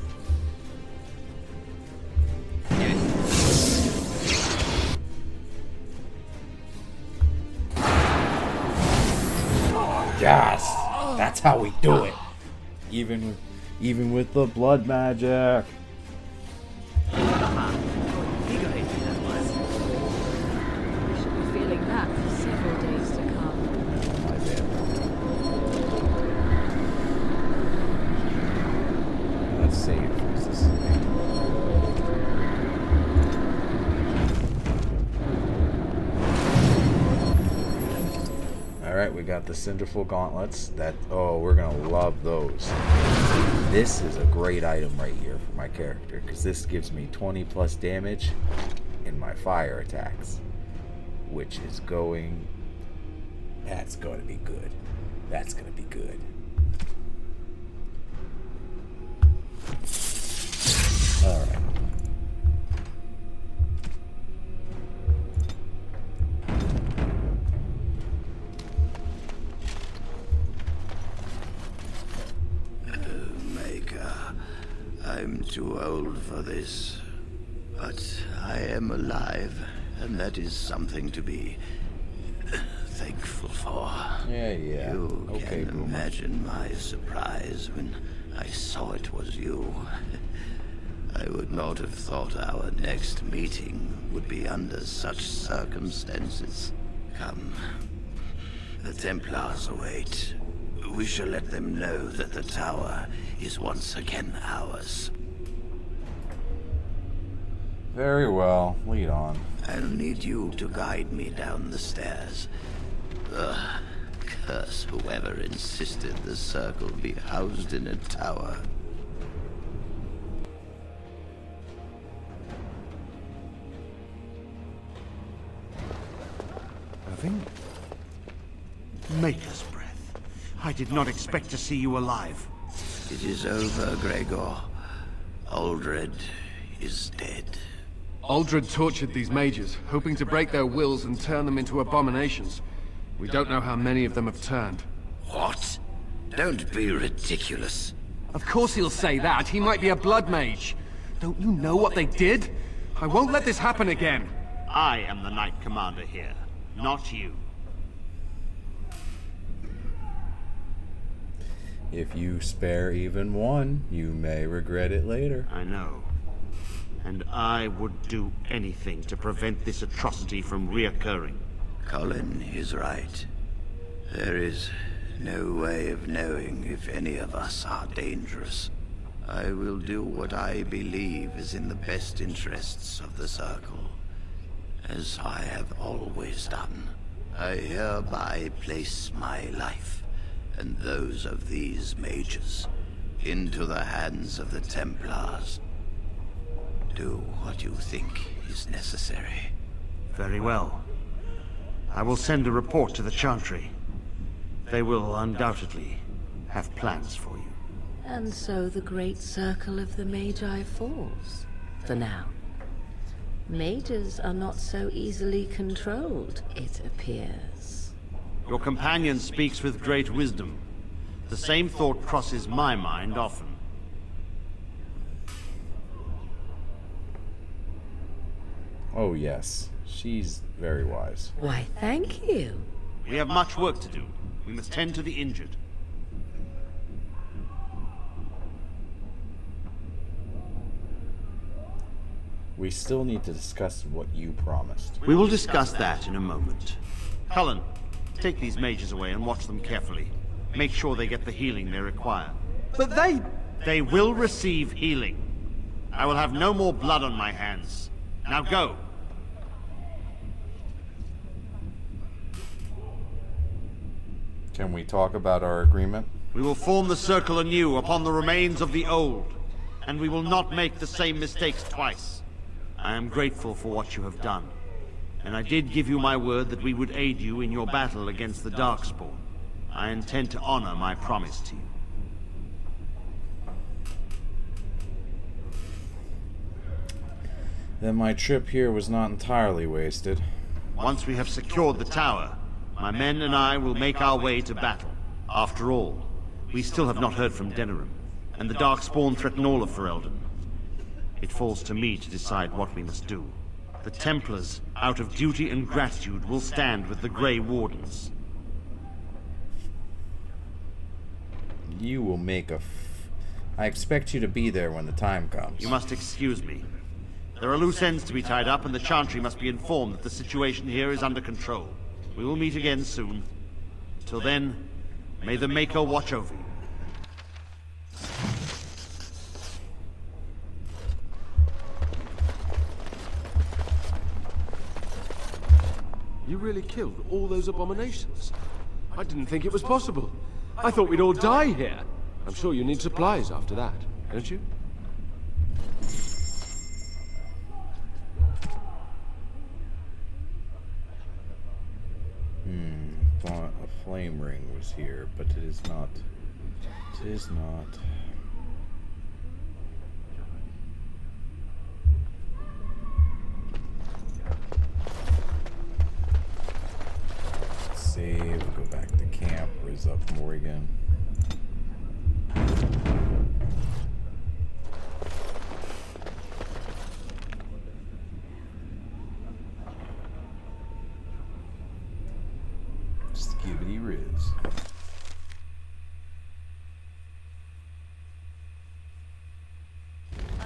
Yes! That's how we do it. Even with the blood magic. We should be feeling that for several days to come. My bad. Let's save. Alright, we got the Cinderful Gauntlets. We're gonna love those. This is a great item right here for my character, because this gives me 20 plus damage in my fire attacks. Which is going... That's going to be good. That's going to be good. Alright. I'm too old for this, but I am alive, and that is something to be thankful for. Yeah. You Okay, can Boomer. imagine my surprise when I saw it was you. I would not have thought our next meeting would be under such circumstances. Come, the Templars await. We shall let them know that the tower is once again ours. Very well. Lead on. I'll need you to guide me down the stairs. Curse whoever insisted the circle be housed in a tower. Nothing? Maker's breath. I did not expect to see you alive. It is over, Gregor. Aldred is dead. Aldred tortured these mages, hoping to break their wills and turn them into abominations. We don't know how many of them have turned. What? Don't be ridiculous. Of course he'll say that. He might be a blood mage. Don't you know what they did? I won't let this happen again. I am the Knight Commander here, not you. If you spare even one, you may regret it later. I know. And I would do anything to prevent this atrocity from reoccurring. Colin is right. There is no way of knowing if any of us are dangerous. I will do what I believe is in the best interests of the Circle, as I have always done. I hereby place my life and those of these mages into the hands of the Templars. Do what you think is necessary. Very well. I will send a report to the Chantry. They will undoubtedly have plans for you. And so the great circle of the Magi falls, for now. Mages are not so easily controlled, it appears. Your companion speaks with great wisdom. The same thought crosses my mind often. Oh yes, she's very wise. Why, thank you. We have much work to do. We must tend to the injured. We still need to discuss what you promised. We will discuss that in a moment. Cullen, take these mages away and watch them carefully. Make sure they get the healing they require. But they... They will receive healing. I will have no more blood on my hands. Now go. Can we talk about our agreement? We will form the circle anew upon the remains of the old, and we will not make the same mistakes twice. I am grateful for what you have done, and I did give you my word that we would aid you in your battle against the darkspawn. I intend to honor my promise to you. Then my trip here was not entirely wasted. Once we have secured the tower, my men and I will make our way to battle. After all, we still have not heard from Denerim, and the darkspawn threaten all of Ferelden. It falls to me to decide what we must do. The Templars, out of duty and gratitude, will stand with the Grey Wardens. You will make I expect you to be there when the time comes. You must excuse me. There are loose ends to be tied up, and the Chantry must be informed that the situation here is under control. We will meet again soon. Till then, may the Maker watch over you. You really killed all those abominations? I didn't think it was possible. I thought we'd all die here. I'm sure you need supplies after that, don't you? Thought a flame ring was here, but it is not. It is not. Save, go back to camp, raise up Morrigan. Skibbity Riz.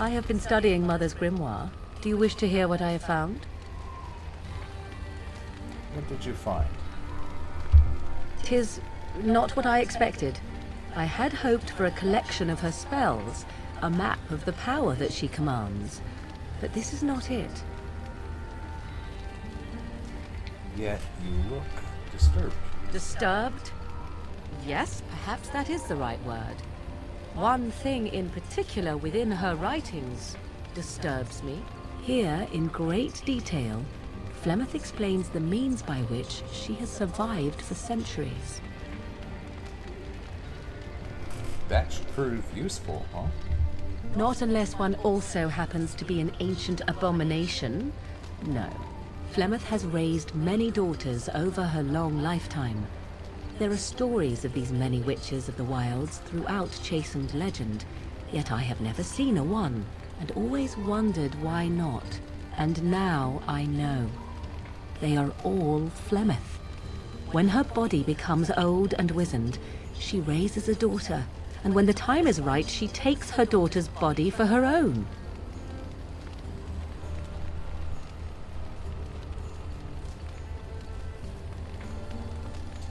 I have been studying Mother's grimoire. Do you wish to hear what I have found? What did you find? 'Tis not what I expected. I had hoped for a collection of her spells, a map of the power that she commands. But this is not it. Yet you look disturbed. Disturbed? Yes, perhaps that is the right word. One thing in particular within her writings disturbs me. Here, in great detail, Flemeth explains the means by which she has survived for centuries. That should prove useful, huh? Not unless one also happens to be an ancient abomination. No. Flemeth has raised many daughters over her long lifetime. There are stories of these many witches of the wilds throughout chastened legend, yet I have never seen a one, and always wondered why not. And now I know. They are all Flemeth. When her body becomes old and wizened, she raises a daughter, and when the time is right, she takes her daughter's body for her own.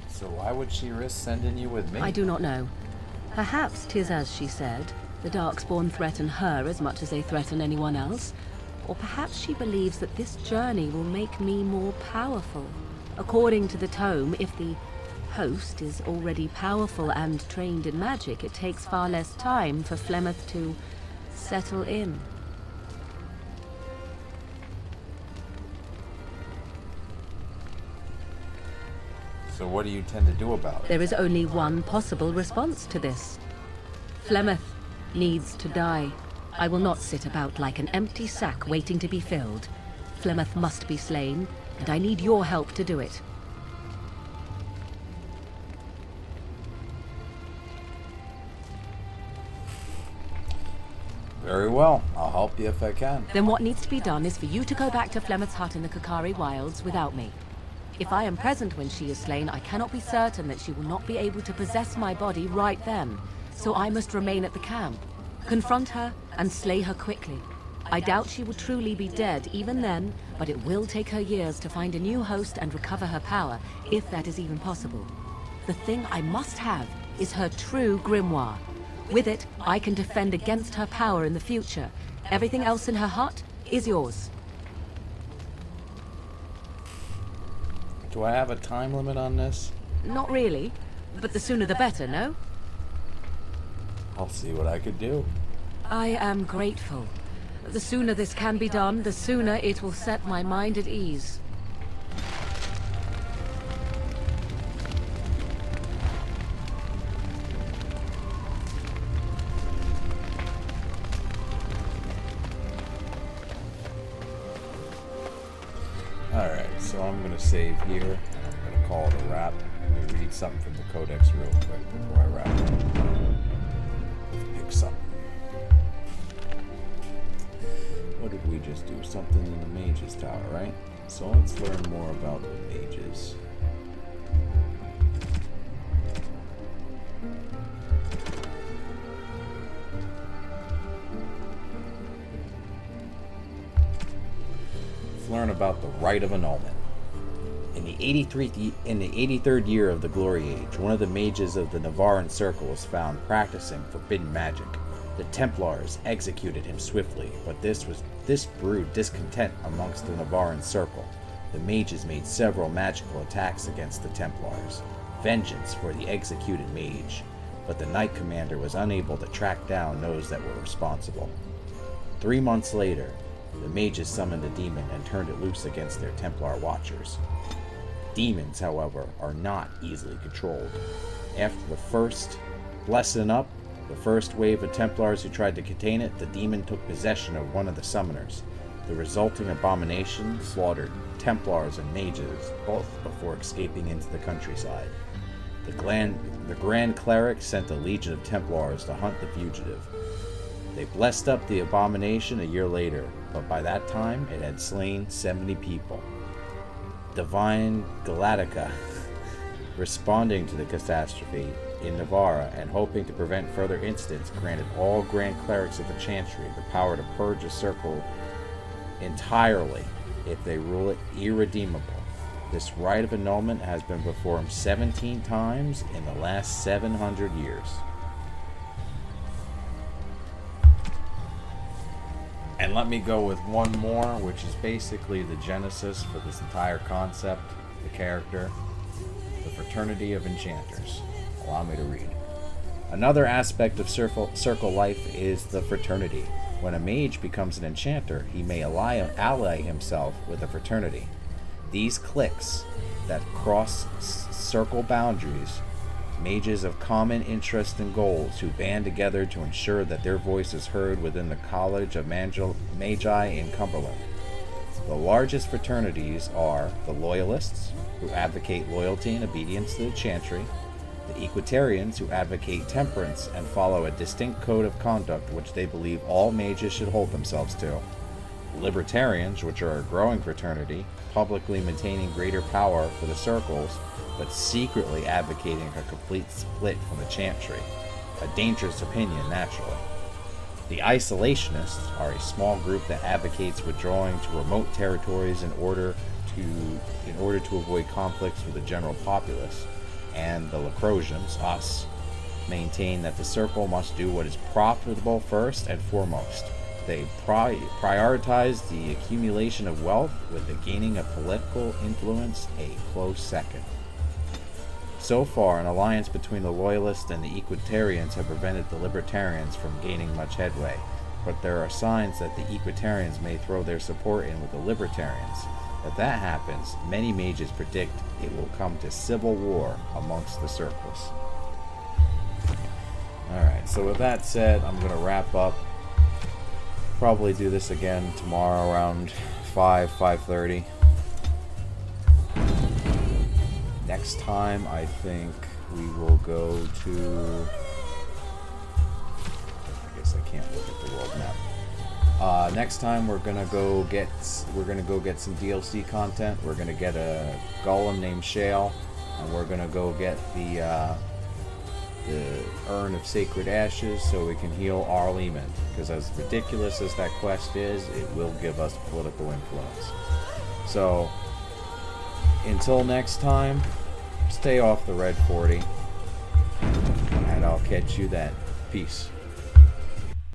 So why would she risk sending you with me? I do not know. Perhaps 'tis as she said. The Darkspawn threaten her as much as they threaten anyone else. Or perhaps she believes that this journey will make me more powerful. According to the tome, if the host is already powerful and trained in magic, it takes far less time for Flemeth to settle in. So what do you tend to do about it? There is only one possible response to this. Flemeth needs to die. I will not sit about like an empty sack waiting to be filled. Flemeth must be slain, and I need your help to do it. Very well. I'll help you if I can. Then what needs to be done is for you to go back to Flemeth's hut in the Kakari Wilds without me. If I am present when she is slain, I cannot be certain that she will not be able to possess my body right then. So I must remain at the camp, confront her, and slay her quickly. I doubt she will truly be dead even then, but it will take her years to find a new host and recover her power, if that is even possible. The thing I must have is her true grimoire. With it, I can defend against her power in the future. Everything else in her hut is yours. Do I have a time limit on this? Not really, but the sooner the better, no? I'll see what I could do. I am grateful. The sooner this can be done, the sooner it will set my mind at ease. Alright, so I'm going to save here, and I'm going to call it a wrap. Let me read something from the Codex real quick before I wrap up. Pick something. What did we just do? Something in the Mage's Tower, right? So let's learn more about the mages. Let's learn about the Rite of Annulment. In the 83rd year of the Glory Age, one of the mages of the Navarran Circle was found practicing forbidden magic. The Templars executed him swiftly, but this brewed discontent amongst the Navarran Circle. The mages made several magical attacks against the Templars, vengeance for the executed mage, but the Knight Commander was unable to track down those that were responsible. 3 months later, the mages summoned a demon and turned it loose against their Templar watchers. Demons, however, are not easily controlled. After the first wave of Templars who tried to contain it, the demon took possession of one of the summoners. The resulting abomination slaughtered Templars and mages, both before escaping into the countryside. The Grand Cleric sent a legion of Templars to hunt the fugitive. They blessed up the abomination a year later, but by that time it had slain 70 people. Divine Galatica, responding to the catastrophe in Navarra and hoping to prevent further incidents, granted all Grand Clerics of the Chantry the power to purge a circle entirely if they rule it irredeemable. This rite of annulment has been performed 17 times in the last 700 years. And let me go with one more, which is basically the genesis for this entire concept, the character, the Fraternity of Enchanters. Allow me to read. Another aspect of circle life is the fraternity. When a mage becomes an enchanter, he may ally himself with a fraternity. These cliques that cross circle boundaries, mages of common interests and goals who band together to ensure that their voice is heard within the College of Magi in Cumberland. The largest fraternities are the Loyalists, who advocate loyalty and obedience to the Chantry, the Equitarians, who advocate temperance and follow a distinct code of conduct which they believe all mages should hold themselves to, Libertarians, which are a growing fraternity, publicly maintaining greater power for the circles, but secretly advocating a complete split from the Chantry, a dangerous opinion naturally. The Isolationists are a small group that advocates withdrawing to remote territories in order to avoid conflicts with the general populace, and the Lucrosians, us, maintain that the circle must do what is profitable first and foremost. They prioritize the accumulation of wealth with the gaining of political influence a close second. So far, an alliance between the Loyalists and the Equitarians have prevented the Libertarians from gaining much headway, but there are signs that the Equitarians may throw their support in with the Libertarians. If that happens, many mages predict it will come to civil war amongst the circles. Alright, so with that said, I'm going to wrap up. Probably do this again tomorrow around 5:30. Next time, I think we will go to... I guess I can't look at the world map. Next time we're gonna go get some DLC content. We're gonna get a golem named Shale, and we're gonna go get the Urn of Sacred Ashes so we can heal Arleman. Because as ridiculous as that quest is, it will give us political influence. So until next time, stay off the Red 40, and I'll catch you then. Peace.